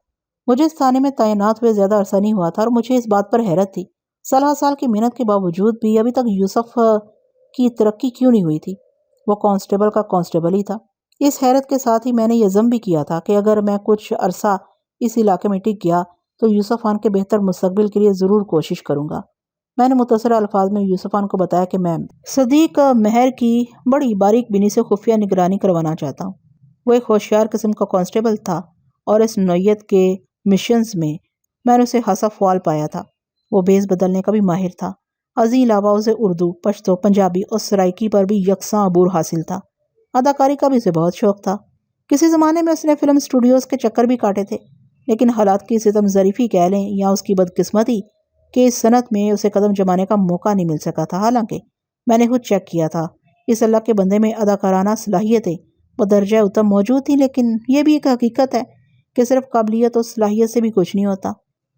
مجھے اس تھانے میں تعینات ہوئے زیادہ عرصہ نہیں ہوا تھا اور مجھے اس بات پر حیرت تھی، سال کی محنت کے باوجود بھی ابھی تک یوسف کی ترقی کیوں نہیں ہوئی تھی؟ وہ کانسٹیبل کا کانسٹیبل ہی تھا۔ اس حیرت کے ساتھ ہی میں نے یہ عزم بھی کیا تھا کہ اگر میں کچھ عرصہ اس علاقے میں ٹک گیا تو یوسف خان کے بہتر مستقبل کے لیے ضرور کوشش کروں گا۔ میں نے مختصر الفاظ میں یوسف خان کو بتایا کہ میں صدیق مہر کی بڑی باریک بینی سے خفیہ نگرانی کروانا چاہتا ہوں۔ وہ ایک ہوشیار قسم کا کانسٹیبل تھا اور اس نوعیت کے مشنز میں نے اسے خاصا فعال پایا تھا۔ وہ بیس بدلنے کا بھی ماہر تھا۔ ازیں علاوہ اسے اردو، پشتو، پنجابی اور سرائکی پر بھی یکساں عبور حاصل تھا۔ اداکاری کا بھی اسے بہت شوق تھا۔ کسی زمانے میں اس نے فلم اسٹوڈیوز کے چکر بھی کاٹے تھے، لیکن حالات کی ستم ظریفی کہہ لیں یا اس کی بدقسمتی کہ اس صنعت میں اسے قدم جمانے کا موقع نہیں مل سکا تھا۔ حالانکہ میں نے خود چیک کیا تھا، اس اللہ کے بندے میں اداکارانہ صلاحیتیں بدرجہ اتم موجود تھیں، لیکن یہ بھی ایک حقیقت ہے کہ صرف قابلیت اور صلاحیت سے بھی کچھ نہیں ہوتا۔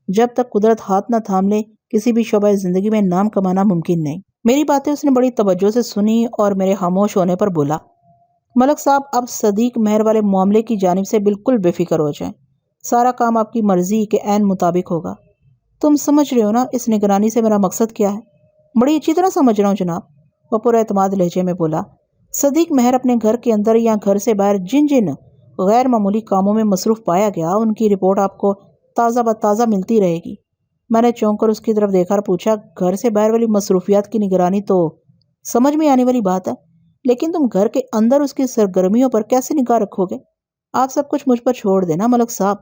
جب تک قدرت ہاتھ نہ تھام لے کسی بھی شعبہ زندگی میں نام کمانا ممکن نہیں۔ میری باتیں اس نے بڑی توجہ سے سنی اور میرے خاموش ہونے پر بولا، ملک صاحب، اب صدیق مہر والے معاملے کی جانب سے بالکل بے فکر ہو جائیں۔ سارا کام آپ کی مرضی کے عین مطابق ہوگا۔ تم سمجھ رہے ہو نا اس نگرانی سے میرا مقصد کیا ہے؟ بڑی اچھی طرح سمجھ رہا ہوں جناب، وہ پورا اعتماد لہجے میں بولا۔ صدیق مہر اپنے گھر کے اندر یا گھر سے باہر جن جن غیر معمولی کاموں میں مصروف پایا گیا، ان کی رپورٹ آپ کو تازہ بتازہ ملتی رہے گی۔ میں نے چونک کر اس کی طرف دیکھا اور پوچھا، گھر سے باہر والی مصروفیات کی نگرانی تو سمجھ میں آنے والی بات ہے، لیکن تم گھر کے اندر اس کی سرگرمیوں پر کیسے نگاہ رکھو گے؟ آپ سب کچھ مجھ پر چھوڑ دینا ملک صاحب،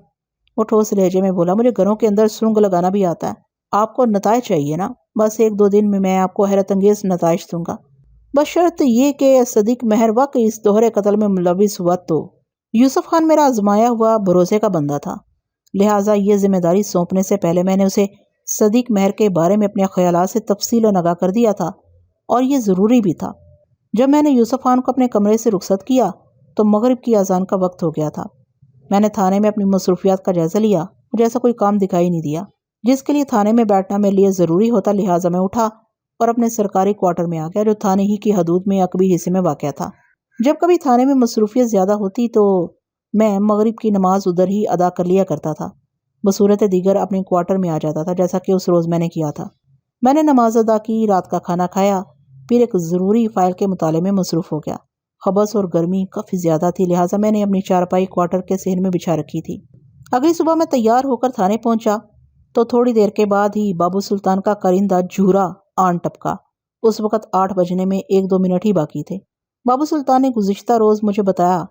وہ ٹھوس لہجے میں بولا۔ مجھے گھروں کے اندر سرنگ لگانا بھی آتا ہے۔ آپ کو نتائج چاہیے نا، بس 1-2 دن میں آپ کو حیرت انگیز نتائج دوں گا، بشرط یہ کہ صدیق مہر واقعی اس دوہرے قتل میں ملوث ہوا تو۔ یوسف خان میرا آزمایا ہوا بھروسے کا بندہ تھا، لہٰذا یہ ذمہ داری سونپنے سے پہلے میں نے اسے صدیق مہر کے بارے میں اپنے خیالات سے تفصیل آگاہ کر دیا تھا، اور یہ ضروری بھی تھا۔ جب میں نے یوسف خان کو اپنے کمرے سے رخصت کیا تو مغرب کی اذان کا وقت ہو گیا تھا۔ میں نے تھانے میں اپنی مصروفیات کا جائزہ لیا، مجھے ایسا کوئی کام دکھائی نہیں دیا جس کے لیے تھانے میں بیٹھنا میرے لیے ضروری ہوتا، لہٰذا میں اٹھا اور اپنے سرکاری کوارٹر میں آ گیا، جو تھانے ہی کی حدود میں عقبی حصے میں واقع تھا۔ جب کبھی تھانے میں مصروفیت زیادہ ہوتی تو میں مغرب کی نماز ادھر ہی ادا کر لیا کرتا تھا، بصورت دیگر اپنے کوارٹر میں آ جاتا تھا، جیسا کہ اس روز میں نے کیا تھا۔ میں نے نماز ادا کی، رات کا کھانا کھایا، پھر ایک ضروری فائل کے مطالعے میں مصروف ہو گیا۔ خبث اور گرمی کافی زیادہ تھی، لہٰذا میں نے اپنی چارپائی کوارٹر کے صحن میں بچھا رکھی تھی۔ اگلی صبح میں تیار ہو کر تھانے پہنچا تو تھوڑی دیر کے بعد ہی بابو سلطان کا کرندہ جھورا آن ٹپکا۔ اس وقت 8 بجنے میں 1-2 منٹ ہی باقی تھے۔ بابو سلطان نے گزشتہ روز مجھے بتایا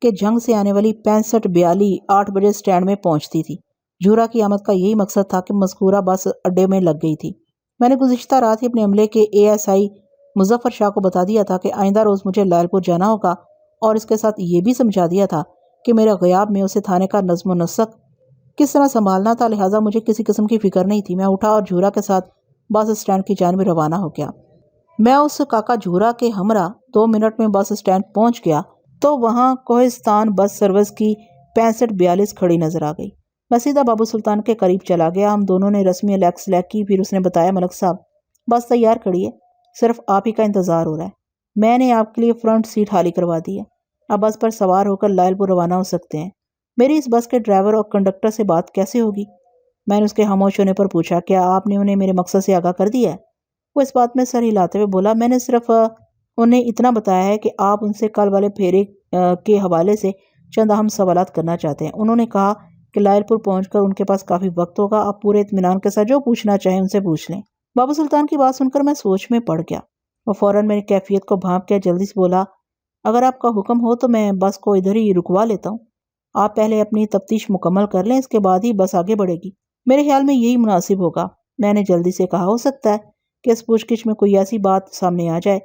کہ جنگ سے آنے والی 65 8 بجے سٹینڈ میں پہنچتی تھی۔ جھورا کی آمد کا یہی مقصد تھا کہ مذکورہ بس اڈے میں لگ گئی تھی۔ میں نے گزشتہ رات ہی اپنے عملے کے ASI مظفر شاہ کو بتا دیا تھا کہ آئندہ روز مجھے لائل پور جانا ہوگا، اور اس کے ساتھ یہ بھی سمجھا دیا تھا کہ میرے غیاب میں اسے تھانے کا نظم و نسق کس طرح سنبھالنا تھا، لہٰذا مجھے کسی قسم کی فکر نہیں تھی۔ میں اٹھا اور جھورا کے ساتھ بس اسٹینڈ کی جانب روانہ ہو گیا۔ میں اس کاکا جھورا کے ہمراہ 2 منٹ میں بس اسٹینڈ پہنچ گیا تو وہاں کوہستان بس سروس کی 6542 کھڑی نظر آ گئی۔ میں سیدھا بابو سلطان کے قریب چلا گیا۔ ہم دونوں نے رسمی الیکس لیک کی۔ پھر اس نے بتایا، ملک صاحب بس تیار کھڑی ہے، صرف آپ ہی کا انتظار ہو رہا ہے۔ میں نے آپ کے لیے فرنٹ سیٹ خالی کروا دی ہے، اب بس پر سوار ہو کر لائل پور روانہ ہو سکتے ہیں۔ میری اس بس کے ڈرائیور اور کنڈکٹر سے بات کیسے ہوگی؟ میں نے اس کے خاموش ہونے پر پوچھا، کیا آپ نے انہیں میرے مقصد سے آگاہ کر دیا ہے؟ وہ اس بات میں سر ہلاتے ہوئے بولا، میں نے صرف انہیں اتنا بتایا ہے کہ آپ ان سے کل والے پھیرے کے حوالے سے چند اہم سوالات کرنا چاہتے ہیں۔ انہوں نے کہا کہ لائل پور پہنچ کر ان کے پاس کافی وقت ہوگا، آپ پورے اطمینان کے ساتھ جو پوچھنا چاہیں ان سے پوچھ لیں۔ بابو سلطان کی بات سن کر میں سوچ میں پڑ گیا۔ وہ فوراً میری کیفیت کو بھانپ کے جلدی سے بولا، اگر آپ کا حکم ہو تو میں بس کو ادھر ہی رکوا لیتا ہوں، آپ پہلے اپنی تفتیش مکمل کر لیں، اس کے بعد ہی بس آگے بڑھے گی۔ میرے خیال میں یہی مناسب ہوگا، میں نے جلدی سے کہا۔ ہو سکتا ہے کہ اس پوچھ گچھ میں کوئی ایسی بات سامنے آ جائے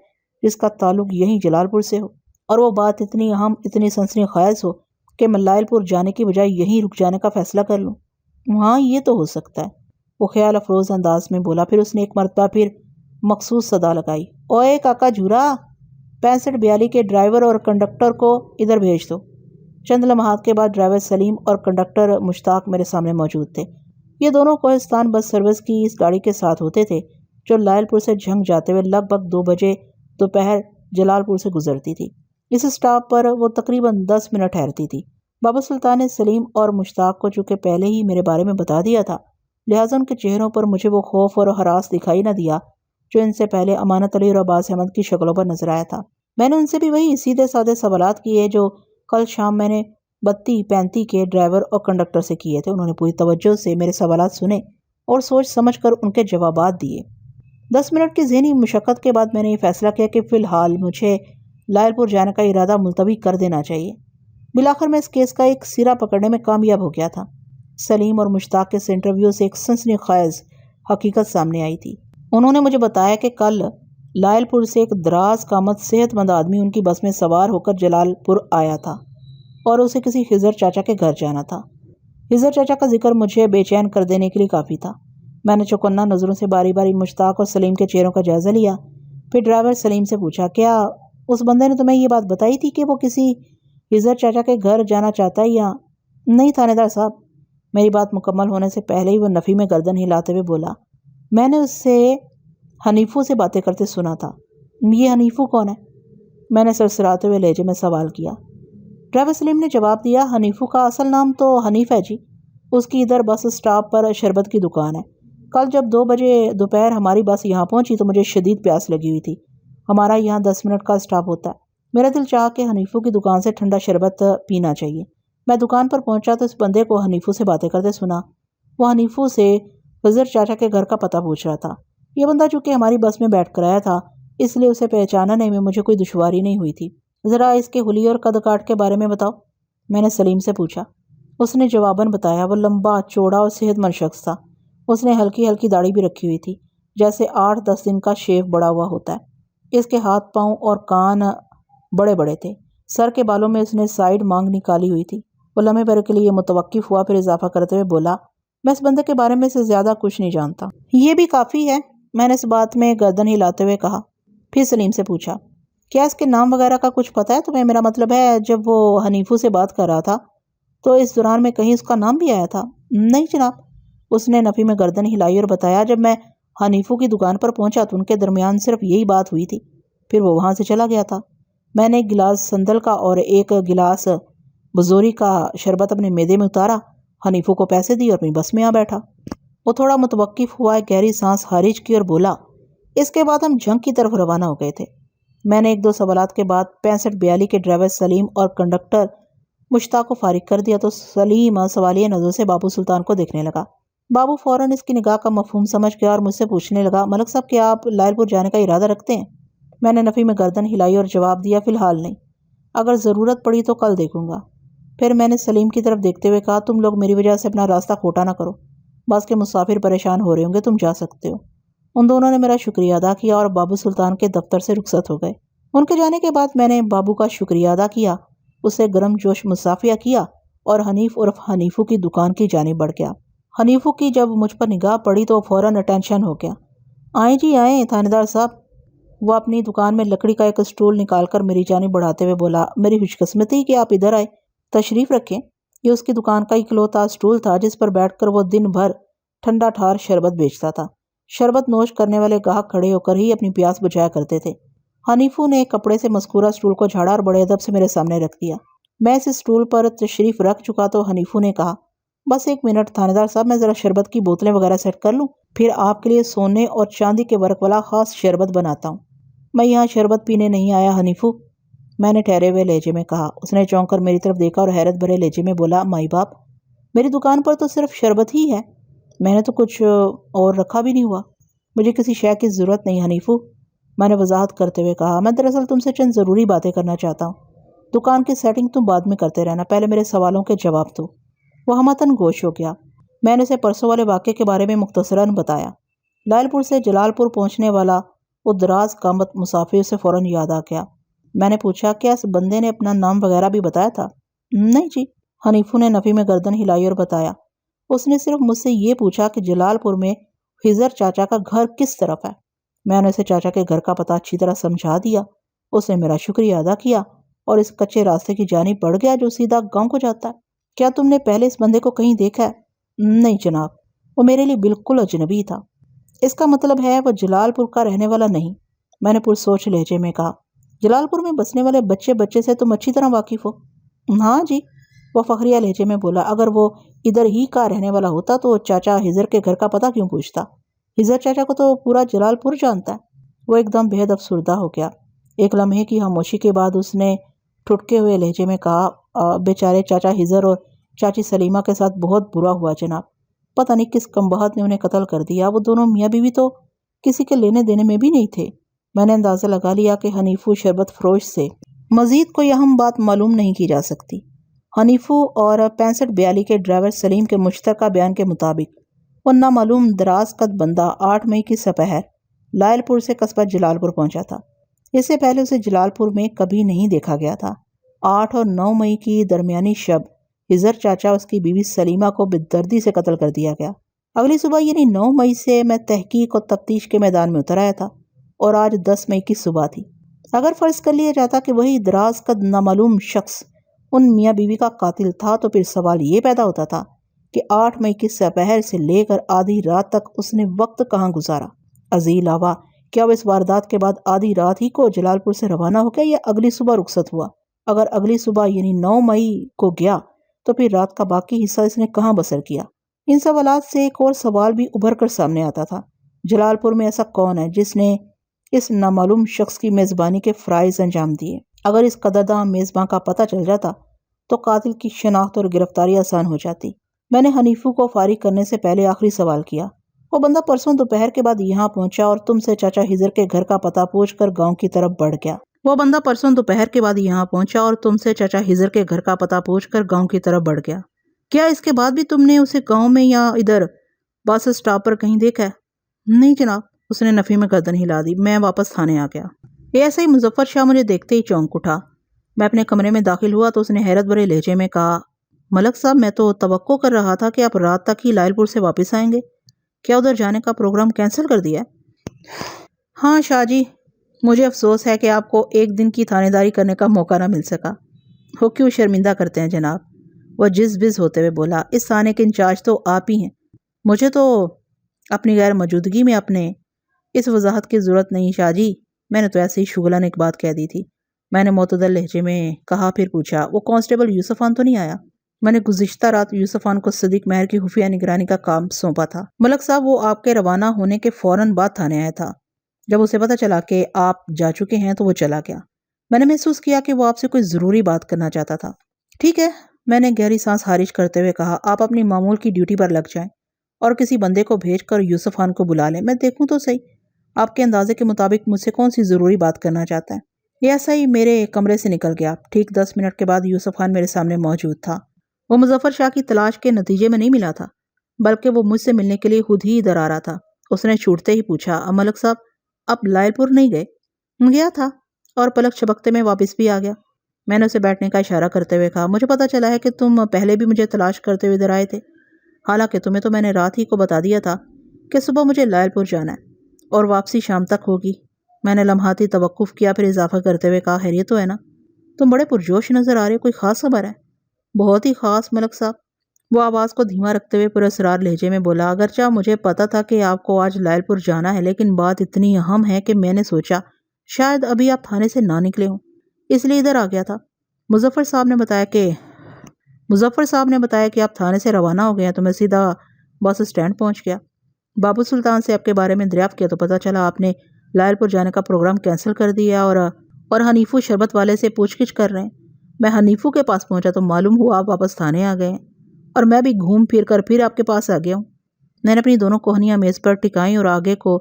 جس کا تعلق یہیں جلال پور سے ہو، اور وہ بات اتنی اہم، اتنی سنسنی خیز ہو کہ میں لائل پور جانے کی بجائے یہیں رک جانے کا فیصلہ کر لوں۔ ہاں یہ تو ہو سکتا ہے، وہ خیال افروز انداز میں بولا۔ پھر اس نے ایک مرتبہ پھر مخصوص صدا لگائی، اوئے کاکا جھورا، 6542 کے ڈرائیور اور کنڈکٹر کو ادھر بھیج دو۔ چند لمحات کے بعد ڈرائیور سلیم اور کنڈکٹر مشتاق میرے سامنے موجود تھے۔ یہ دونوں کوہستان بس سروس کی اس گاڑی کے ساتھ ہوتے تھے جو لائل پور سے جھنگ جاتے ہوئے لگ بھگ 2 بجے دوپہر جلال پور سے گزرتی تھی۔ اس اسٹاپ پر وہ تقریباً 10 منٹ ٹھہرتی تھی۔ بابو سلطان نے سلیم اور مشتاق کو چونکہ پہلے ہی میرے بارے میں بتا دیا تھا، لہٰذا ان کے چہروں پر مجھے وہ خوف اور ہراس دکھائی نہ دیا جو ان سے پہلے امانت علی اور عباس احمد کی شکلوں پر نظر آیا تھا۔ میں نے ان سے بھی وہی سیدھے سادے سوالات کیے جو کل شام میں نے 32-35 کے ڈرائیور اور کنڈکٹر سے کیے تھے۔ انہوں نے پوری توجہ سے میرے سوالات سنے اور سوچ سمجھ کر ان کے جوابات دیے۔ 10 منٹ کی ذہنی مشقت کے بعد میں نے یہ فیصلہ کیا کہ فی الحال مجھے لائل پور جانے کا ارادہ ملتوی کر دینا چاہیے۔ بالآخر میں اس کیس کا ایک سرا پکڑنے میں کامیاب ہو گیا تھا۔ سلیم اور مشتاق کے اس انٹرویو سے ایک سنسنی خیز حقیقت سامنے آئی تھی۔ انہوں نے مجھے بتایا کہ کل لائل پور سے ایک دراز قامت صحت مند آدمی ان کی بس میں سوار ہو کر جلال پور آیا تھا اور اسے کسی خضر چاچا کے گھر جانا تھا۔ خضر چاچا کا ذکر مجھے بے چین کر دینے کے لیے کافی تھا۔ میں نے چوکنا نظروں سے باری باری مشتاق اور سلیم کے چہروں کا جائزہ لیا۔ پھر ڈرائیور سلیم سے پوچھا، کیا اس بندے نے تمہیں یہ بات بتائی تھی کہ وہ کسی خضر چاچا کے گھر جانا چاہتا ہے یا نہیں؟ تھانے دار صاحب، میری بات مکمل ہونے سے پہلے ہی وہ نفی میں گردن ہلاتے ہوئے بولا، میں نے اس سے حنیفو سے باتیں کرتے سنا تھا۔ یہ حنیفو کون ہے؟ میں نے سرسراتے ہوئے لہجے میں سوال کیا۔ ڈرائیور سلیم نے جواب دیا، حنیفو کا اصل نام تو حنیف ہے جی، اس کی ادھر بس اسٹاپ پر شربت کی دکان ہے۔ کل جب 2 بجے دوپہر ہماری بس یہاں پہنچی تو مجھے شدید پیاس لگی ہوئی تھی۔ ہمارا یہاں 10 منٹ کا اسٹاپ ہوتا ہے۔ میرا دل چاہا کہ حنیفو کی دکان سے ٹھنڈا شربت پینا چاہیے۔ میں دکان پر پہنچا تو اس بندے کو حنیفو سے باتیں کرتے سنا۔ وہ حنیفو سے خضر چاچا کے گھر کا پتہ پوچھ رہا تھا۔ یہ بندہ چونکہ ہماری بس میں بیٹھ کر آیا تھا، اس لیے اسے پہچاننے میں مجھے کوئی دشواری نہیں ہوئی تھی۔ ذرا اس کے حلیے اور قد کاٹ کے بارے میں بتاؤ، میں نے سلیم سے پوچھا۔ اس نے جواباً بتایا، وہ لمبا چوڑا اور صحت مند شخص تھا۔ اس نے ہلکی ہلکی داڑھی بھی رکھی ہوئی تھی، جیسے 8-10 دن کا شیو بڑا ہوا ہوتا ہے۔ اس کے ہاتھ پاؤں اور کان بڑے بڑے تھے۔ سر کے بالوں میں اس نے سائیڈ مانگ نکالی ہوئی تھی۔ وہ لمحے بھر کے لیے متوقف ہوا، پھر اضافہ کرتے ہوئے بولا، میں اس بندے کے بارے میں سے زیادہ کچھ نہیں جانتا۔ یہ بھی کافی ہے، میں نے اس بات میں گردن ہلاتے ہوئے کہا۔ پھر سلیم سے پوچھا، کیا اس کے نام وغیرہ کا کچھ پتہ ہے تمہیں؟ میرا مطلب ہے جب وہ حنیفو سے بات کر رہا تھا تو اس دوران میں کہیں اس کا نام بھی آیا تھا؟ نہیں جناب، اس نے نفی میں گردن ہلائی اور بتایا، جب میں حنیفو کی دکان پر پہنچا تو ان کے درمیان صرف یہی بات ہوئی تھی، پھر وہ وہاں سے چلا گیا تھا۔ میں نے ایک گلاس سندل کا اور ایک گلاس بزوری کا شربت اپنے میدے میں اتارا، حنیفو کو پیسے دی اور اپنی بس میں آ بیٹھا۔ وہ تھوڑا متوقف ہوا، ایک گہری سانس خارج کی اور بولا، اس کے بعد ہم جھنگ کی طرف روانہ ہو گئے تھے۔ میں نے 1-2 سوالات کے بعد 6542 کے ڈرائیور سلیم اور کنڈکٹر مشتاق کو فارغ کر دیا تو سلیم سوالیہ نظر سے بابو سلطان کو دیکھنے لگا۔ بابو فوراً اس کی نگاہ کا مفہوم سمجھ گیا اور مجھ سے پوچھنے لگا، ملک صاحب کیا آپ لائل پور جانے کا ارادہ رکھتے ہیں؟ میں نے نفی میں گردن ہلائی اور جواب دیا، فی الحال نہیں، اگر ضرورت پڑی تو کل دیکھوں گا۔ پھر میں نے سلیم کی طرف دیکھتے ہوئے کہا، تم لوگ میری وجہ سے اپنا راستہ کھوٹا نہ کرو، بس کے مسافر پریشان ہو رہے ہوں گے، تم جا سکتے ہو۔ ان دونوں نے میرا شکریہ ادا کیا اور بابو سلطان کے دفتر سے رخصت ہو گئے۔ ان کے جانے کے بعد میں نے بابو کا شکریہ ادا کیا، اسے گرم جوش مصافحہ کیا اور حنیف عرف حنیفو کی دکان کی جانب بڑھ گیا۔ حنیفو کی جب مجھ پر نگاہ پڑی تو فوراً اٹینشن ہو گیا۔ آئیں جی آئیں تھانے دار صاحب۔ وہ اپنی دکان میں لکڑی کا ایک اسٹول نکال کر میری جانب بڑھاتے ہوئے بولا، میری خوش قسمتی کہ آپ ادھر آئے، تشریف رکھیں۔ یہ اس کی دکان کا اکلوتا اسٹول تھا جس پر بیٹھ کر وہ دن بھر ٹھنڈا ٹھار شربت بیچتا تھا۔ شربت نوش کرنے والے گاہک کھڑے ہو کر ہی اپنی پیاس بجھایا کرتے تھے۔ حنیفو نے ایک کپڑے سے مذکورہ اسٹول کو جھاڑا اور بڑے ادب سے میرے سامنے رکھ دیا۔ میں اس اسٹول پر تشریف رکھ چکا تو حنیفو نے کہا، بس ایک منٹ تھانے دار صاحب، میں ذرا شربت کی بوتلیں وغیرہ سیٹ کر لوں، پھر آپ کے لیے سونے اور چاندی کے ورق والا خاص شربت بناتا ہوں۔ میں یہاں شربت پینے نہیں آیا حنیفو، میں نے ٹھہرے ہوئے لہجے میں کہا۔ اس نے چونک کر میری طرف دیکھا اور حیرت بھرے لہجے میں بولا، مائی باپ، میری دکان پر تو صرف شربت ہی ہے، میں نے تو کچھ اور رکھا بھی نہیں ہوا۔ مجھے کسی شے کی ضرورت نہیں حنیفو، میں نے وضاحت کرتے ہوئے کہا، میں دراصل تم سے چند ضروری باتیں کرنا چاہتا ہوں۔ دکان کی سیٹنگ تم بعد میں کرتے رہنا، پہلے میرے سوالوں کے جواب دو۔ وہ ہمتاً گوش ہو گیا۔ میں نے اسے پرسوں والے واقعے کے بارے میں مختصراً بتایا۔ لائل پور سے جلال پور پہنچنے والا وہ دراز قامت مسافر اسے فوراً یاد آ گیا۔ میں نے پوچھا، کیا اس بندے نے اپنا نام وغیرہ بھی بتایا تھا؟ نہیں جی، حنیفو نے نفی میں گردن ہلائی اور بتایا، اس نے صرف مجھ سے یہ پوچھا کہ جلال پور میں خضر چاچا کا گھر کس طرف ہے۔ میں نے اسے چاچا کے گھر کا پتہ اچھی طرح سمجھا دیا۔ اس نے میرا شکریہ ادا کیا اور اس کچے راستے کی جانب بڑھ گیا جو سیدھا گاؤں کو جاتا ہے۔ کیا تم نے پہلے اس بندے کو کہیں دیکھا ہے؟ نہیں جناب، وہ میرے لیے بالکل اجنبی تھا۔ اس کا مطلب ہے وہ جلال پور کا رہنے والا نہیں، میں نے پرسوچ لہجے میں کہا۔ جلال پور میں بسنے والے بچے سے تم اچھی طرح واقف ہو؟ ہاں جی، وہ فخریہ لہجے میں بولا۔ اگر وہ ادھر ہی کا رہنے والا ہوتا تو چاچا ہزر کے گھر کا پتہ کیوں پوچھتا؟ ہزر چاچا کو تو پورا جلال پور جانتا ہے۔ وہ ایک دم بے حد افسردہ ہو گیا۔ ایک لمحے کی خاموشی کے بعد اس نے ٹھٹکے ہوئے لہجے میں کہا، بیچارے چاچا ہزر اور چاچی سلیمہ کے ساتھ بہت برا ہوا جناب، پتہ نہیں کس کمبخت نے انہیں قتل کر دیا۔ وہ دونوں میاں بیوی تو کسی کے لینے دینے میں بھی نہیں تھے۔ میں نے اندازہ لگا لیا کہ حنیفو شربت فروش سے مزید کوئی اہم بات معلوم نہیں کی جا سکتی۔ حنیفو اور 6542 کے ڈرائیور سلیم کے مشترکہ بیان کے مطابق وہ نامعلوم دراز قد بندہ 8 مئی کی سپہر لائل پور سے قصبہ جلال پور پہنچا تھا۔ اس سے پہلے اسے جلال پور میں کبھی نہیں دیکھا گیا تھا۔ 8 اور 9 مئی کی درمیانی شب ہزر چاچا اس کی بیوی سلیمہ کو بے دردی سے قتل کر دیا گیا۔ اگلی صبح یعنی 9 مئی سے میں تحقیق اور تفتیش کے میدان میں اتر آیا تھا اور آج 10 مئی کی صبح تھی۔ اگر فرض کر لیا جاتا کہ وہی دراز قد نامعلوم شخص ان میاں بیوی کا قاتل تھا تو پھر سوال یہ پیدا ہوتا تھا کہ 8 مئی کی سپہر سے لے کر آدھی رات تک اس نے وقت کہاں گزارا؟ عزیز علاوہ کیا وہ اس واردات کے بعد آدھی رات ہی کو جلال پور سے روانہ ہو گیا یا اگلی صبح رخصت ہوا؟ اگر اگلی صبح یعنی 9 مئی کو گیا تو پھر رات کا باقی حصہ اس نے کہاں بسر کیا؟ ان سوالات سے ایک اور سوال بھی ابھر کر سامنے آتا تھا، جلال پور میں ایسا کون ہے جس نے اس نامعلوم شخص کی میزبانی کے فرائض انجام دیے؟ اگر اس قدرداں میزباں کا پتہ چل جاتا تو قاتل کی شناخت اور گرفتاری آسان ہو جاتی۔ میں نے حنیفو کو فارغ کرنے سے پہلے آخری سوال کیا، وہ بندہ پرسوں دوپہر کے بعد یہاں پہنچا اور تم سے چاچا ہزر کے گھر کا پتہ پوچھ کر گاؤں کی طرف بڑھ گیا۔ وہ بندہ پرسوں دوپہر کے بعد یہاں پہنچا اور تم سے چاچا ہزر کے گھر کا پتہ پوچھ کر گاؤں کی طرف بڑھ گیا۔ کیا اس کے بعد بھی تم نے اسے گاؤں میں یا ادھر بس اسٹاپ پر کہیں دیکھا ہے؟ نہیں جناب، اس نے نفی میں گردن ہلا دی۔ میں واپس تھانے آ گیا۔ ایسے ہی مظفر شاہ مجھے دیکھتے ہی چونک اٹھا۔ میں اپنے کمرے میں داخل ہوا تو اس نے حیرت بھرے لہجے میں کہا، ملک صاحب میں تو توقع کر رہا تھا کہ آپ رات تک ہی لائل پور سے واپس آئیں گے، کیا ادھر جانے کا پروگرام کینسل کر دیا ہے؟ ہاں شاہ جی، مجھے افسوس ہے کہ آپ کو ایک دن کی تھانے داری کرنے کا موقع نہ مل سکا۔ وہ کیوں شرمندہ کرتے ہیں جناب، وہ جز بز ہوتے ہوئے بولا، اس تھانے کے انچارج تو آپ ہی ہیں، مجھے تو اپنی غیر موجودگی میں اپنے اس وضاحت کی ضرورت نہیں شاہ جی، میں نے تو ایسے ہی شغلاً ایک بات کہہ دی تھی، میں نے معتدل لہجے میں کہا۔ پھر پوچھا، وہ کانسٹیبل یوسف خان تو نہیں آیا؟ میں نے گزشتہ رات یوسف خان کو صدیق مہر کی خفیہ نگرانی کا کام سونپا تھا ملک صاحب، وہ آپ کے روانہ ہونے کے فوراً بعد تھانے آیا تھا۔ جب اسے پتہ چلا کہ آپ جا چکے ہیں تو وہ چلا گیا۔ میں نے محسوس کیا کہ وہ آپ سے کوئی ضروری بات کرنا چاہتا تھا۔ ٹھیک ہے، میں نے گہری سانس خارج کرتے ہوئے کہا، آپ اپنی معمول کی ڈیوٹی پر لگ جائیں اور کسی بندے کو بھیج کر یوسف خان کو بلا لیں، میں دیکھوں تو صحیح آپ کے اندازے کے مطابق مجھ سے کون سی ضروری بات کرنا چاہتا ہے۔ یہ ایسا ہی میرے کمرے سے نکل گیا۔ ٹھیک 10 منٹ کے بعد یوسف خان میرے سامنے موجود تھا۔ وہ مظفر شاہ کی تلاش کے نتیجے میں نہیں ملا تھا، بلکہ وہ مجھ سے ملنے کے لیے خود ہی ادھر آ رہا تھا۔ اس نے چھوٹتے ہی پوچھا، ملک صاحب آپ لائل پور نہیں گئے؟ گیا تھا اور پلک چھپکتے میں واپس بھی آ گیا۔ میں نے اسے بیٹھنے کا اشارہ کرتے ہوئے کہا، مجھے پتا چلا ہے کہ تم پہلے بھی مجھے تلاش کرتے ہوئے ادھر آئے تھے، حالانکہ تمہیں تو میں نے رات ہی کو بتا دیا تھا کہ صبح مجھے لائل پور جانا ہے اور واپسی شام تک ہوگی۔ میں نے لمحاتی توقف کیا، پھر اضافہ کرتے ہوئے کہا، خیریت تو ہے نا؟ تم بڑے پرجوش نظر آ رہے ہو، کوئی خاص خبر ہے؟ بہت ہی خاص ملک صاحب، وہ آواز کو دھیما رکھتے ہوئے پراسرار لہجے میں بولا، اگرچہ مجھے پتا تھا کہ آپ کو آج لائل پور جانا ہے، لیکن بات اتنی اہم ہے کہ میں نے سوچا شاید ابھی آپ تھانے سے نہ نکلے ہوں، اس لیے ادھر آ گیا تھا۔ مظفر صاحب نے بتایا کہ آپ تھانے سے روانہ ہو گئے ہیں، تو میں سیدھا بس اسٹینڈ پہنچ گیا۔ بابو سلطان سے آپ کے بارے میں دریافت کیا تو پتا چلا آپ نے لائل پور جانے کا پروگرام کینسل کر دیا اور حنیفو شربت والے سے پوچھ گچھ کر رہے ہیں۔ میں حنیفو کے پاس پہنچا تو معلوم ہوا آپ واپس تھانے آ گئے ہیں، اور میں بھی گھوم پھر کر پھر آپ کے پاس آ گیا ہوں۔ میں نے اپنی دونوں کوہنیاں میز پر ٹکائیں اور آگے کو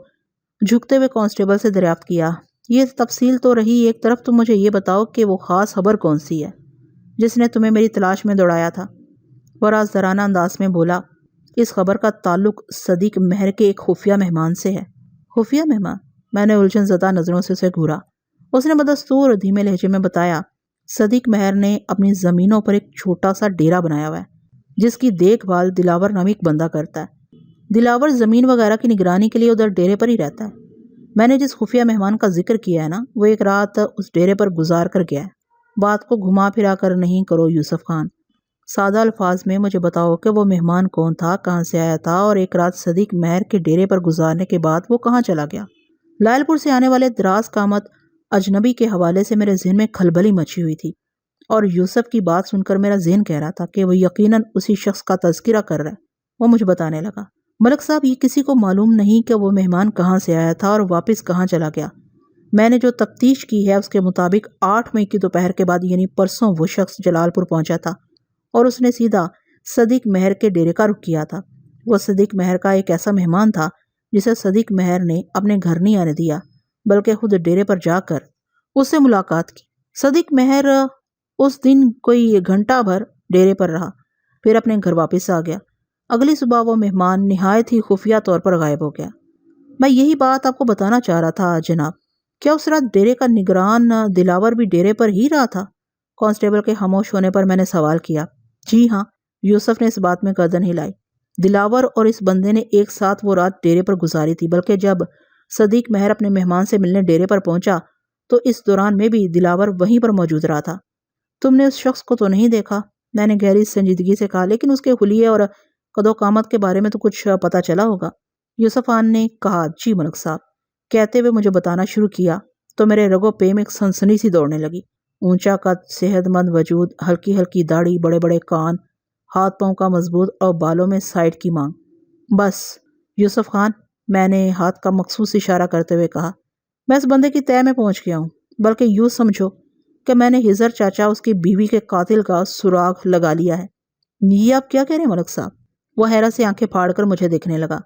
جھکتے ہوئے کانسٹیبل سے دریافت کیا، یہ تفصیل تو رہی ایک طرف، تم مجھے یہ بتاؤ کہ وہ خاص خبر کون سی ہے جس نے تمہیں میری تلاش میں دوڑایا تھا؟ وہ رازدارانہ انداز میں بولا، اس خبر کا تعلق صدیق مہر کے ایک خفیہ مہمان سے ہے۔ خفیہ مہمان؟ میں نے الجھن زدہ نظروں سے اسے گھورا۔ اس نے بدستور دھیمے لہجے میں بتایا، صدیق مہر نے اپنی زمینوں پر ایک چھوٹا سا ڈیرا بنایا ہوا ہے جس کی دیکھ بھال دلاور نامی ایک بندہ کرتا ہے۔ دلاور زمین وغیرہ کی نگرانی کے لیے ادھر ڈیرے پر ہی رہتا ہے۔ میں نے جس خفیہ مہمان کا ذکر کیا ہے نا، وہ ایک رات اس ڈیرے پر گزار کر گیا ہے۔ بات کو گھما پھرا کر نہیں کرو یوسف خان، سادہ الفاظ میں مجھے بتاؤ کہ وہ مہمان کون تھا، کہاں سے آیا تھا، اور ایک رات صدیق مہر کے ڈیرے پر گزارنے کے بعد وہ کہاں چلا گیا؟ لائل پور سے آنے والے دراز قامت اجنبی کے حوالے سے میرے ذہن میں کھلبلی مچی ہوئی تھی، اور یوسف کی بات سن کر میرا ذہن کہہ رہا تھا کہ وہ یقیناً اسی شخص کا تذکرہ کر رہا ہے۔ وہ مجھے بتانے لگا، ملک صاحب، یہ کسی کو معلوم نہیں کہ وہ مہمان کہاں سے آیا تھا اور واپس کہاں چلا گیا۔ میں نے جو تفتیش کی ہے اس کے مطابق 8 مئی کی دوپہر کے بعد یعنی پرسوں وہ شخص جلال پور پہنچا تھا اور اس نے سیدھا صدیق مہر کے ڈیرے کا رخ کیا تھا۔ وہ صدیق مہر کا ایک ایسا مہمان تھا جسے صدیق مہر نے اپنے گھر نہیں آنے دیا، بلکہ خود ڈیرے پر جا کر اس سے ملاقات کی۔ صدیق مہر اس دن کوئی گھنٹہ بھر ڈیرے پر رہا، پھر اپنے گھر واپس آ گیا۔ اگلی صبح وہ مہمان نہایت ہی خفیہ طور پر غائب ہو گیا۔ میں یہی بات آپ کو بتانا چاہ رہا تھا جناب، کیا اس رات ڈیرے کا نگران دلاور بھی ڈیرے پر ہی رہا تھا؟ کانسٹیبل کے خاموش ہونے پر میں نے سوال کیا۔ جی ہاں، یوسف نے اس بات میں گردن ہلائی۔ دلاور اور اس بندے نے ایک ساتھ وہ رات ڈیرے پر گزاری تھی، بلکہ جب صدیق مہر اپنے مہمان سے ملنے ڈیرے پر پہنچا تو اس دوران میں بھی دلاور وہیں پر موجود رہا تھا۔ تم نے اس شخص کو تو نہیں دیکھا؟ میں نے گہری سنجیدگی سے کہا، لیکن اس کے حلیے اور قد و قامت کے بارے میں تو کچھ پتہ چلا ہوگا۔ یوسف خان نے کہا، جی ملک صاحب۔ کہتے ہوئے مجھے بتانا شروع کیا تو میرے رگو پے میں ایک سنسنی سی دوڑنے لگی۔ اونچا قد، صحت مند وجود، ہلکی ہلکی داڑھی، بڑے بڑے کان، ہاتھ پاؤں کا مضبوط اور بالوں میں سائڈ کی مانگ۔ بس یوسف خان، میں نے ہاتھ کا مخصوص اشارہ کرتے ہوئے کہا، میں اس بندے کی تہہ میں پہنچ گیا ہوں، بلکہ یوں سمجھو کہ میں نے ہزر چاچا اس کی بیوی کے قاتل کا سراغ لگا لیا ہے۔ یہ آپ کیا کہہ رہے ہیں ملک صاحب؟ وہ حیرت سے آنکھیں پھاڑ کر مجھے دیکھنے لگا۔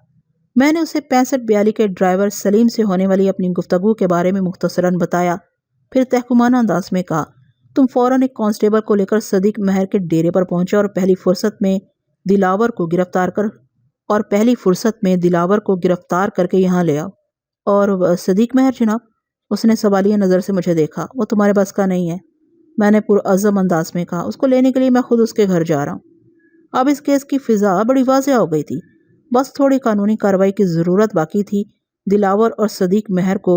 میں نے اسے 6542 کے ڈرائیور سلیم سے ہونے والی اپنی گفتگو کے بارے میں مختصراً بتایا، پھر تحکمانہ انداز میں کہا، تم فوراً ایک کانسٹیبل کو لے کر صدیق مہر کے ڈیرے پر پہنچے اور پہلی فرصت میں دلاور کو گرفتار کر کے یہاں لے آؤ۔ اور صدیق مہر جناب؟ اس نے سوالیہ نظر سے مجھے دیکھا۔ وہ تمہارے بس کا نہیں ہے، میں نے پرعزم انداز میں کہا۔ اس کو لینے کے لیے میں خود اس کے گھر جا رہا ہوں۔ اب اس کیس کی فضا بڑی واضح ہو گئی تھی، بس تھوڑی قانونی کارروائی کی ضرورت باقی تھی۔ دلاور اور صدیق مہر کو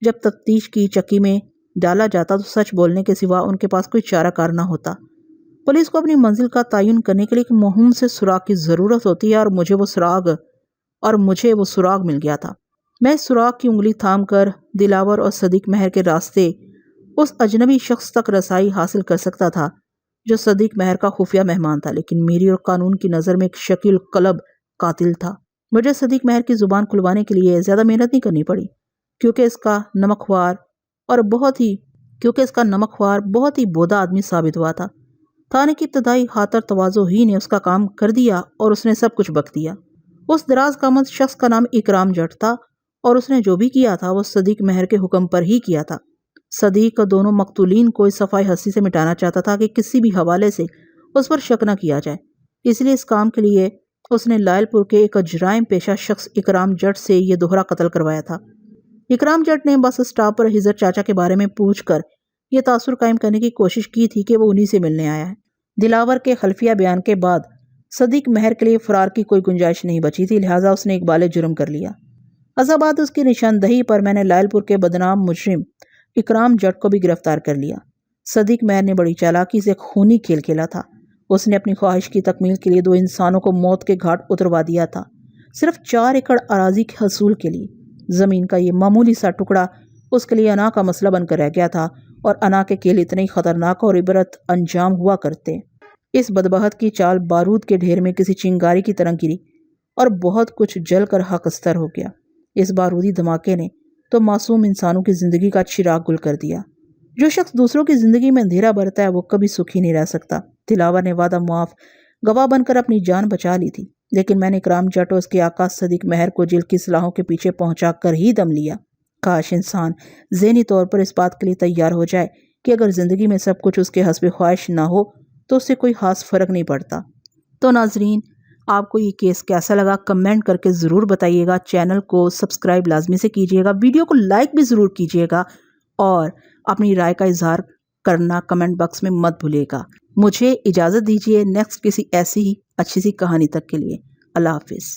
جب تفتیش کی چکی میں ڈالا جاتا تو سچ بولنے کے سوا ان کے پاس کوئی چارہ کار نہ ہوتا۔ پولیس کو اپنی منزل کا تعین کرنے کے لیے ایک مہم سے سراغ کی ضرورت ہوتی ہے، اور مجھے وہ سراغ مل گیا تھا۔ میں اس سراغ کی انگلی تھام کر دلاور اور صدیق مہر کے راستے اس اجنبی شخص تک رسائی حاصل کر سکتا تھا جو صدیق مہر کا خفیہ مہمان تھا، لیکن میری اور قانون کی نظر میں ایک شکیل قلب قاتل تھا۔ مجھے صدیق مہر کی زبان کھلوانے کے لیے زیادہ محنت نہیں کرنی پڑی، کیونکہ اس کا نمکخوار بہت ہی بودا آدمی ثابت ہوا تھا۔ تھانے کی ابتدائی خاطر تواضع ہی نے اس کا کام کر دیا اور اس نے سب کچھ بک دیا۔ اس دراز قامت شخص کا نام اکرام جٹ تھا، اور اس نے جو بھی کیا تھا وہ صدیق مہر کے حکم پر ہی کیا تھا۔ صدیق دونوں مقتولین کو اس صفائی ہستی سے مٹانا چاہتا تھا کہ کسی بھی حوالے سے اس پر شک نہ کیا جائے، اس لیے اس کام کے لیے اس نے لائل پور کے ایک جرائم پیشہ شخص اکرام جٹ سے یہ دوہرا قتل کروایا تھا۔ اکرام جٹ نے بس اسٹاپ پر ہزر چاچا کے بارے میں پوچھ کر یہ تاثر قائم کرنے کی کوشش کی تھی کہ وہ انہی سے ملنے آیا ہے۔ دلاور کے خلفیہ بیان کے بعد صدیق مہر کے لیے فرار کی کوئی گنجائش نہیں بچی تھی، لہٰذا اس نے اقبال جرم کر لیا۔ عذابات اس کی نشاندہی پر میں نے لائل پور کے بدنام مجرم اکرام جٹ کو بھی گرفتار کر لیا۔ صدیق مہر نے بڑی چالاکی سے خونی کھیل کھیلا تھا۔ اس نے اپنی خواہش کی تکمیل کے لیے 2 انسانوں کو موت کے گھاٹ اتروا دیا تھا، صرف 4 ایکڑ اراضی کے حصول کے لیے۔ زمین کا یہ معمولی سا ٹکڑا اس کے لیے انا کا مسئلہ بن کر رہ گیا تھا، اور انا کے کھیل اتنے ہی خطرناک اور عبرت انجام ہوا کرتے۔ اس بدبخت کی چال بارود کے ڈھیر میں کسی چنگاری کی طرح گری اور بہت کچھ جل کر خاکستر ہو گیا۔ اس بارودی دھماکے نے تو معصوم انسانوں کی زندگی کا چراغ گل کر دیا۔ جو شخص دوسروں کی زندگی میں اندھیرا برتا ہے وہ کبھی سکھی نہیں رہ سکتا۔ دلاور نے وعدہ معاف گواہ بن کر اپنی جان بچا لی تھی، لیکن میں نے اکرام جٹ اور اس کے آقا صدیق مہر کو جیل کی سلاخوں کے پیچھے پہنچا کر ہی دم لیا۔ کاش انسان ذہنی طور پر اس بات کے لیے تیار ہو جائے کہ اگر زندگی میں سب کچھ اس کے حسب خواہش نہ ہو تو اس سے کوئی خاص فرق نہیں پڑتا۔ تو ناظرین، آپ کو یہ کیس کیسا لگا کمنٹ کر کے ضرور بتائیے گا۔ چینل کو سبسکرائب لازمی سے کیجیے گا، ویڈیو کو لائک بھی ضرور کیجیے گا، اور اپنی رائے کا اظہار کرنا کمنٹ باکس میں مت بھولے گا۔ مجھے اجازت دیجیے نیکسٹ کسی ایسی ہی اچھی سی کہانی تک کے لیے۔ اللہ حافظ۔